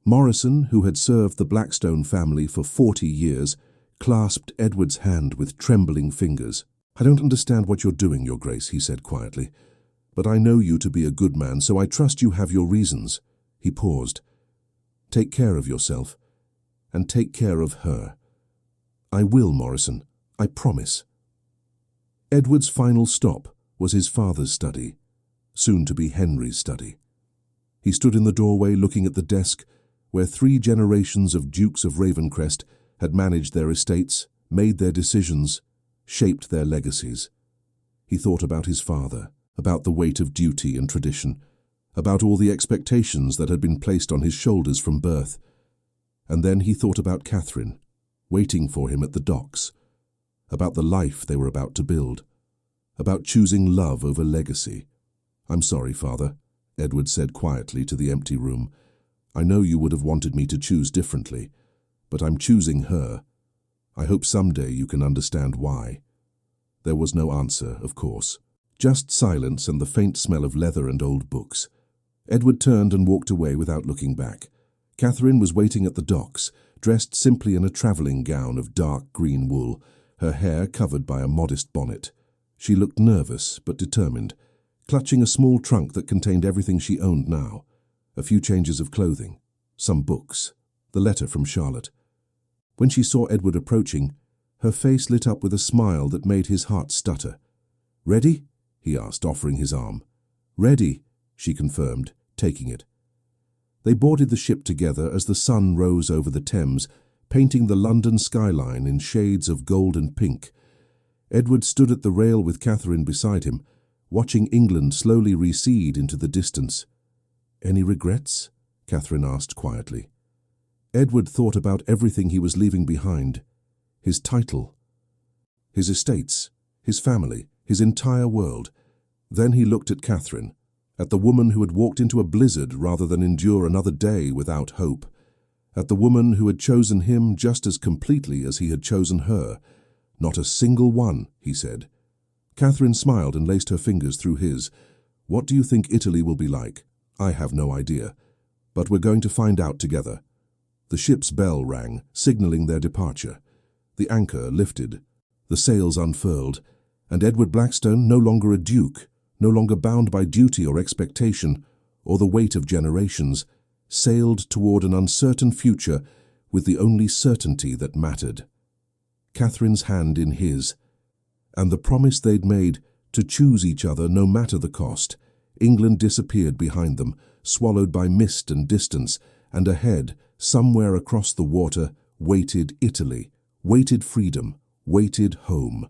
A: Morrison, who had served the Blackstone family for 40 years, clasped Edward's hand with trembling fingers. "I don't understand what you're doing, Your Grace," he said quietly, "but I know you to be a good man, so I trust you have your reasons." He paused. "Take care of yourself, and take care of her." "I will, Morrison. I promise." Edward's final stop was his father's study, soon to be Henry's study. He stood in the doorway looking at the desk where 3 generations of Dukes of Ravencrest had managed their estates, made their decisions, shaped their legacies. He thought about his father, about the weight of duty and tradition, about all the expectations that had been placed on his shoulders from birth. And then he thought about Catherine, waiting for him at the docks, about the life they were about to build, about choosing love over legacy. "I'm sorry, Father," Edward said quietly to the empty room. "I know you would have wanted me to choose differently, but I'm choosing her. I hope someday you can understand why." There was no answer, of course, just silence and the faint smell of leather and old books. Edward turned and walked away without looking back. Catherine was waiting at the docks, dressed simply in a travelling gown of dark green wool, her hair covered by a modest bonnet. She looked nervous but determined, clutching a small trunk that contained everything she owned now. A few changes of clothing, some books, the letter from Charlotte. When she saw Edward approaching, her face lit up with a smile that made his heart stutter. "Ready?" he asked, offering his arm. "Ready," she confirmed, taking it. They boarded the ship together as the sun rose over the Thames, painting the London skyline in shades of gold and pink. Edward stood at the rail with Catherine beside him, watching England slowly recede into the distance. "Any regrets?" Catherine asked quietly. Edward thought about everything he was leaving behind. His title, his estates, his family, his entire world. Then he looked at Catherine, at the woman who had walked into a blizzard rather than endure another day without hope, at the woman who had chosen him just as completely as he had chosen her. "Not a single one," he said. Catherine smiled and laced her fingers through his. "What do you think Italy will be like?" "I have no idea. But we're going to find out together." The ship's bell rang, signaling their departure. The anchor lifted, the sails unfurled, and Edward Blackstone, no longer a duke, no longer bound by duty or expectation, or the weight of generations, sailed toward an uncertain future with the only certainty that mattered. Catherine's hand in his, and the promise they'd made to choose each other no matter the cost. England disappeared behind them, swallowed by mist and distance, and ahead, somewhere across the water, waited Italy, waited freedom, waited home.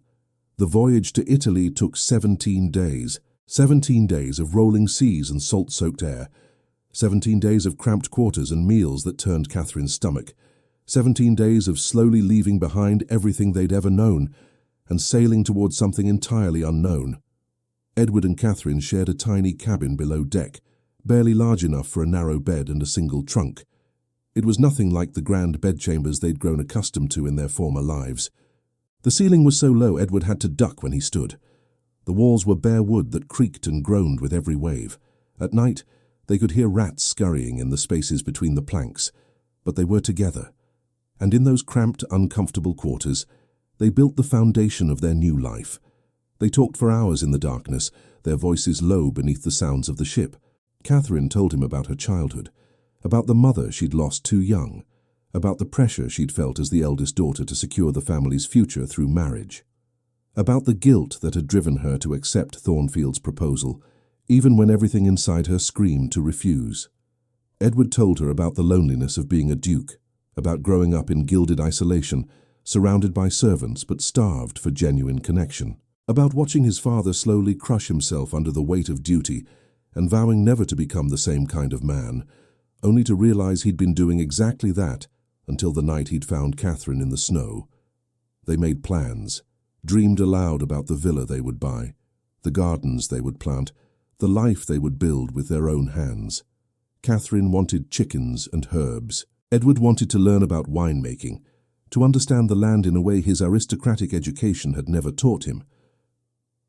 A: The voyage to Italy took 17 days, 17 days of rolling seas and salt-soaked air, 17 days of cramped quarters and meals that turned Catherine's stomach, 17 days of slowly leaving behind everything they'd ever known and sailing towards something entirely unknown. Edward and Catherine shared a tiny cabin below deck, barely large enough for a narrow bed and a single trunk. It was nothing like the grand bedchambers they'd grown accustomed to in their former lives. The ceiling was so low Edward had to duck when he stood. The walls were bare wood that creaked and groaned with every wave. At night, they could hear rats scurrying in the spaces between the planks, but they were together. And in those cramped, uncomfortable quarters, they built the foundation of their new life. They talked for hours in the darkness, their voices low beneath the sounds of the ship. Catherine told him about her childhood, about the mother she'd lost too young, about the pressure she'd felt as the eldest daughter to secure the family's future through marriage, about the guilt that had driven her to accept Thornfield's proposal, even when everything inside her screamed to refuse. Edward told her about the loneliness of being a duke, about growing up in gilded isolation, surrounded by servants but starved for genuine connection, about watching his father slowly crush himself under the weight of duty and vowing never to become the same kind of man, only to realize he'd been doing exactly that until the night he'd found Catherine in the snow. They made plans, dreamed aloud about the villa they would buy, the gardens they would plant, the life they would build with their own hands. Catherine wanted chickens and herbs. Edward wanted to learn about winemaking, to understand the land in a way his aristocratic education had never taught him.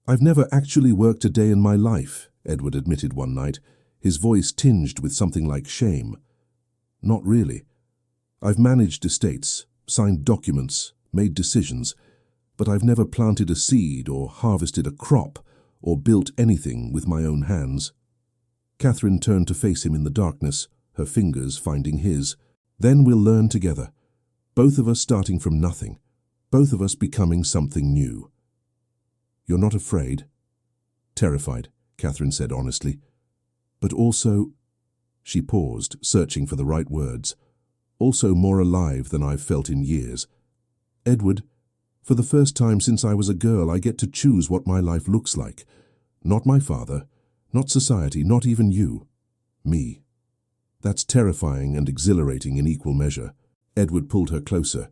A: "I've never actually worked a day in my life," Edward admitted one night, his voice tinged with something like shame. "Not really. I've managed estates, signed documents, made decisions, but I've never planted a seed or harvested a crop or built anything with my own hands." Catherine turned to face him in the darkness, her fingers finding his. "Then we'll learn together, both of us starting from nothing, both of us becoming something new." "You're not afraid?" "Terrified," Catherine said honestly. "But also—" She paused, searching for the right words. "Also more alive than I've felt in years. Edward, for the first time since I was a girl, I get to choose what my life looks like. Not my father, not society, not even you. Me. That's terrifying and exhilarating in equal measure." Edward pulled her closer,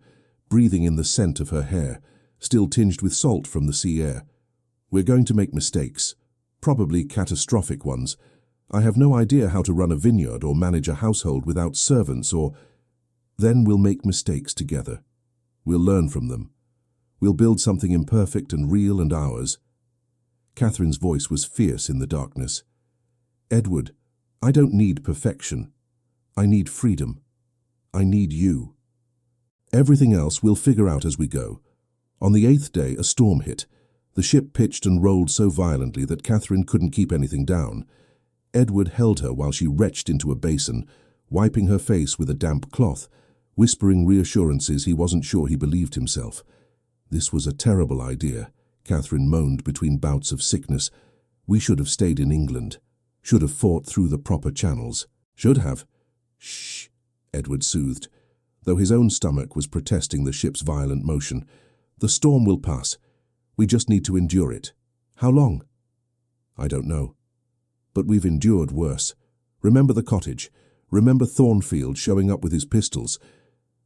A: breathing in the scent of her hair, still tinged with salt from the sea air. "We're going to make mistakes, probably catastrophic ones. I have no idea how to run a vineyard or manage a household without servants or... Then we'll make mistakes together. We'll learn from them. We'll build something imperfect and real and ours." Catherine's voice was fierce in the darkness. "Edward, I don't need perfection. I need freedom. I need you. Everything else we'll figure out as we go." On the 8th day, a storm hit. The ship pitched and rolled so violently that Catherine couldn't keep anything down. Edward held her while she retched into a basin, wiping her face with a damp cloth, whispering reassurances he wasn't sure he believed himself. "This was a terrible idea," Catherine moaned between bouts of sickness. "We should have stayed in England. Should have fought through the proper channels. Should have." "Shh," Edward soothed, though his own stomach was protesting the ship's violent motion. "The storm will pass. We just need to endure it. How long?" "I don't know. But we've endured worse. Remember the cottage. Remember Thornfield showing up with his pistols.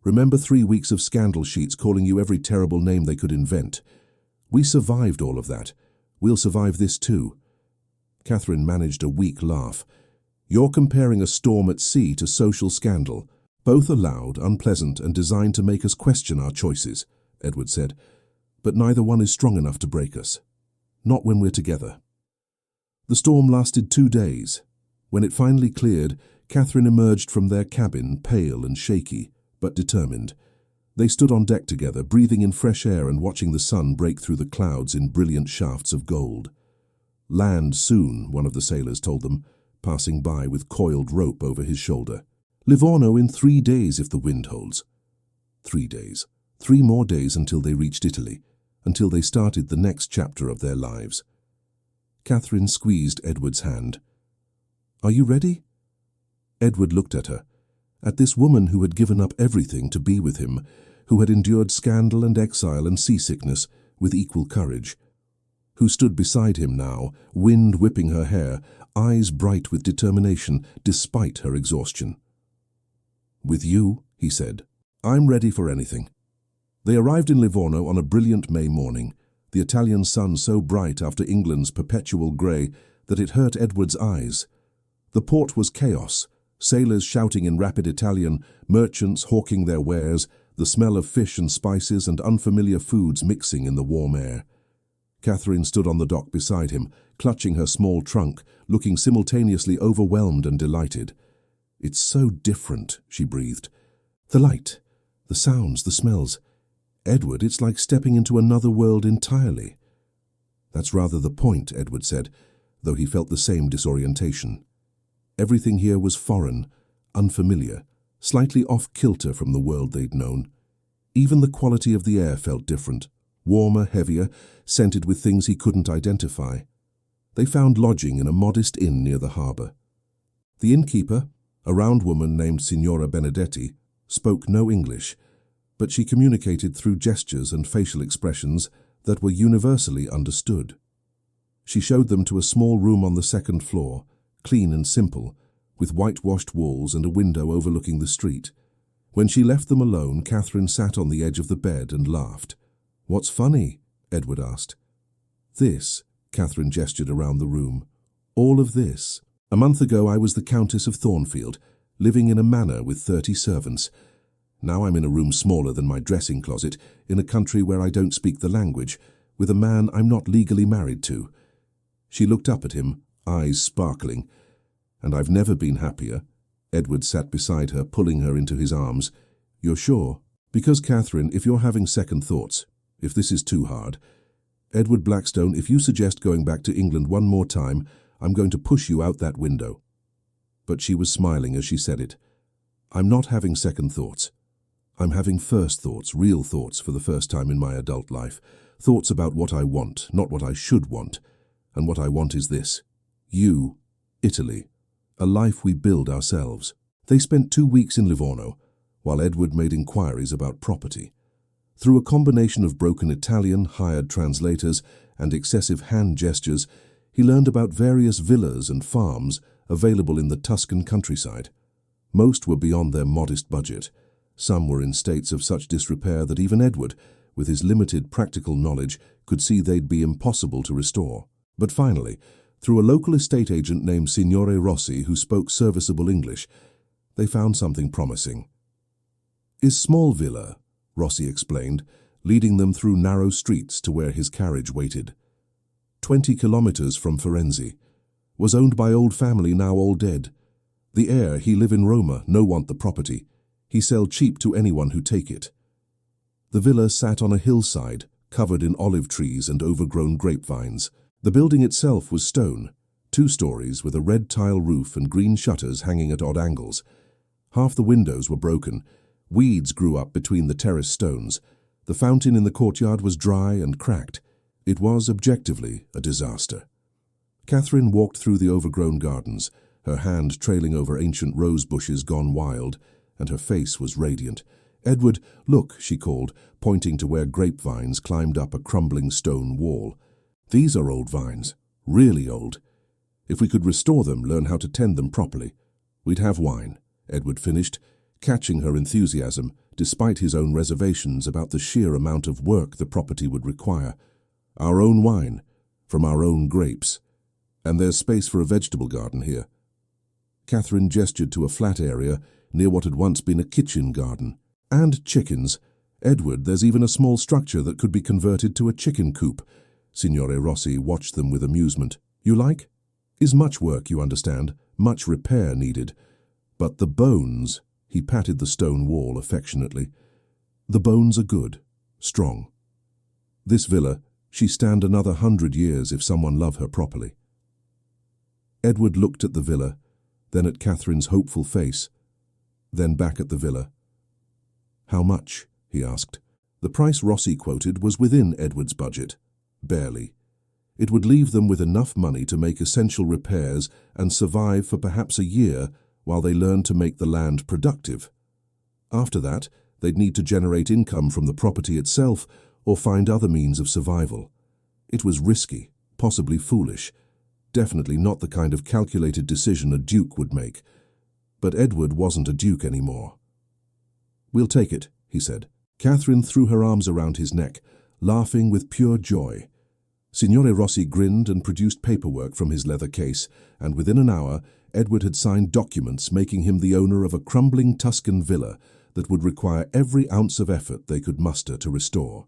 A: Remember 3 weeks of scandal sheets calling you every terrible name they could invent. We survived all of that. We'll survive this too." Catherine managed a weak laugh. "You're comparing a storm at sea to social scandal. Both are loud, unpleasant, and designed to make us question our choices," Edward said. "But neither one is strong enough to break us. Not when we're together." The storm lasted 2 days. When it finally cleared, Catherine emerged from their cabin, pale and shaky, but determined. They stood on deck together, breathing in fresh air and watching the sun break through the clouds in brilliant shafts of gold. "Land soon," one of the sailors told them, passing by with coiled rope over his shoulder. "Livorno in 3 days if the wind holds." 3 days. 3 more days until they reached Italy, until they started the next chapter of their lives. Catherine squeezed Edward's hand. "Are you ready?" Edward looked at her, at this woman who had given up everything to be with him, who had endured scandal and exile and seasickness with equal courage, who stood beside him now, wind whipping her hair, eyes bright with determination despite her exhaustion. "With you," he said, "I'm ready for anything." They arrived in Livorno on a brilliant May morning, the Italian sun so bright after England's perpetual grey that it hurt Edward's eyes. The port was chaos, sailors shouting in rapid Italian, merchants hawking their wares, the smell of fish and spices and unfamiliar foods mixing in the warm air. Catherine stood on the dock beside him, clutching her small trunk, looking simultaneously overwhelmed and delighted. "It's so different," she breathed. "The light, the sounds, the smells. Edward, it's like stepping into another world entirely." "That's rather the point," Edward said, though he felt the same disorientation. Everything here was foreign, unfamiliar, slightly off-kilter from the world they'd known. Even the quality of the air felt different, warmer, heavier, scented with things he couldn't identify. They found lodging in a modest inn near the harbour. The innkeeper, a round woman named Signora Benedetti, spoke no English, but she communicated through gestures and facial expressions that were universally understood. She showed them to a small room on the 2nd floor, clean and simple, with whitewashed walls and a window overlooking the street. When she left them alone, Catherine sat on the edge of the bed and laughed. "What's funny?" Edward asked. "This," Catherine gestured around the room. "All of this. A month ago I was the Countess of Thornfield, living in a manor with 30 servants. Now I'm in a room smaller than my dressing closet, in a country where I don't speak the language, with a man I'm not legally married to." She looked up at him, eyes sparkling. "And I've never been happier." Edward sat beside her, pulling her into his arms. "You're sure?" "Because, Catherine, if you're having second thoughts, if this is too hard, Edward Blackstone, if you suggest going back to England one more time, I'm going to push you out that window." But she was smiling as she said it. "I'm not having second thoughts. I'm having first thoughts, real thoughts for the first time in my adult life. Thoughts about what I want, not what I should want. And what I want is this. You, Italy. A life we build ourselves." They spent 2 weeks in Livorno, while Edward made inquiries about property. Through a combination of broken Italian, hired translators, and excessive hand gestures, he learned about various villas and farms available in the Tuscan countryside. Most were beyond their modest budget. Some were in states of such disrepair that even Edward, with his limited practical knowledge, could see they'd be impossible to restore. But finally, through a local estate agent named Signore Rossi who spoke serviceable English, they found something promising. "Is small villa," Rossi explained, leading them through narrow streets to where his carriage waited. 20 kilometers from Firenze. Was owned by old family now all dead. The heir, he live in Roma, no want the property. He sell cheap to anyone who take it. The villa sat on a hillside, covered in olive trees and overgrown grapevines. The building itself was stone, 2 stories with a red tile roof and green shutters hanging at odd angles. Half the windows were broken. Weeds grew up between the terrace stones. The fountain in the courtyard was dry and cracked. It was, objectively, a disaster. Catherine walked through the overgrown gardens, her hand trailing over ancient rose bushes gone wild, and her face was radiant. "Edward, look," she called, pointing to where grapevines climbed up a crumbling stone wall. "These are old vines, really old. If we could restore them, learn how to tend them properly, we'd have wine," Edward finished, catching her enthusiasm, despite his own reservations about the sheer amount of work the property would require. "Our own wine, from our own grapes. And there's space for a vegetable garden here." Catherine gestured to a flat area near what had once been a kitchen garden. "And chickens. Edward, there's even a small structure that could be converted to a chicken coop." Signore Rossi watched them with amusement. "You like? Is much work, you understand, much repair needed. But the bones," he patted the stone wall affectionately, "the bones are good, strong. This villa, she stand another 100 years if someone love her properly." Edward looked at the villa, then at Catherine's hopeful face, then back at the villa. "How much?" he asked. The price Rossi quoted was within Edward's budget. Barely. It would leave them with enough money to make essential repairs and survive for perhaps a year while they learned to make the land productive. After that, they'd need to generate income from the property itself or find other means of survival. It was risky, possibly foolish, definitely not the kind of calculated decision a duke would make. But Edward wasn't a duke anymore. "We'll take it," he said. Catherine threw her arms around his neck, laughing with pure joy. Signore Rossi grinned and produced paperwork from his leather case, and within an hour, Edward had signed documents making him the owner of a crumbling Tuscan villa that would require every ounce of effort they could muster to restore.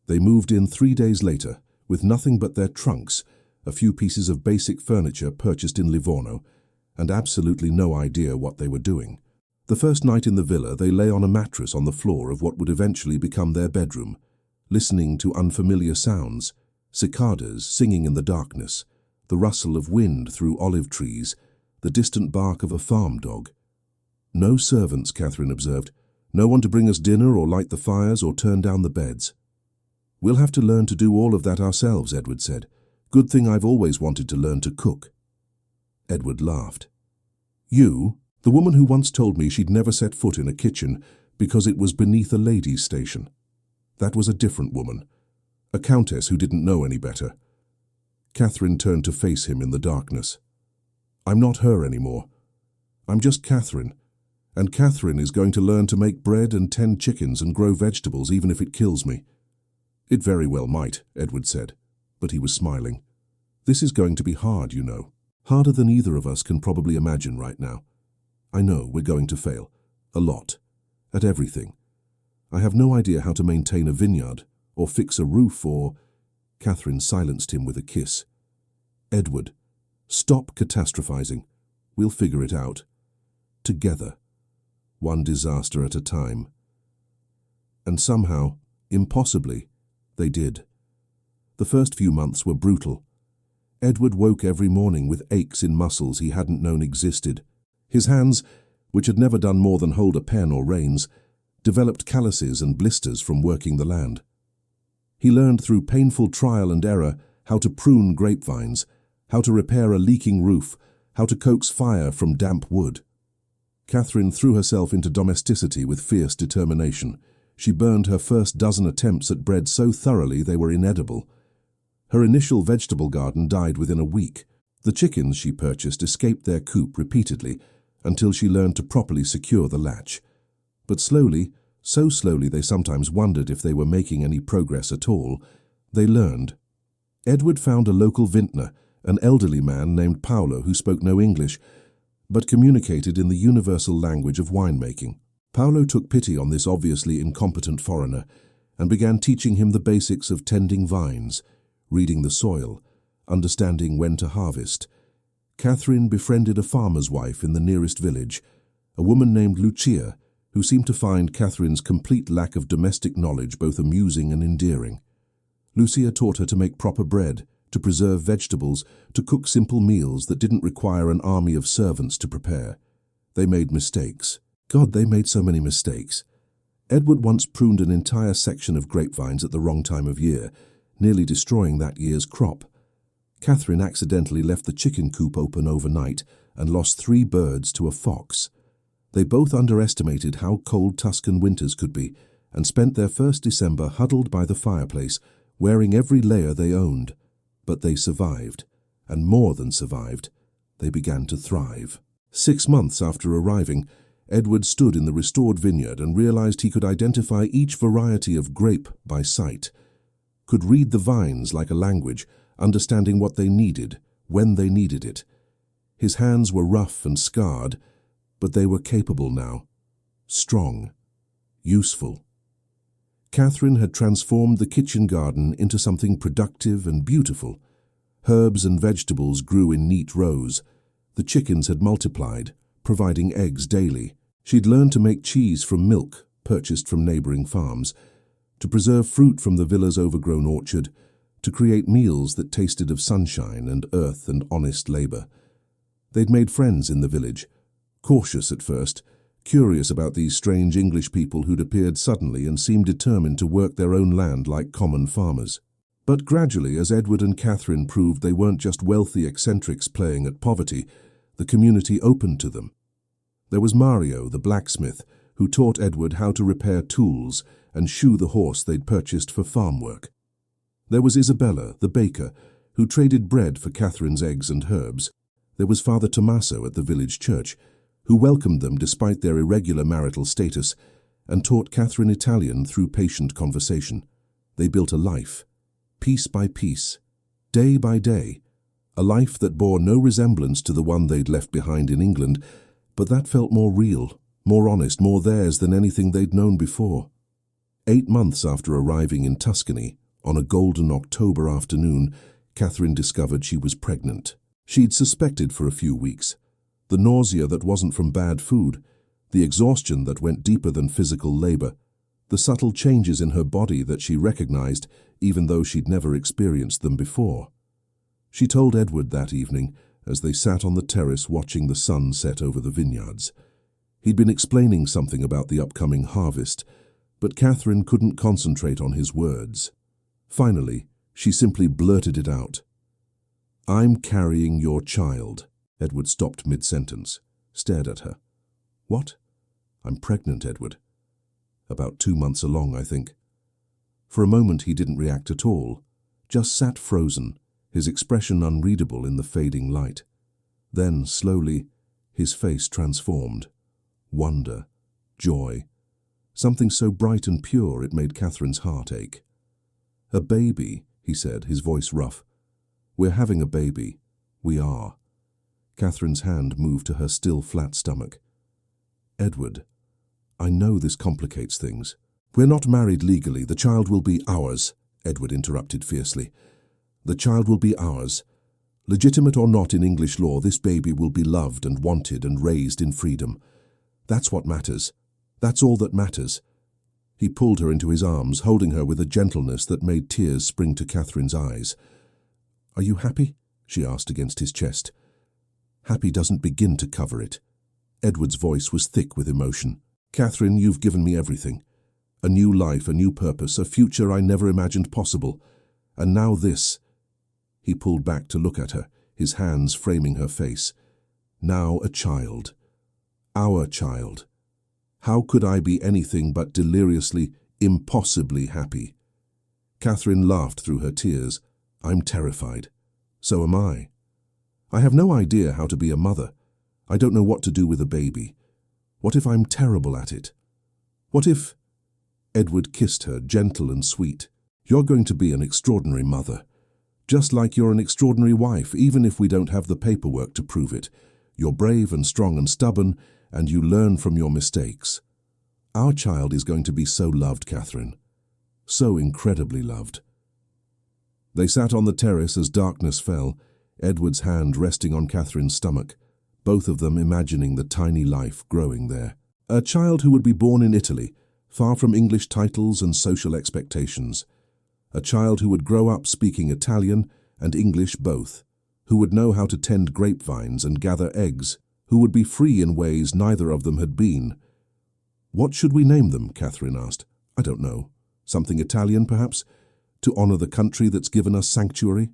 A: They moved in 3 days later, with nothing but their trunks, a few pieces of basic furniture purchased in Livorno, and absolutely no idea what they were doing. The first night in the villa, they lay on a mattress on the floor of what would eventually become their bedroom, listening to unfamiliar sounds, cicadas singing in the darkness, the rustle of wind through olive trees, the distant bark of a farm dog. "No servants," Catherine observed. "No one to bring us dinner or light the fires or turn down the beds." "We'll have to learn to do all of that ourselves," Edward said. "Good thing I've always wanted to learn to cook." Edward laughed. "You? The woman who once told me she'd never set foot in a kitchen because it was beneath a lady's station. That was a different woman, a countess who didn't know any better." Catherine turned to face him in the darkness. I'm not her anymore. I'm just Catherine. And Catherine is going to learn to make bread and tend chickens and grow vegetables even if it kills me." "It very well might," Edward said, but he was smiling. "This is going to be hard, you know. Harder than either of us can probably imagine right now. I know we're going to fail. A lot. At everything. I have no idea how to maintain a vineyard, or fix a roof, or—" Catherine silenced him with a kiss. "Edward, stop catastrophizing. We'll figure it out. Together. One disaster at a time." And somehow, impossibly, they did. The first few months were brutal. Edward woke every morning with aches in muscles he hadn't known existed. His hands, which had never done more than hold a pen or reins, developed calluses and blisters from working the land. He learned through painful trial and error how to prune grapevines, how to repair a leaking roof, how to coax fire from damp wood. Catherine threw herself into domesticity with fierce determination. She burned her first dozen attempts at bread so thoroughly they were inedible. Her initial vegetable garden died within a week. The chickens she purchased escaped their coop repeatedly until she learned to properly secure the latch. But slowly, so slowly they sometimes wondered if they were making any progress at all, they learned. Edward found a local vintner, an elderly man named Paolo who spoke no English, but communicated in the universal language of winemaking. Paolo took pity on this obviously incompetent foreigner and began teaching him the basics of tending vines, reading the soil, understanding when to harvest. Catherine befriended a farmer's wife in the nearest village, a woman named Lucia, who seemed to find Catherine's complete lack of domestic knowledge both amusing and endearing. Lucia taught her to make proper bread, to preserve vegetables, to cook simple meals that didn't require an army of servants to prepare. They made mistakes. God, they made so many mistakes. Edward once pruned an entire section of grapevines at the wrong time of year, nearly destroying that year's crop. Catherine accidentally left the chicken coop open overnight and lost 3 birds to a fox. They both underestimated how cold Tuscan winters could be and spent their first December huddled by the fireplace, wearing every layer they owned. But they survived, and more than survived. They began to thrive. 6 months after arriving, Edward stood in the restored vineyard and realized he could identify each variety of grape by sight, could read the vines like a language, understanding what they needed, when they needed it. His hands were rough and scarred, but they were capable now, strong, useful. Catherine had transformed the kitchen garden into something productive and beautiful. Herbs and vegetables grew in neat rows. The chickens had multiplied, providing eggs daily. She'd learned to make cheese from milk purchased from neighboring farms, to preserve fruit from the villa's overgrown orchard, to create meals that tasted of sunshine and earth and honest labor. They'd made friends in the village, cautious at first, curious about these strange English people who'd appeared suddenly and seemed determined to work their own land like common farmers. But gradually, as Edward and Catherine proved they weren't just wealthy eccentrics playing at poverty, the community opened to them. There was Mario, the blacksmith, who taught Edward how to repair tools and shoe the horse they'd purchased for farm work. There was Isabella, the baker, who traded bread for Catherine's eggs and herbs. There was Father Tommaso at the village church, who welcomed them despite their irregular marital status and taught Catherine Italian through patient conversation. They built a life, piece by piece, day by day, a life that bore no resemblance to the one they'd left behind in England, but that felt more real, more honest, more theirs than anything they'd known before. 8 months after arriving in Tuscany, on a golden October afternoon, Catherine discovered she was pregnant. She'd suspected for a few weeks. The nausea that wasn't from bad food, the exhaustion that went deeper than physical labor, the subtle changes in her body that she recognized even though she'd never experienced them before. She told Edward that evening as they sat on the terrace watching the sun set over the vineyards. He'd been explaining something about the upcoming harvest, but Catherine couldn't concentrate on his words. Finally, she simply blurted it out. "I'm carrying your child." Edward stopped mid-sentence, stared at her. "What?" "I'm pregnant, Edward. About 2 months along, I think." For a moment he didn't react at all, just sat frozen, his expression unreadable in the fading light. Then, slowly, his face transformed. Wonder, joy, something so bright and pure it made Catherine's heart ache. "A baby," he said, his voice rough. "We're having a baby. We are." Catherine's hand moved to her still flat stomach. "Edward, I know this complicates things." "We're not married legally. The child will be ours," Edward interrupted fiercely. "The child will be ours. Legitimate or not in English law, this baby will be loved and wanted and raised in freedom. That's what matters. That's all that matters." He pulled her into his arms, holding her with a gentleness that made tears spring to Catherine's eyes. "Are you happy?" she asked against his chest. "Happy doesn't begin to cover it." Edward's voice was thick with emotion. "Catherine, you've given me everything. A new life, a new purpose, a future I never imagined possible. And now this." He pulled back to look at her, his hands framing her face. "Now a child. Our child. How could I be anything but deliriously, impossibly happy?" Catherine laughed through her tears. "I'm terrified. So am I. I have no idea how to be a mother. I don't know what to do with a baby. What if I'm terrible at it? What if—" Edward kissed her, gentle and sweet. "You're going to be an extraordinary mother. Just like you're an extraordinary wife, even if we don't have the paperwork to prove it. You're brave and strong and stubborn, and you learn from your mistakes. Our child is going to be so loved, Catherine. So incredibly loved." They sat on the terrace as darkness fell, Edward's hand resting on Catherine's stomach, both of them imagining the tiny life growing there. A child who would be born in Italy, far from English titles and social expectations. A child who would grow up speaking Italian and English both, who would know how to tend grapevines and gather eggs, who would be free in ways neither of them had been. "What should we name them?" Catherine asked. "I don't know. Something Italian, perhaps? To honor the country that's given us sanctuary?"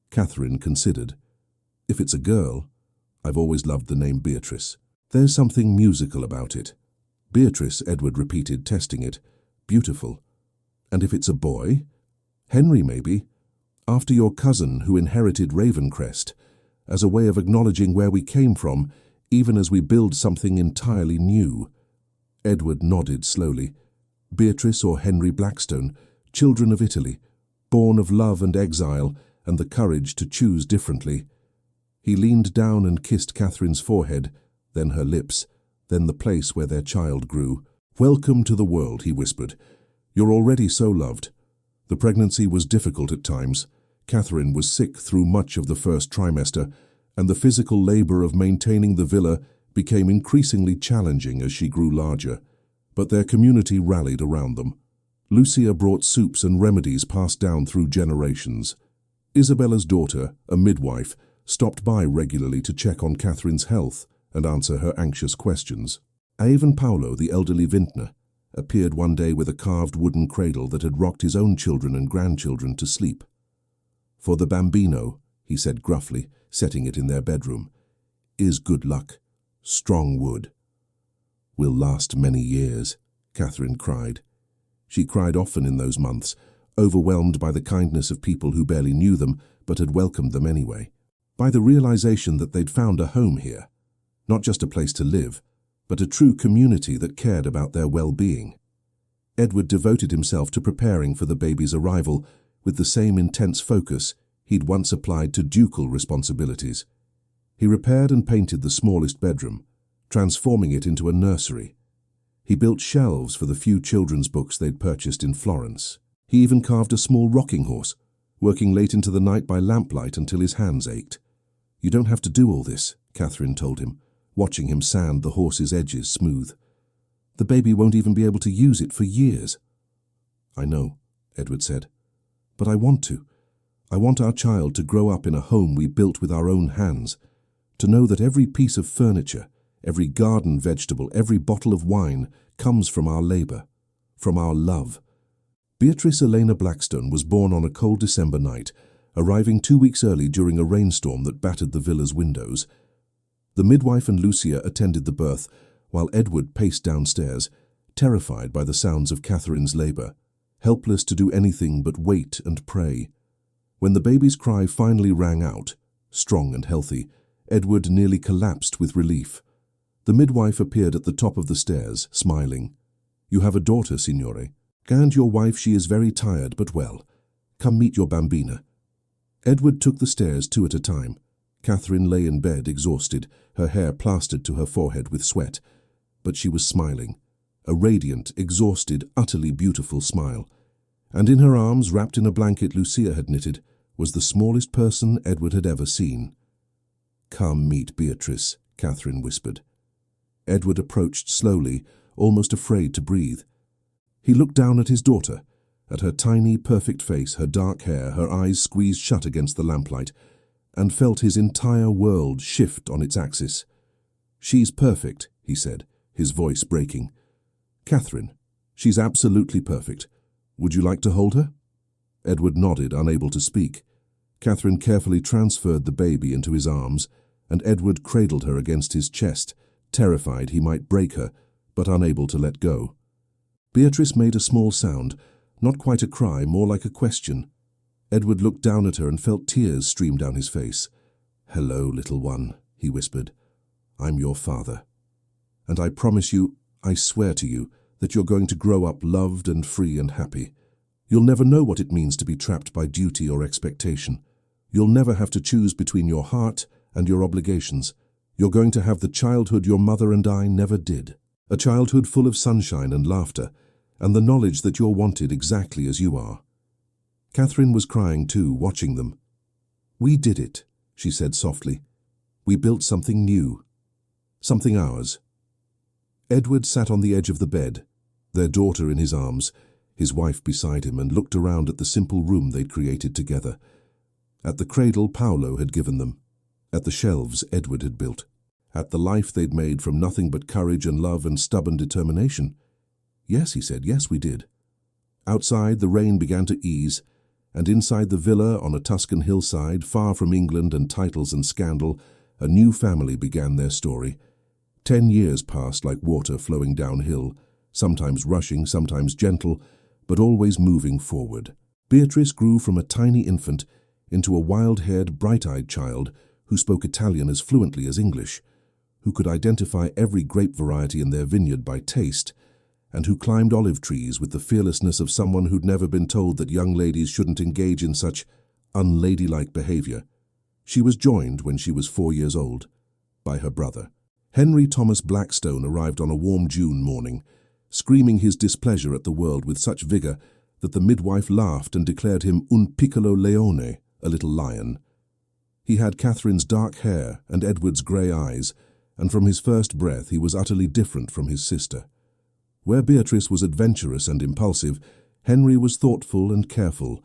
A: Catherine considered. "If it's a girl, I've always loved the name Beatrice. There's something musical about it." "Beatrice," Edward repeated, testing it. "Beautiful. And if it's a boy? Henry, maybe? After your cousin who inherited Ravencrest, as a way of acknowledging where we came from, even as we build something entirely new." Edward nodded slowly. "Beatrice or Henry Blackstone, children of Italy, born of love and exile and the courage to choose differently." He leaned down and kissed Catherine's forehead, then her lips, then the place where their child grew. "Welcome to the world," he whispered. "You're already so loved." The pregnancy was difficult at times. Catherine was sick through much of the first trimester, and the physical labor of maintaining the villa became increasingly challenging as she grew larger. But their community rallied around them. Lucia brought soups and remedies passed down through generations. Isabella's daughter, a midwife, stopped by regularly to check on Catherine's health and answer her anxious questions. Ivan Paolo, the elderly vintner, appeared one day with a carved wooden cradle that had rocked his own children and grandchildren to sleep. "For the bambino," he said gruffly, setting it in their bedroom, "is good luck, strong wood." "Will last many years," Catherine cried. She cried often in those months, overwhelmed by the kindness of people who barely knew them but had welcomed them anyway. By the realization that they'd found a home here, not just a place to live, but a true community that cared about their well-being. Edward devoted himself to preparing for the baby's arrival with the same intense focus he'd once applied to ducal responsibilities. He repaired and painted the smallest bedroom, transforming it into a nursery. He built shelves for the few children's books they'd purchased in Florence. He even carved a small rocking horse, working late into the night by lamplight until his hands ached. "You don't have to do all this," Catherine told him, watching him sand the horse's edges smooth. "The baby won't even be able to use it for years." "I know," Edward said, "but I want to. I want our child to grow up in a home we built with our own hands, to know that every piece of furniture, every garden vegetable, every bottle of wine comes from our labor, from our love." Beatrice Elena Blackstone was born on a cold December night, arriving 2 weeks early during a rainstorm that battered the villa's windows. The midwife and Lucia attended the birth, while Edward paced downstairs, terrified by the sounds of Catherine's labor, helpless to do anything but wait and pray. When the baby's cry finally rang out, strong and healthy, Edward nearly collapsed with relief. The midwife appeared at the top of the stairs, smiling. "You have a daughter, signore. And your wife, she is very tired but well. Come meet your bambina." Edward took the stairs 2 at a time. Catherine lay in bed, exhausted, her hair plastered to her forehead with sweat. But she was smiling, a radiant, exhausted, utterly beautiful smile. And in her arms, wrapped in a blanket Lucia had knitted, was the smallest person Edward had ever seen. "Come meet Beatrice," Catherine whispered. Edward approached slowly, almost afraid to breathe. He looked down at his daughter, at her tiny, perfect face, her dark hair, her eyes squeezed shut against the lamplight, and felt his entire world shift on its axis. "She's perfect," he said, his voice breaking. "Catherine, she's absolutely perfect. Would you like to hold her?" Edward nodded, unable to speak. Catherine carefully transferred the baby into his arms, and Edward cradled her against his chest, terrified he might break her, but unable to let go. Beatrice made a small sound, not quite a cry, more like a question. Edward looked down at her and felt tears stream down his face. "Hello, little one," he whispered. "I'm your father. And I promise you, I swear to you, that you're going to grow up loved and free and happy. You'll never know what it means to be trapped by duty or expectation. You'll never have to choose between your heart and your obligations. You're going to have the childhood your mother and I never did. A childhood full of sunshine and laughter, and the knowledge that you're wanted exactly as you are." Catherine was crying too, watching them. "We did it," she said softly. "We built something new. Something ours." Edward sat on the edge of the bed, their daughter in his arms, his wife beside him, and looked around at the simple room they'd created together. At the cradle Paolo had given them, at the shelves Edward had built, at the life they'd made from nothing but courage and love and stubborn determination. "Yes," he said, "yes, we did." Outside, the rain began to ease, and inside the villa on a Tuscan hillside, far from England and titles and scandal, a new family began their story. 10 years passed like water flowing downhill, sometimes rushing, sometimes gentle, but always moving forward. Beatrice grew from a tiny infant into a wild-haired, bright-eyed child who spoke Italian as fluently as English, who could identify every grape variety in their vineyard by taste, and who climbed olive trees with the fearlessness of someone who'd never been told that young ladies shouldn't engage in such unladylike behavior. She was joined, when she was 4 years old, by her brother. Henry Thomas Blackstone arrived on a warm June morning, screaming his displeasure at the world with such vigor that the midwife laughed and declared him un piccolo leone, a little lion. He had Catherine's dark hair and Edward's grey eyes, and from his first breath he was utterly different from his sister. Where Beatrice was adventurous and impulsive, Henry was thoughtful and careful.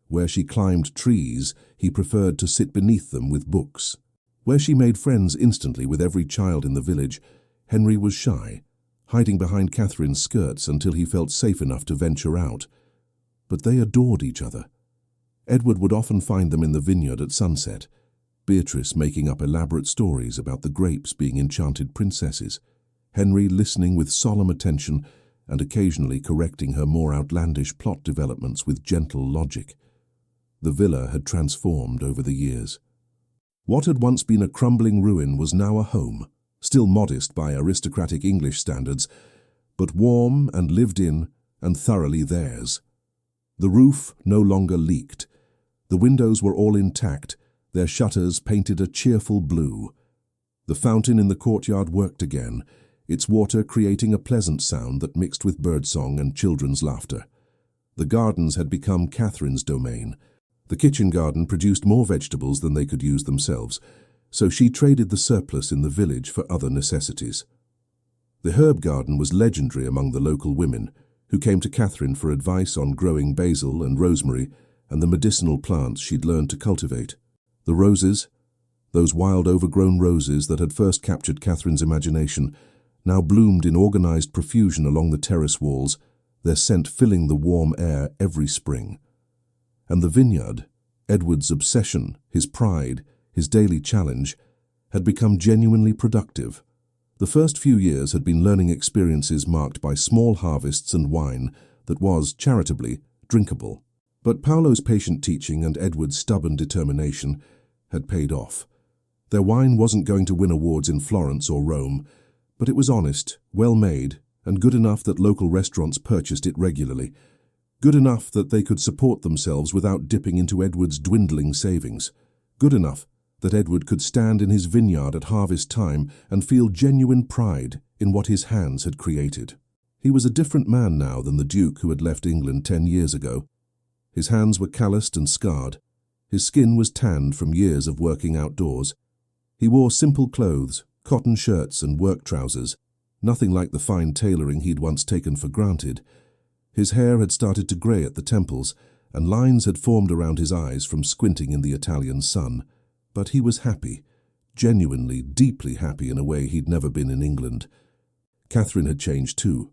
A: Where she climbed trees, he preferred to sit beneath them with books. Where she made friends instantly with every child in the village, Henry was shy, hiding behind Catherine's skirts until he felt safe enough to venture out. But they adored each other. Edward would often find them in the vineyard at sunset, Beatrice making up elaborate stories about the grapes being enchanted princesses, Henry listening with solemn attention and occasionally correcting her more outlandish plot developments with gentle logic. The villa had transformed over the years. What had once been a crumbling ruin was now a home, still modest by aristocratic English standards, but warm and lived in and thoroughly theirs. The roof no longer leaked. The windows were all intact, their shutters painted a cheerful blue. The fountain in the courtyard worked again, its water creating a pleasant sound that mixed with birdsong and children's laughter. The gardens had become Catherine's domain. The kitchen garden produced more vegetables than they could use themselves, so she traded the surplus in the village for other necessities. The herb garden was legendary among the local women, who came to Catherine for advice on growing basil and rosemary and the medicinal plants she'd learned to cultivate. The roses, those wild overgrown roses that had first captured Catherine's imagination, now bloomed in organized profusion along the terrace walls, their scent filling the warm air every spring. And the vineyard, Edward's obsession, his pride, his daily challenge, had become genuinely productive. The first few years had been learning experiences marked by small harvests and wine that was, charitably, drinkable. But Paolo's patient teaching and Edward's stubborn determination had paid off. Their wine wasn't going to win awards in Florence or Rome, but it was honest, well-made, and good enough that local restaurants purchased it regularly. Good enough that they could support themselves without dipping into Edward's dwindling savings. Good enough that Edward could stand in his vineyard at harvest time and feel genuine pride in what his hands had created. He was a different man now than the Duke who had left England 10 years ago. His hands were calloused and scarred. His skin was tanned from years of working outdoors. He wore simple clothes, cotton shirts and work trousers, nothing like the fine tailoring he'd once taken for granted. His hair had started to grey at the temples, and lines had formed around his eyes from squinting in the Italian sun. But he was happy, genuinely, deeply happy in a way he'd never been in England. Catherine had changed too.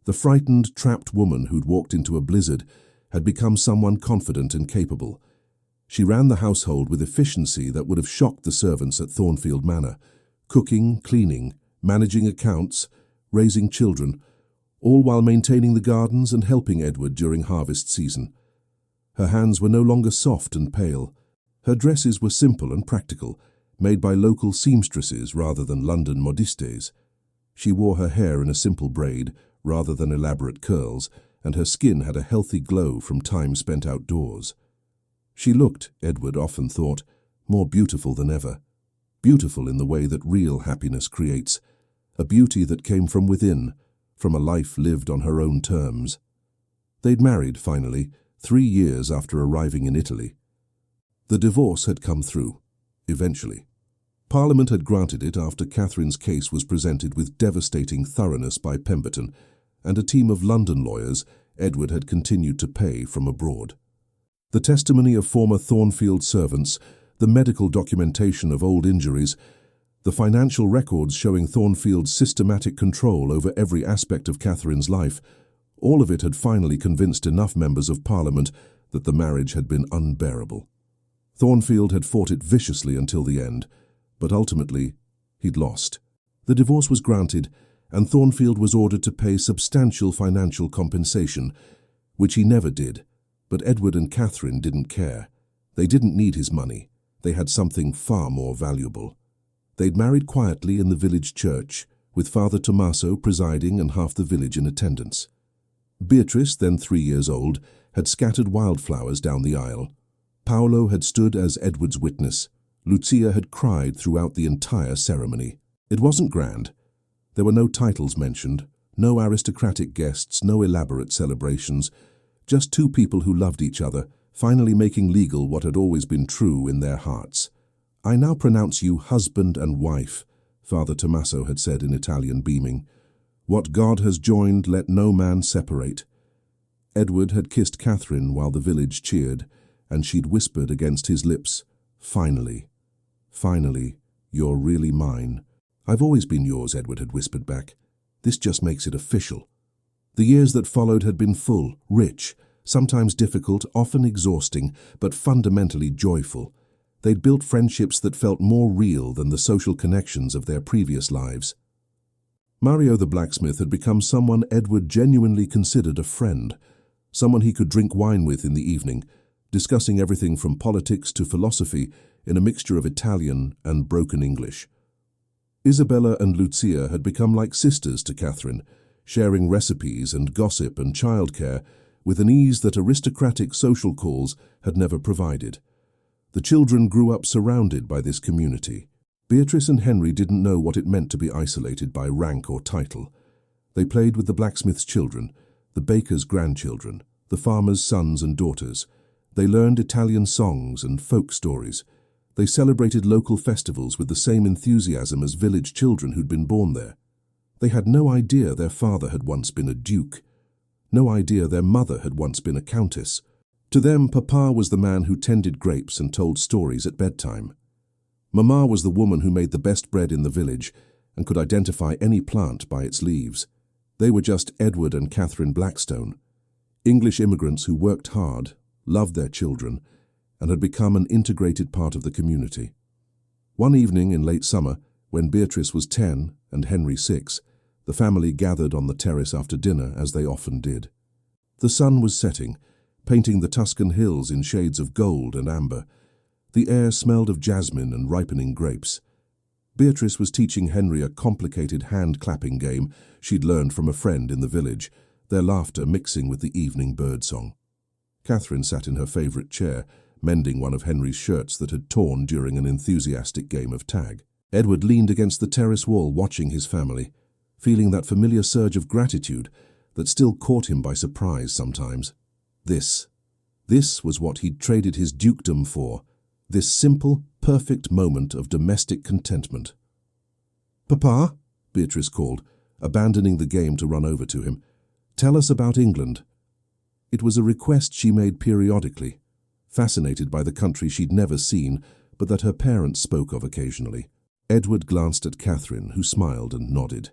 A: The frightened, trapped woman who'd walked into a blizzard had become someone confident and capable. She ran the household with efficiency that would have shocked the servants at Thornfield Manor, cooking, cleaning, managing accounts, raising children, all while maintaining the gardens and helping Edward during harvest season. Her hands were no longer soft and pale. Her dresses were simple and practical, made by local seamstresses rather than London modistes. She wore her hair in a simple braid rather than elaborate curls, and her skin had a healthy glow from time spent outdoors. She looked, Edward often thought, more beautiful than ever. Beautiful in the way that real happiness creates, a beauty that came from within, from a life lived on her own terms. They'd married, finally, 3 years after arriving in Italy. The divorce had come through, eventually. Parliament had granted it after Catherine's case was presented with devastating thoroughness by Pemberton, and a team of London lawyers Edward had continued to pay from abroad. The testimony of former Thornfield servants, the medical documentation of old injuries, the financial records showing Thornfield's systematic control over every aspect of Catherine's life, all of it had finally convinced enough members of Parliament that the marriage had been unbearable. Thornfield had fought it viciously until the end, but ultimately he'd lost. The divorce was granted, and Thornfield was ordered to pay substantial financial compensation, which he never did. But Edward and Catherine didn't care. They didn't need his money. They had something far more valuable. They'd married quietly in the village church, with Father Tommaso presiding and half the village in attendance. Beatrice, then 3 years old, had scattered wildflowers down the aisle. Paolo had stood as Edward's witness. Lucia had cried throughout the entire ceremony. It wasn't grand. There were no titles mentioned, no aristocratic guests, no elaborate celebrations, just two people who loved each other, finally making legal what had always been true in their hearts. "I now pronounce you husband and wife," Father Tommaso had said in Italian, beaming. "What God has joined, let no man separate." Edward had kissed Catherine while the village cheered, and she'd whispered against his lips, "Finally, finally, you're really mine." "I've always been yours," Edward had whispered back. "This just makes it official." The years that followed had been full, rich, sometimes difficult, often exhausting, but fundamentally joyful. They'd built friendships that felt more real than the social connections of their previous lives. Mario the blacksmith had become someone Edward genuinely considered a friend, someone he could drink wine with in the evening, discussing everything from politics to philosophy in a mixture of Italian and broken English. Isabella and Lucia had become like sisters to Catherine, sharing recipes and gossip and childcare with an ease that aristocratic social calls had never provided. The children grew up surrounded by this community. Beatrice and Henry didn't know what it meant to be isolated by rank or title. They played with the blacksmith's children, the baker's grandchildren, the farmer's sons and daughters. They learned Italian songs and folk stories. They celebrated local festivals with the same enthusiasm as village children who'd been born there. They had no idea their father had once been a duke. No idea their mother had once been a countess. To them, Papa was the man who tended grapes and told stories at bedtime. Mama was the woman who made the best bread in the village and could identify any plant by its leaves. They were just Edward and Catherine Blackstone, English immigrants who worked hard, loved their children, and had become an integrated part of the community. One evening in late summer, when Beatrice was 10 and Henry 6, the family gathered on the terrace after dinner, as they often did. The sun was setting, painting the Tuscan hills in shades of gold and amber. The air smelled of jasmine and ripening grapes. Beatrice was teaching Henry a complicated hand-clapping game she'd learned from a friend in the village, their laughter mixing with the evening birdsong. Catherine sat in her favourite chair, mending one of Henry's shirts that had torn during an enthusiastic game of tag. Edward leaned against the terrace wall watching his family, feeling that familiar surge of gratitude that still caught him by surprise sometimes. This was what he'd traded his dukedom for, this simple, perfect moment of domestic contentment. "Papa," Beatrice called, abandoning the game to run over to him, "tell us about England." It was a request she made periodically, fascinated by the country she'd never seen, but that her parents spoke of occasionally. Edward glanced at Catherine, who smiled and nodded.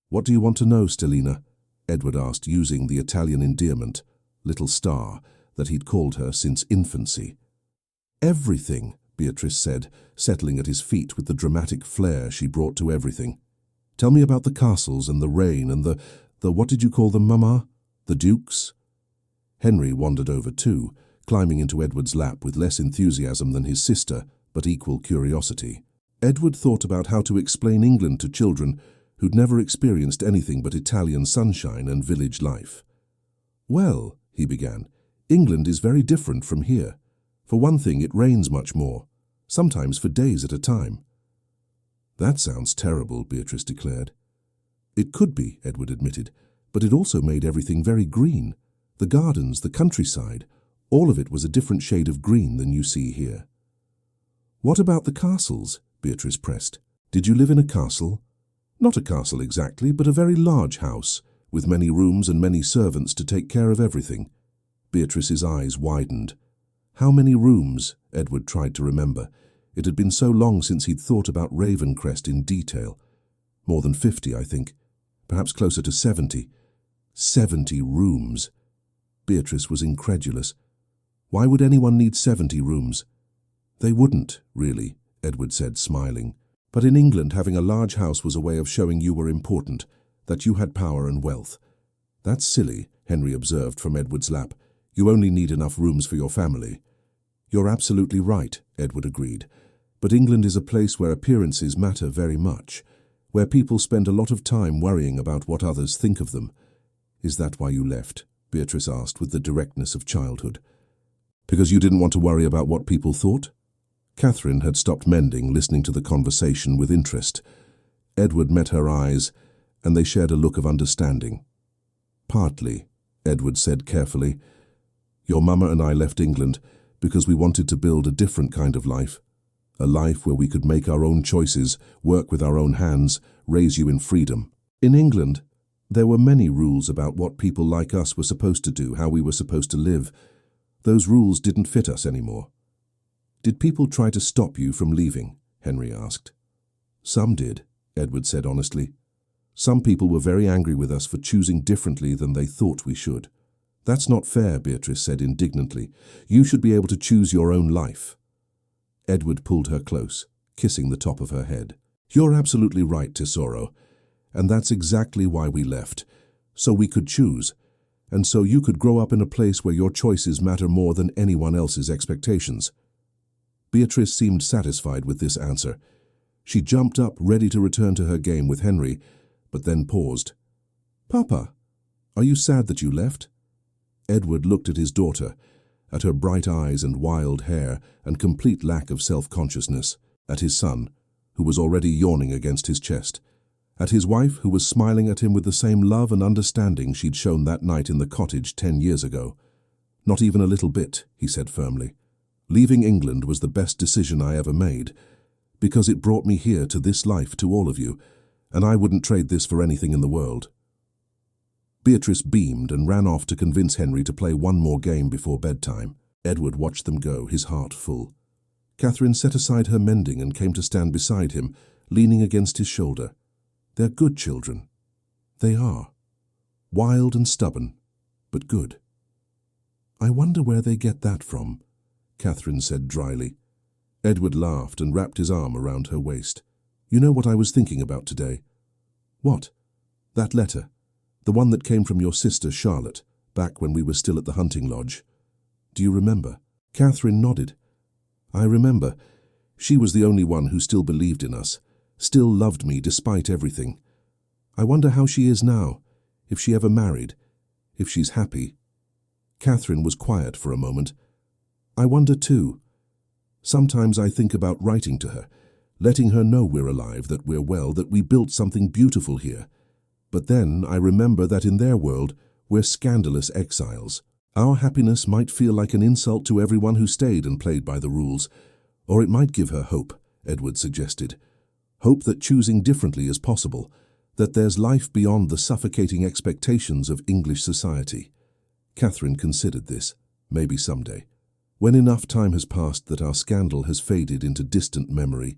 A: "What do you want to know, Stellina?" Edward asked, using the Italian endearment, little star, that he'd called her since infancy. "Everything," Beatrice said, settling at his feet with the dramatic flair she brought to everything. "Tell me about the castles and the rain and the what did you call them, Mama? The dukes?" Henry wandered over too, climbing into Edward's lap with less enthusiasm than his sister, but equal curiosity. Edward thought about how to explain England to children who'd never experienced anything but Italian sunshine and village life. "Well," he began, "England is very different from here. For one thing, it rains much more, sometimes for days at a time." "That sounds terrible," Beatrice declared. "It could be," Edward admitted, "but it also made everything very green. The gardens, the countryside, all of it was a different shade of green than you see here." "What about the castles?" Beatrice pressed. "Did you live in a castle?" "Not a castle exactly, but a very large house, with many rooms and many servants to take care of everything." Beatrice's eyes widened. How many rooms? Edward tried to remember. It had been so long since he'd thought about Ravencrest in detail. More than 50, I think. Perhaps closer to 70. 70 rooms. Beatrice was incredulous. Why would anyone need 70 rooms? "They wouldn't, really," Edward said, smiling. "But in England, having a large house was a way of showing you were important, that you had power and wealth." "That's silly," Henry observed from Edward's lap. "You only need enough rooms for your family." "You're absolutely right," Edward agreed. "But England is a place where appearances matter very much, where people spend a lot of time worrying about what others think of them." "Is that why you left?" Beatrice asked with the directness of childhood. "Because you didn't want to worry about what people thought?" Catherine had stopped mending, listening to the conversation with interest. Edward met her eyes, and they shared a look of understanding. "Partly," Edward said carefully. "Your mama and I left England because we wanted to build a different kind of life. A life where we could make our own choices, work with our own hands, raise you in freedom. In England, there were many rules about what people like us were supposed to do, how we were supposed to live. Those rules didn't fit us anymore." "Did people try to stop you from leaving?" Henry asked. "Some did," Edward said honestly. "Some people were very angry with us for choosing differently than they thought we should." "That's not fair," Beatrice said indignantly. "You should be able to choose your own life." Edward pulled her close, kissing the top of her head. "You're absolutely right, Tesoro. And that's exactly why we left. So we could choose. And so you could grow up in a place where your choices matter more than anyone else's expectations." Beatrice seemed satisfied with this answer. She jumped up, ready to return to her game with Henry, but then paused. "Papa, are you sad that you left?" Edward looked at his daughter, at her bright eyes and wild hair and complete lack of self-consciousness, at his son, who was already yawning against his chest, at his wife, who was smiling at him with the same love and understanding she'd shown that night in the cottage 10 years ago. "Not even a little bit," he said firmly. "Leaving England was the best decision I ever made, because it brought me here to this life, to all of you, and I wouldn't trade this for anything in the world." Beatrice beamed and ran off to convince Henry to play one more game before bedtime. Edward watched them go, his heart full. Catherine set aside her mending and came to stand beside him, leaning against his shoulder. "They're good children." "They are. Wild and stubborn, but good." "I wonder where they get that from," Catherine said dryly. Edward laughed and wrapped his arm around her waist. "You know what I was thinking about today?" "What?" "That letter. The one that came from your sister, Charlotte, back when we were still at the hunting lodge. Do you remember?" Catherine nodded. I remember. She was the only one who still believed in us, still loved me despite everything. I wonder how she is now, if she ever married, if she's happy." Catherine was quiet for a moment. "I wonder too. Sometimes I think about writing to her, letting her know we're alive, that we're well, that we built something beautiful here. But then I remember that in their world, we're scandalous exiles. Our happiness might feel like an insult to everyone who stayed and played by the rules. Or it might give her hope," Edward suggested. "Hope that choosing differently is possible, that there's life beyond the suffocating expectations of English society." Catherine considered this. Maybe someday. When enough time has passed that our scandal has faded into distant memory,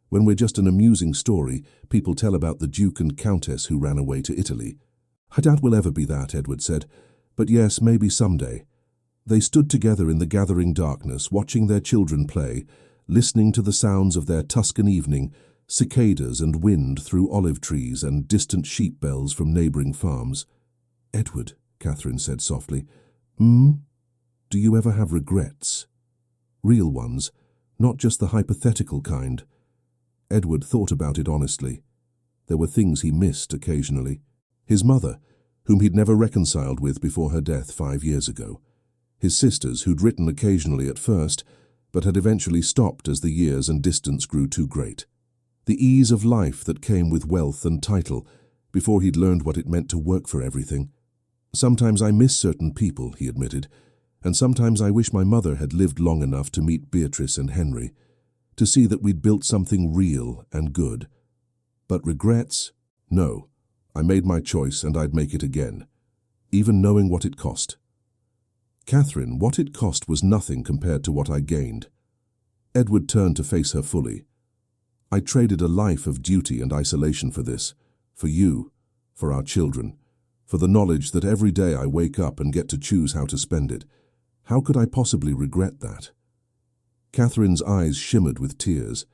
A: when we're just an amusing story people tell about the Duke and Countess who ran away to Italy. "I doubt we'll ever be that," Edward said. "But yes, maybe someday." They stood together in the gathering darkness, watching their children play, listening to the sounds of their Tuscan evening, cicadas and wind through olive trees and distant sheep bells from neighboring farms. "Edward," Catherine said softly, "Do you ever have regrets? Real ones, not just the hypothetical kind." Edward thought about it honestly. There were things he missed occasionally. His mother, whom he'd never reconciled with before her death 5 years ago. His sisters, who'd written occasionally at first, but had eventually stopped as the years and distance grew too great. The ease of life that came with wealth and title, before he'd learned what it meant to work for everything. "Sometimes I miss certain people," he admitted, "and sometimes I wish my mother had lived long enough to meet Beatrice and Henry, to see that we'd built something real and good. But regrets? No. I made my choice and I'd make it again, even knowing what it cost." "Catherine, what it cost was nothing compared to what I gained." Edward turned to face her fully. "I traded a life of duty and isolation for this, for you, for our children, for the knowledge that every day I wake up and get to choose how to spend it. How could I possibly regret that?" Catherine's eyes shimmered with tears.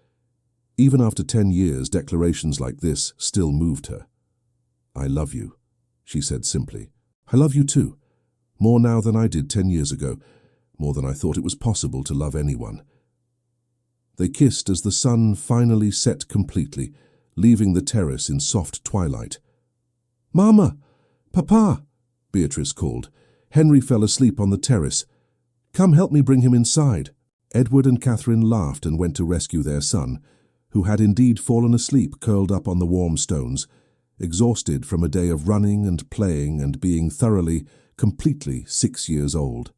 A: Even after 10 years, declarations like this still moved her. "I love you," she said simply. "I love you too. More now than I did 10 years ago, more than I thought it was possible to love anyone." They kissed as the sun finally set completely, leaving the terrace in soft twilight. "Mama! Papa!" Beatrice called. "Henry fell asleep on the terrace. Come help me bring him inside." Edward and Catherine laughed and went to rescue their son, who had indeed fallen asleep curled up on the warm stones, exhausted from a day of running and playing and being thoroughly, completely 6 years old.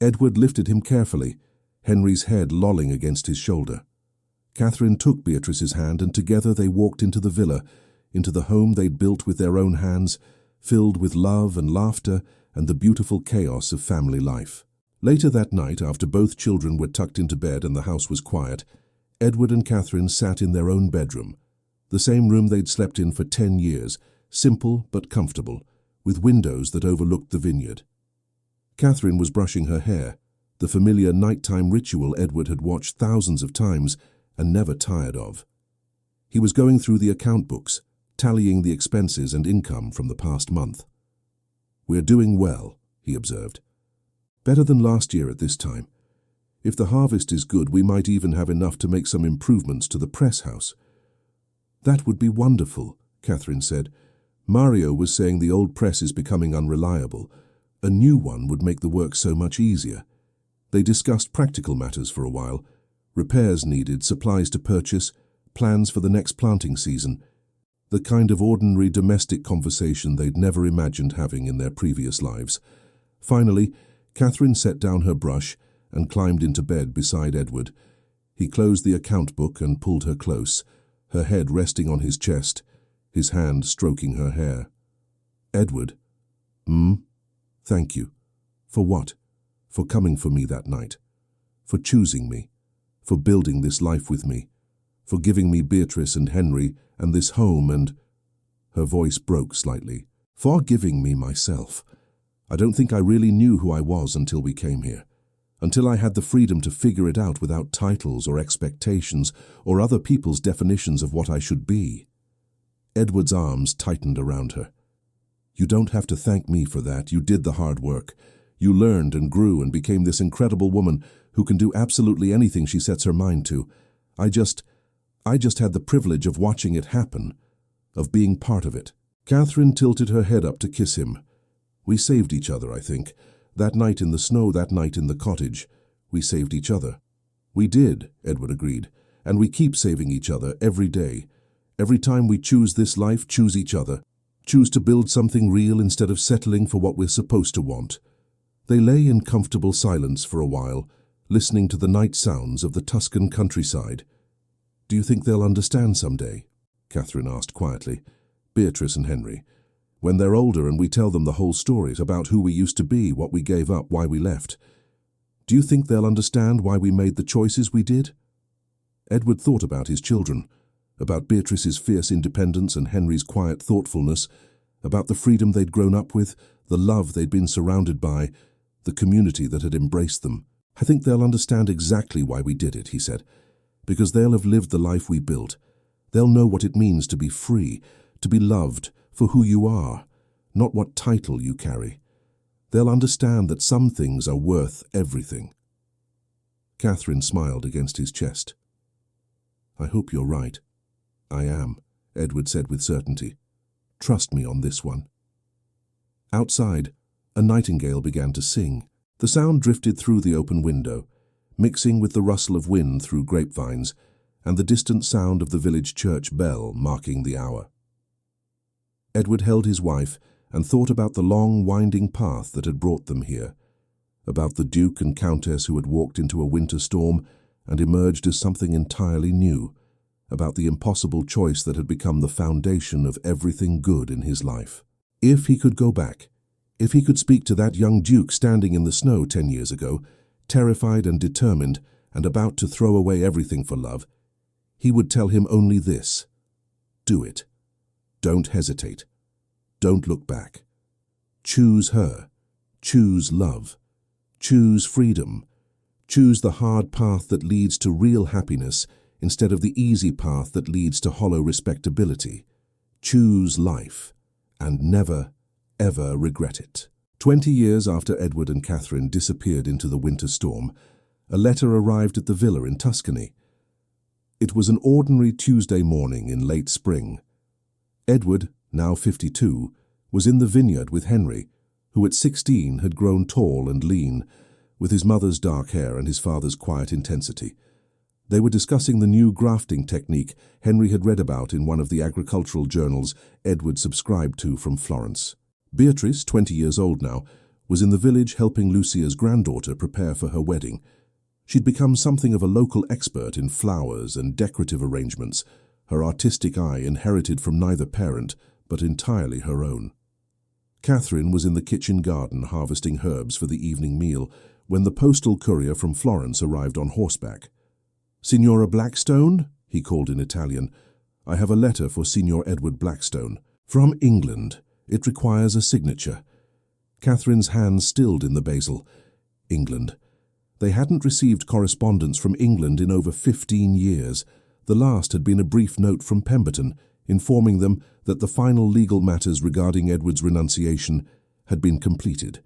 A: Edward lifted him carefully, Henry's head lolling against his shoulder. Catherine took Beatrice's hand and together they walked into the villa, into the home they'd built with their own hands, filled with love and laughter and the beautiful chaos of family life. Later that night, after both children were tucked into bed and the house was quiet, Edward and Catherine sat in their own bedroom, the same room they'd slept in for 10 years, simple but comfortable, with windows that overlooked the vineyard. Catherine was brushing her hair, the familiar nighttime ritual Edward had watched thousands of times and never tired of. He was going through the account books, tallying the expenses and income from the past month. "We're doing well," he observed. "Better than last year at this time. If the harvest is good, we might even have enough to make some improvements to the press house." "That would be wonderful," Catherine said. "Mario was saying the old press is becoming unreliable. A new one would make the work so much easier." They discussed practical matters for a while. Repairs needed, supplies to purchase, plans for the next planting season. The kind of ordinary domestic conversation they'd never imagined having in their previous lives. Finally, Catherine set down her brush and climbed into bed beside Edward. He closed the account book and pulled her close, her head resting on his chest, his hand stroking her hair. "Edward." "Thank you." "For what?" "For coming for me that night. For choosing me. For building this life with me. For giving me Beatrice and Henry and this home and—" Her voice broke slightly. "For giving me myself. I don't think I really knew who I was until we came here. Until I had the freedom to figure it out without titles or expectations or other people's definitions of what I should be." Edward's arms tightened around her. "You don't have to thank me for that. You did the hard work. You learned and grew and became this incredible woman who can do absolutely anything she sets her mind to. I just had the privilege of watching it happen, of being part of it." Catherine tilted her head up to kiss him. "We saved each other, I think. That night in the snow, that night in the cottage. We saved each other." "We did," Edward agreed. "And we keep saving each other every day. Every time we choose this life, choose each other. Choose to build something real instead of settling for what we're supposed to want." They lay in comfortable silence for a while, listening to the night sounds of the Tuscan countryside. "Do you think they'll understand someday?" Catherine asked quietly. "Beatrice and Henry. When they're older and we tell them the whole story about who we used to be, what we gave up, why we left. Do you think they'll understand why we made the choices we did?" Edward thought about his children, about Beatrice's fierce independence and Henry's quiet thoughtfulness, about the freedom they'd grown up with, the love they'd been surrounded by, the community that had embraced them. "I think they'll understand exactly why we did it," he said, "because they'll have lived the life we built. They'll know what it means to be free, to be loved for who you are, not what title you carry. They'll understand that some things are worth everything." Catherine smiled against his chest. "I hope you're right." "I am," Edward said with certainty. "Trust me on this one." Outside, a nightingale began to sing. The sound drifted through the open window, mixing with the rustle of wind through grapevines and the distant sound of the village church bell marking the hour. Edward held his wife and thought about the long, winding path that had brought them here, about the Duke and Countess who had walked into a winter storm and emerged as something entirely new, about the impossible choice that had become the foundation of everything good in his life. If he could go back, if he could speak to that young Duke standing in the snow 10 years ago, terrified and determined and about to throw away everything for love, he would tell him only this: do it. Don't hesitate. Don't look back. Choose her. Choose love. Choose freedom. Choose the hard path that leads to real happiness instead of the easy path that leads to hollow respectability. Choose life, and never, ever regret it. 20 years after Edward and Catherine disappeared into the winter storm, a letter arrived at the villa in Tuscany. It was an ordinary Tuesday morning in late spring. Edward, now 52, was in the vineyard with Henry, who at 16 had grown tall and lean, with his mother's dark hair and his father's quiet intensity. They were discussing the new grafting technique Henry had read about in one of the agricultural journals Edward subscribed to from Florence. Beatrice, 20 years old now, was in the village helping Lucia's granddaughter prepare for her wedding. She'd become something of a local expert in flowers and decorative arrangements, her artistic eye inherited from neither parent, but entirely her own. Catherine was in the kitchen garden harvesting herbs for the evening meal when the postal courier from Florence arrived on horseback. "Signora Blackstone?" he called in Italian. "I have a letter for Signor Edward Blackstone. From England. It requires a signature." Catherine's hands stilled in the basil. England. They hadn't received correspondence from England in over 15 years. The last had been a brief note from Pemberton, informing them that the final legal matters regarding Edward's renunciation had been completed.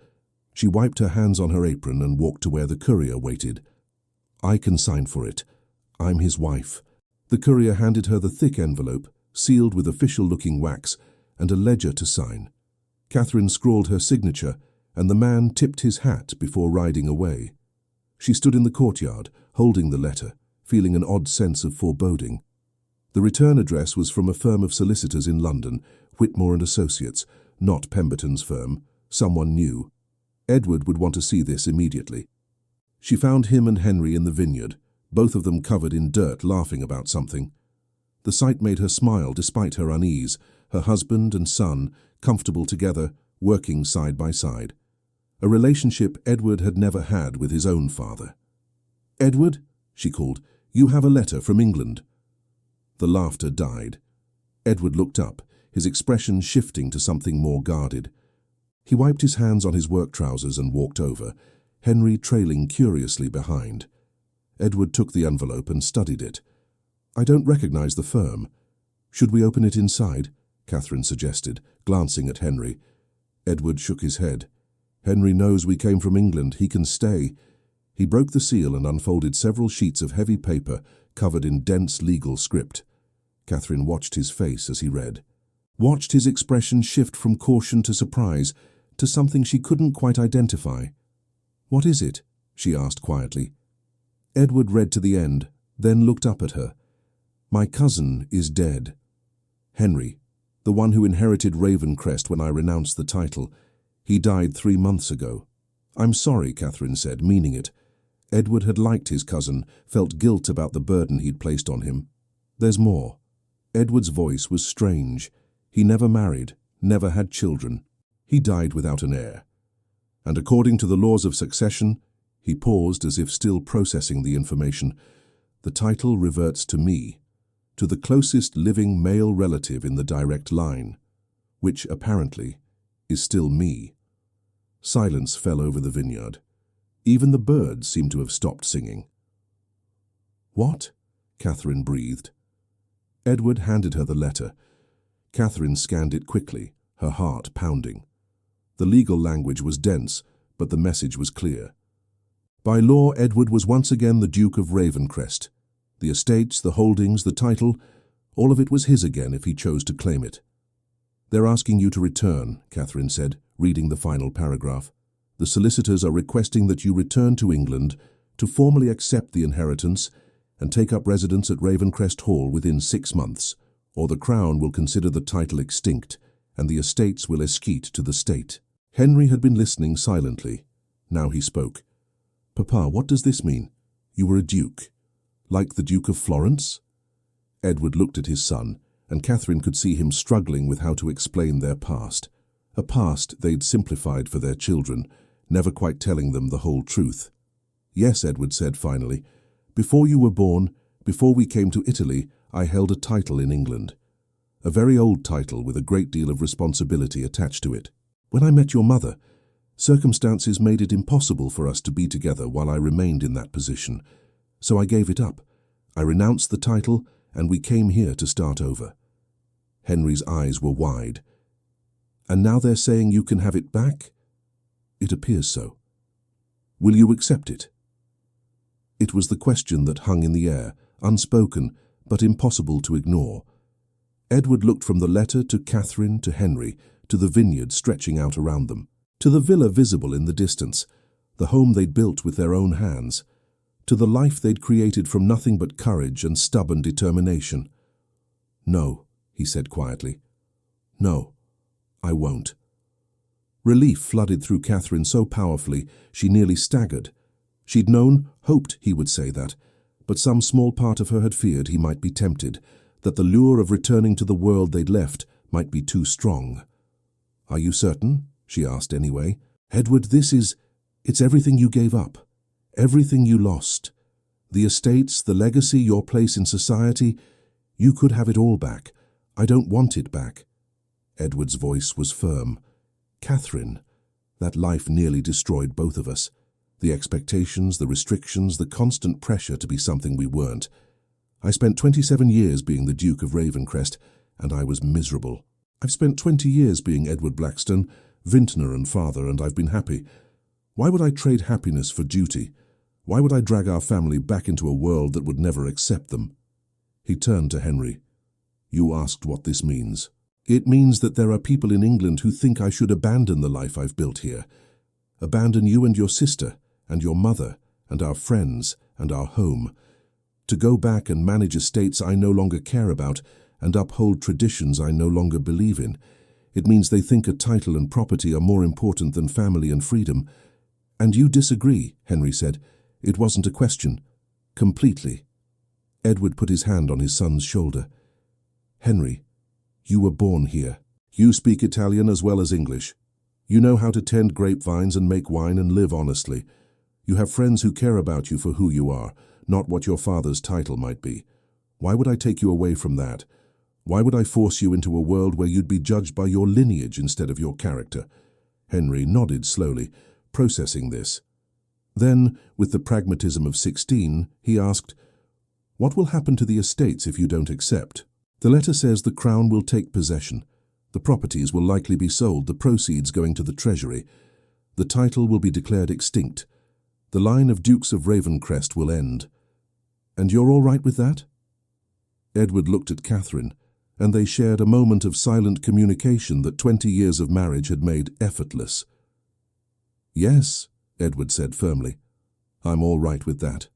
A: She wiped her hands on her apron and walked to where the courier waited. "I can sign for it. I'm his wife." The courier handed her the thick envelope, sealed with official-looking wax, and a ledger to sign. Catherine scrawled her signature, and the man tipped his hat before riding away. She stood in the courtyard, holding the letter, feeling an odd sense of foreboding. The return address was from a firm of solicitors in London, Whitmore and Associates, not Pemberton's firm, someone new. Edward would want to see this immediately. She found him and Henry in the vineyard, both of them covered in dirt, laughing about something. The sight made her smile despite her unease, her husband and son, comfortable together, working side by side. A relationship Edward had never had with his own father. "Edward," she called, "you have a letter from England." The laughter died. Edward looked up, his expression shifting to something more guarded. He wiped his hands on his work trousers and walked over, Henry trailing curiously behind. Edward took the envelope and studied it. "I don't recognize the firm. Should we open it inside?" Catherine suggested, glancing at Henry. Edward shook his head. "Henry knows we came from England. He can stay." He broke the seal and unfolded several sheets of heavy paper covered in dense legal script. Catherine watched his face as he read, watched his expression shift from caution to surprise, to something she couldn't quite identify. "What is it?" she asked quietly. Edward read to the end, then looked up at her. "My cousin is dead. Henry, the one who inherited Ravencrest when I renounced the title. He died 3 months ago." "I'm sorry," Catherine said, meaning it. Edward had liked his cousin, felt guilt about the burden he'd placed on him. "There's more." Edward's voice was strange. He never married, never had children. He died without an heir. And according to the laws of succession, he paused as if still processing the information, the title reverts to me, to the closest living male relative in the direct line, which apparently is still me. Silence fell over the vineyard. Even the birds seemed to have stopped singing. "What?" Catherine breathed. Edward handed her the letter. Catherine scanned it quickly, her heart pounding. The legal language was dense, but the message was clear. By law, Edward was once again the Duke of Ravencrest. The estates, the holdings, the title, all of it was his again if he chose to claim it. "They're asking you to return," Catherine said, reading the final paragraph. "The solicitors are requesting that you return to England to formally accept the inheritance and take up residence at Ravencrest Hall within 6 months, or the Crown will consider the title extinct and the estates will escheat to the state." Henry had been listening silently. Now he spoke. "Papa, what does this mean? You were a duke. Like the Duke of Florence?" Edward looked at his son, and Catherine could see him struggling with how to explain their past. A past they'd simplified for their children, never quite telling them the whole truth. "Yes," Edward said finally. "Before you were born, before we came to Italy, I held a title in England. A very old title with a great deal of responsibility attached to it. When I met your mother, circumstances made it impossible for us to be together while I remained in that position. So I gave it up. I renounced the title, and we came here to start over." Henry's eyes were wide. "And now they're saying you can have it back?" "It appears so." "Will you accept it?" It was the question that hung in the air, unspoken, but impossible to ignore. Edward looked from the letter to Catherine to Henry, to the vineyard stretching out around them, to the villa visible in the distance, the home they'd built with their own hands, to the life they'd created from nothing but courage and stubborn determination. "No," he said quietly. "No, I won't." Relief flooded through Catherine so powerfully she nearly staggered. She'd known, hoped he would say that, but some small part of her had feared he might be tempted, that the lure of returning to the world they'd left might be too strong. "Are you certain?" she asked anyway. "Edward, it's everything you gave up, everything you lost. The estates, the legacy, your place in society. You could have it all back. I don't want it back." Edward's voice was firm. "Catherine, that life nearly destroyed both of us. The expectations, the restrictions, the constant pressure to be something we weren't. I spent 27 years being the Duke of Ravencrest, and I was miserable. I've spent 20 years being Edward Blackstone, vintner and father, and I've been happy. Why would I trade happiness for duty? Why would I drag our family back into a world that would never accept them?" He turned to Henry. "You asked what this means. It means that there are people in England who think I should abandon the life I've built here. Abandon you and your sister, and your mother, and our friends, and our home. To go back and manage estates I no longer care about, and uphold traditions I no longer believe in. It means they think a title and property are more important than family and freedom. And you disagree," Henry said. "It wasn't a question. Completely." Edward put his hand on his son's shoulder. "Henry, you were born here. You speak Italian as well as English. You know how to tend grapevines and make wine and live honestly. You have friends who care about you for who you are, not what your father's title might be. Why would I take you away from that? Why would I force you into a world where you'd be judged by your lineage instead of your character?" Henry nodded slowly, processing this. Then, with the pragmatism of 16, he asked, "What will happen to the estates if you don't accept?" "The letter says the Crown will take possession. The properties will likely be sold, the proceeds going to the Treasury. The title will be declared extinct. The line of Dukes of Ravencrest will end. And you're all right with that? Edward looked at Catherine, and they shared a moment of silent communication that 20 years of marriage had made effortless. Yes, Edward said firmly. I'm all right with that.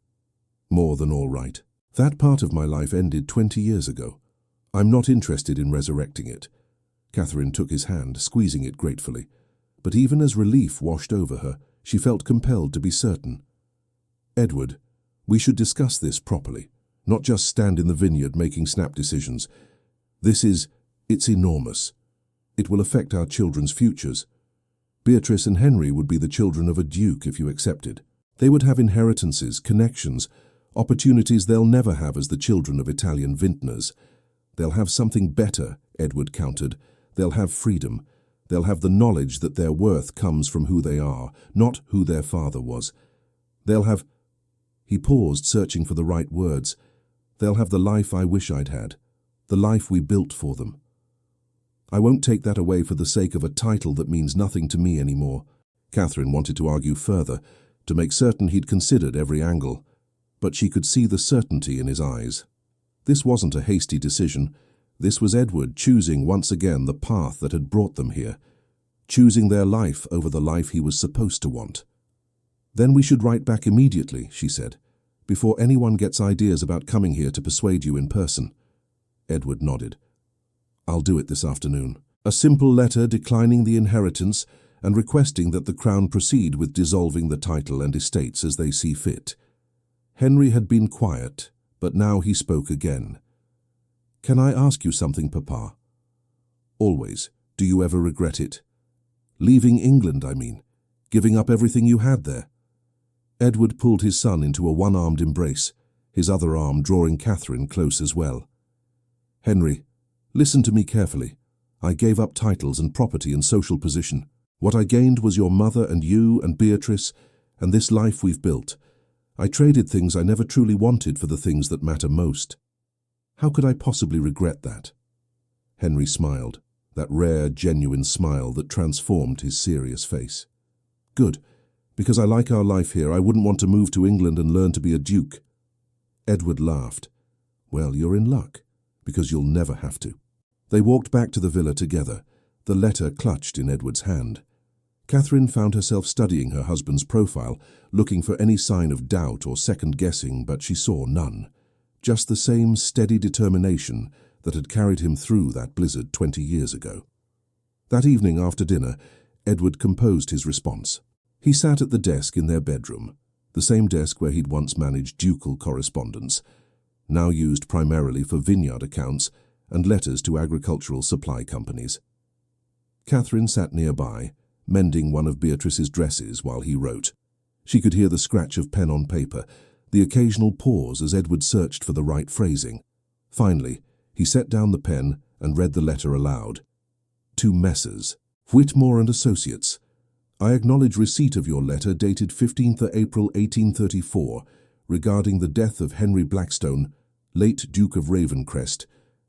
A: More than all right. That part of my life ended 20 years ago. I'm not interested in resurrecting it. Catherine took his hand, squeezing it gratefully. But even as relief washed over her, she felt compelled to be certain. Edward, we should discuss this properly, not just stand in the vineyard making snap decisions. It's enormous. It will affect our children's futures. Beatrice and Henry would be the children of a duke if you accepted. They would have inheritances, connections, opportunities they'll never have as the children of Italian vintners. They'll have something better, Edward countered. They'll have freedom. They'll have the knowledge that their worth comes from who they are, not who their father was. They'll have... He paused, searching for the right words. They'll have the life I wish I'd had, the life we built for them. I won't take that away for the sake of a title that means nothing to me anymore. Catherine wanted to argue further, to make certain he'd considered every angle, but she could see the certainty in his eyes. This wasn't a hasty decision. This was Edward choosing once again the path that had brought them here, choosing their life over the life he was supposed to want. Then we should write back immediately, she said, before anyone gets ideas about coming here to persuade you in person. Edward nodded. I'll do it this afternoon. A simple letter declining the inheritance and requesting that the Crown proceed with dissolving the title and estates as they see fit. Henry had been quiet, but now he spoke again. Can I ask you something, Papa? Always. Do you ever regret it? Leaving England, I mean. Giving up everything you had there. Edward pulled his son into a one-armed embrace, his other arm drawing Catherine close as well. Henry, listen to me carefully. I gave up titles and property and social position. What I gained was your mother and you and Beatrice and this life we've built. I traded things I never truly wanted for the things that matter most. How could I possibly regret that? Henry smiled, that rare, genuine smile that transformed his serious face. Good, because I like our life here. I wouldn't want to move to England and learn to be a duke. Edward laughed. Well, you're in luck, because you'll never have to. They walked back to the villa together, the letter clutched in Edward's hand. Catherine found herself studying her husband's profile, looking for any sign of doubt or second-guessing, but she saw none. Just the same steady determination that had carried him through that blizzard 20 years ago. That evening after dinner, Edward composed his response. He sat at the desk in their bedroom, the same desk where he'd once managed ducal correspondence, now used primarily for vineyard accounts and letters to agricultural supply companies. Catherine sat nearby, mending one of Beatrice's dresses while he wrote. She could hear the scratch of pen on paper, the occasional pause as Edward searched for the right phrasing. Finally, he set down the pen and read the letter aloud. To Messrs. Whitmore and Associates. I acknowledge receipt of your letter dated 15th April 1834 regarding the death of Henry Blackstone, late Duke of Ravencrest,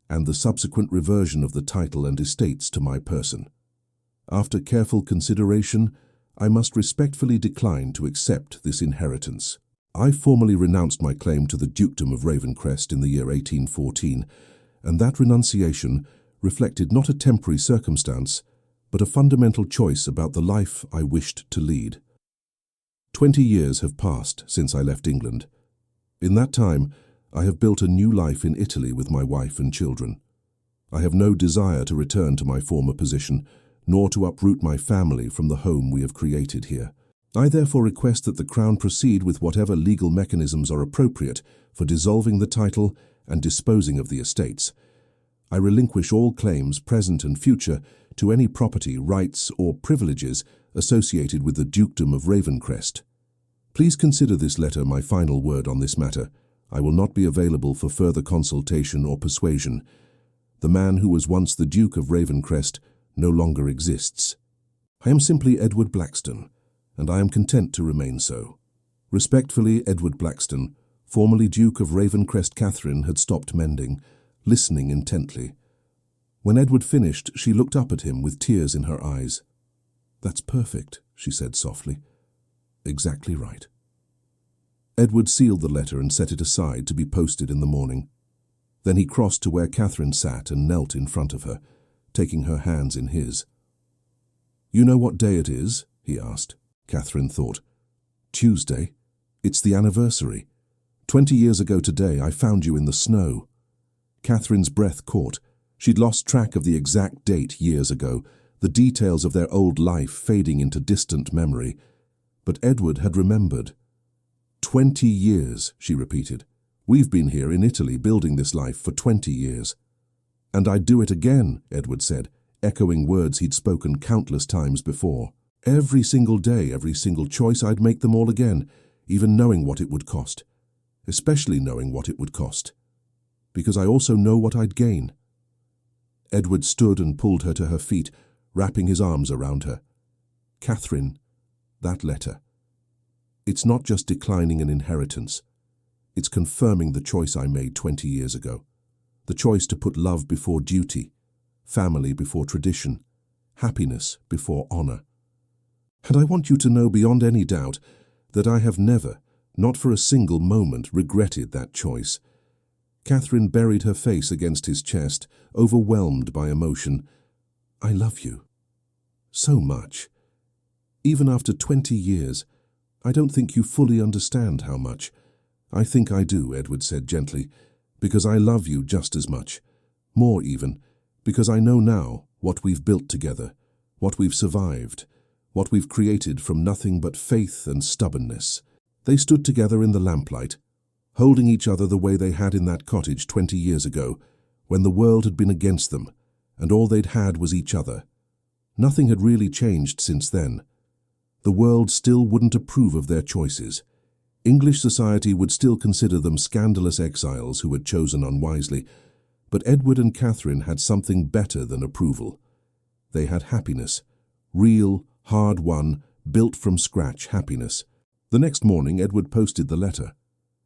A: and the subsequent reversion of the title and estates to my person. After careful consideration, I must respectfully decline to accept this inheritance. I formally renounced my claim to the Dukedom of Ravencrest in the year 1814, and that renunciation reflected not a temporary circumstance, but a fundamental choice about the life I wished to lead. 20 years have passed since I left England. In that time, I have built a new life in Italy with my wife and children. I have no desire to return to my former position, nor to uproot my family from the home we have created here. I therefore request that the Crown proceed with whatever legal mechanisms are appropriate for dissolving the title and disposing of the estates. I relinquish all claims, present and future, to any property, rights, or privileges associated with the Dukedom of Ravencrest. Please consider this letter my final word on this matter. I will not be available for further consultation or persuasion. The man who was once the Duke of Ravencrest no longer exists. I am simply Edward Blackstone, and I am content to remain so. Respectfully, Edward Blackstone, formerly Duke of Ravencrest. Catherine had stopped mending, listening intently. When Edward finished, she looked up at him with tears in her eyes. That's perfect, she said softly. Exactly right. Edward sealed the letter and set it aside to be posted in the morning. Then he crossed to where Catherine sat and knelt in front of her, taking her hands in his. "You know what day it is?" he asked. Catherine thought. "Tuesday. It's the anniversary. 20 years ago today I found you in the snow." Catherine's breath caught. She'd lost track of the exact date years ago, the details of their old life fading into distant memory. But Edward had remembered. 20 years, she repeated. "We've been here in Italy building this life for 20 years. "And I'd do it again," Edward said, echoing words he'd spoken countless times before. "Every single day, every single choice, I'd make them all again, even knowing what it would cost. Especially knowing what it would cost. Because I also know what I'd gain." Edward stood and pulled her to her feet, wrapping his arms around her. "Catherine, that letter. It's not just declining an inheritance. It's confirming the choice I made 20 years ago. The choice to put love before duty, family before tradition, happiness before honor. And I want you to know beyond any doubt that I have never, not for a single moment, regretted that choice." Catherine buried her face against his chest, overwhelmed by emotion. "I love you. So much. Even after 20 years, I don't think you fully understand how much." "I think I do," Edward said gently, "because I love you just as much. More even, because I know now what we've built together, what we've survived, what we've created from nothing but faith and stubbornness." They stood together in the lamplight, holding each other the way they had in that cottage 20 years ago, when the world had been against them, and all they'd had was each other. Nothing had really changed since then. The world still wouldn't approve of their choices. English society would still consider them scandalous exiles who had chosen unwisely, but Edward and Catherine had something better than approval. They had happiness, real, hard-won, built from scratch happiness. The next morning Edward posted the letter.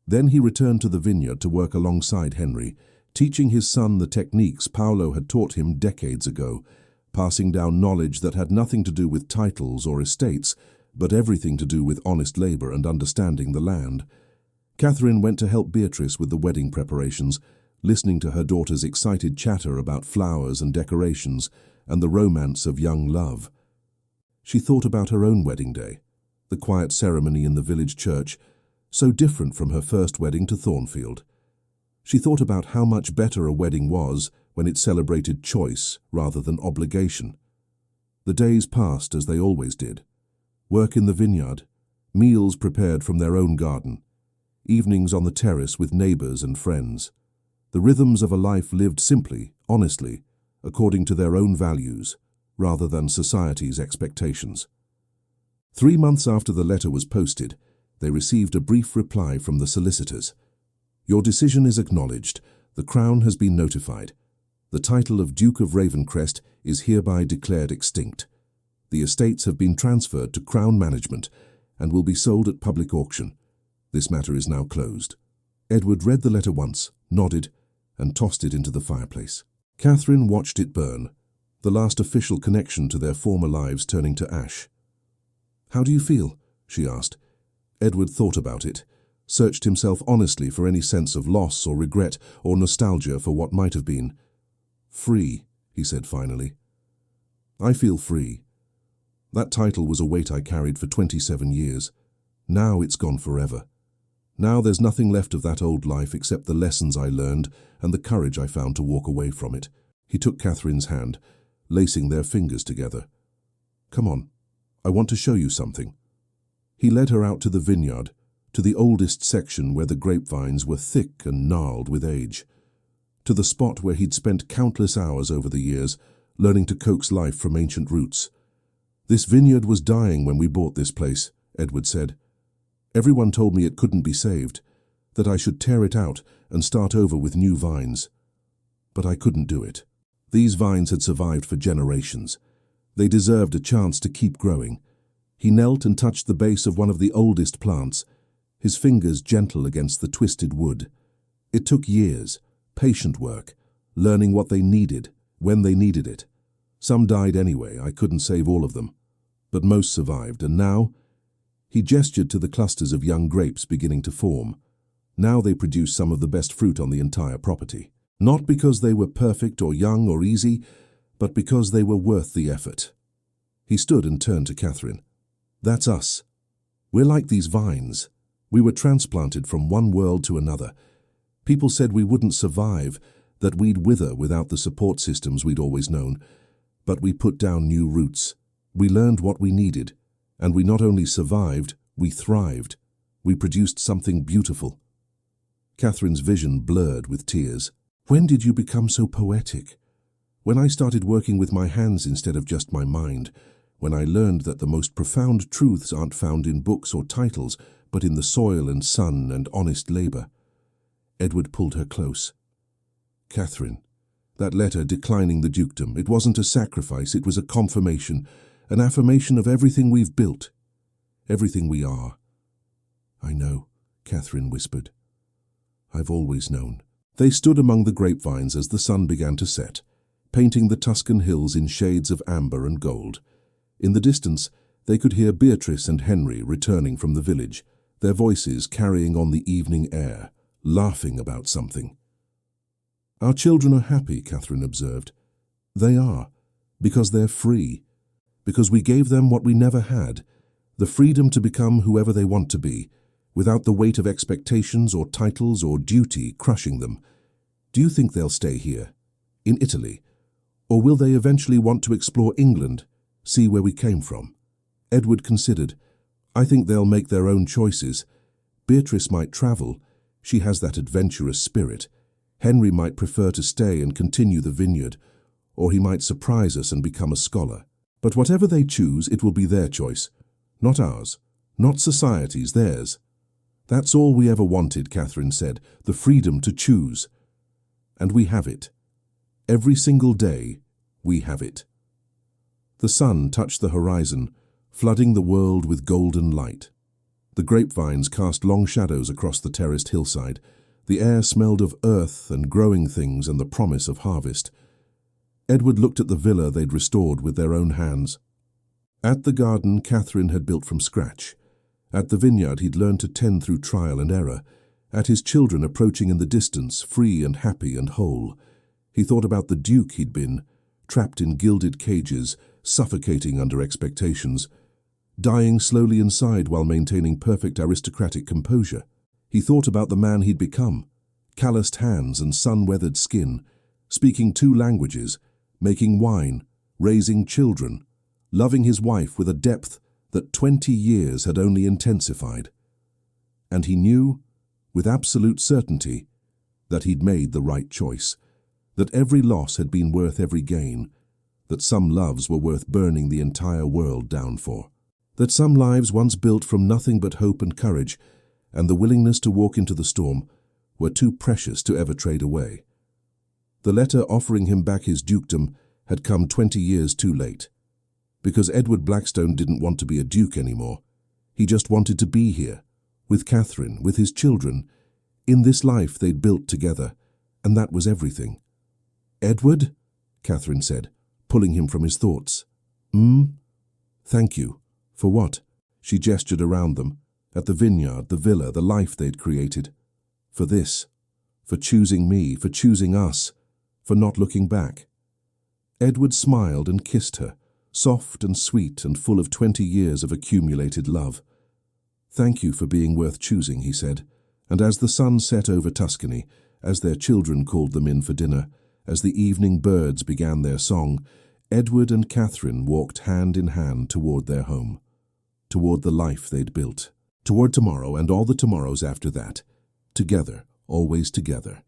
A: Then he returned to the vineyard to work alongside Henry, teaching his son the techniques Paolo had taught him decades ago, passing down knowledge that had nothing to do with titles or estates, but everything to do with honest labor and understanding the land. Catherine went to help Beatrice with the wedding preparations, listening to her daughter's excited chatter about flowers and decorations and the romance of young love. She thought about her own wedding day, the quiet ceremony in the village church, so different from her first wedding to Thornfield. She thought about how much better a wedding was when it celebrated choice rather than obligation. The days passed as they always did. Work in the vineyard, meals prepared from their own garden, evenings on the terrace with neighbors and friends. The rhythms of a life lived simply, honestly, according to their own values, rather than society's expectations. 3 months after the letter was posted, they received a brief reply from the solicitors. "Your decision is acknowledged. The Crown has been notified. The title of Duke of Ravencrest is hereby declared extinct. The estates have been transferred to Crown management and will be sold at public auction. This matter is now closed." Edward read the letter once, nodded, and tossed it into the fireplace. Catherine watched it burn, the last official connection to their former lives turning to ash. "How do you feel?" she asked. Edward thought about it, searched himself honestly for any sense of loss or regret or nostalgia for what might have been. "Free," he said finally. "I feel free. That title was a weight I carried for 27 years. Now it's gone forever. Now there's nothing left of that old life except the lessons I learned and the courage I found to walk away from it." He took Catherine's hand, lacing their fingers together. "Come on, I want to show you something." He led her out to the vineyard, to the oldest section where the grapevines were thick and gnarled with age, to the spot where he'd spent countless hours over the years, learning to coax life from ancient roots. "This vineyard was dying when we bought this place," Edward said. "Everyone told me it couldn't be saved, that I should tear it out and start over with new vines. But I couldn't do it. These vines had survived for generations. They deserved a chance to keep growing." He knelt and touched the base of one of the oldest plants, his fingers gentle against the twisted wood. It took years, patient work, learning what they needed, when they needed it. Some died anyway, I couldn't save all of them. But most survived, and now He gestured to the clusters of young grapes beginning to form. Now they produced some of the best fruit on the entire property. Not because they were perfect or young or easy, but because they were worth the effort. He stood and turned to Catherine. That's us. We're like these vines. We were transplanted from one world to another. People said we wouldn't survive, that we'd wither without the support systems we'd always known. But we put down new roots. We learned what we needed. And we not only survived, we thrived. We produced something beautiful. Catherine's vision blurred with tears. When did you become so poetic? When I started working with my hands instead of just my mind. When I learned that the most profound truths aren't found in books or titles, but in the soil and sun and honest labor. Edward pulled her close. Catherine, that letter declining the dukedom, it wasn't a sacrifice, it was a confirmation, an affirmation of everything we've built, everything we are. I know, Catherine whispered. I've always known. They stood among the grapevines as the sun began to set, painting the Tuscan hills in shades of amber and gold. In the distance, they could hear Beatrice and Henry returning from the village, their voices carrying on the evening air, laughing about something. Our children are happy, Catherine observed. They are, because they're free, because we gave them what we never had, the freedom to become whoever they want to be, without the weight of expectations or titles or duty crushing them. Do you think they'll stay here, in Italy, or will they eventually want to explore England, see where we came from? Edward considered. I think they'll make their own choices. Beatrice might travel. She has that adventurous spirit. Henry might prefer to stay and continue the vineyard, or he might surprise us and become a scholar. But whatever they choose, it will be their choice, not ours, not society's, theirs. That's all we ever wanted, Catherine said, the freedom to choose. And we have it. Every single day, we have it. The sun touched the horizon, flooding the world with golden light. The grapevines cast long shadows across the terraced hillside. The air smelled of earth and growing things and the promise of harvest. Edward looked at the villa they'd restored with their own hands. At the garden Catherine had built from scratch. At the vineyard he'd learned to tend through trial and error. At his children approaching in the distance, free and happy and whole. He thought about the duke he'd been, trapped in gilded cages, suffocating under expectations, dying slowly inside while maintaining perfect aristocratic composure. He thought about the man he'd become, calloused hands and sun-weathered skin, speaking 2 languages, making wine, raising children, loving his wife with a depth that 20 years had only intensified. And he knew, with absolute certainty, that he'd made the right choice, that every loss had been worth every gain, that some loves were worth burning the entire world down for, that some lives once built from nothing but hope and courage, and the willingness to walk into the storm, were too precious to ever trade away. The letter offering him back his dukedom had come 20 years too late, because Edward Blackstone didn't want to be a duke anymore. He just wanted to be here, with Catherine, with his children, in this life they'd built together, and that was everything. Edward? Catherine said, pulling him from his thoughts. Thank you. For what? She gestured around them, at the vineyard, the villa, the life they'd created. For this. For choosing me, for choosing us, for not looking back. Edward smiled and kissed her, soft and sweet and full of 20 years of accumulated love. Thank you for being worth choosing, he said, and as the sun set over Tuscany, as their children called them in for dinner, as the evening birds began their song, Edward and Catherine walked hand in hand toward their home, toward the life they'd built, toward tomorrow and all the tomorrows after that, together, always together.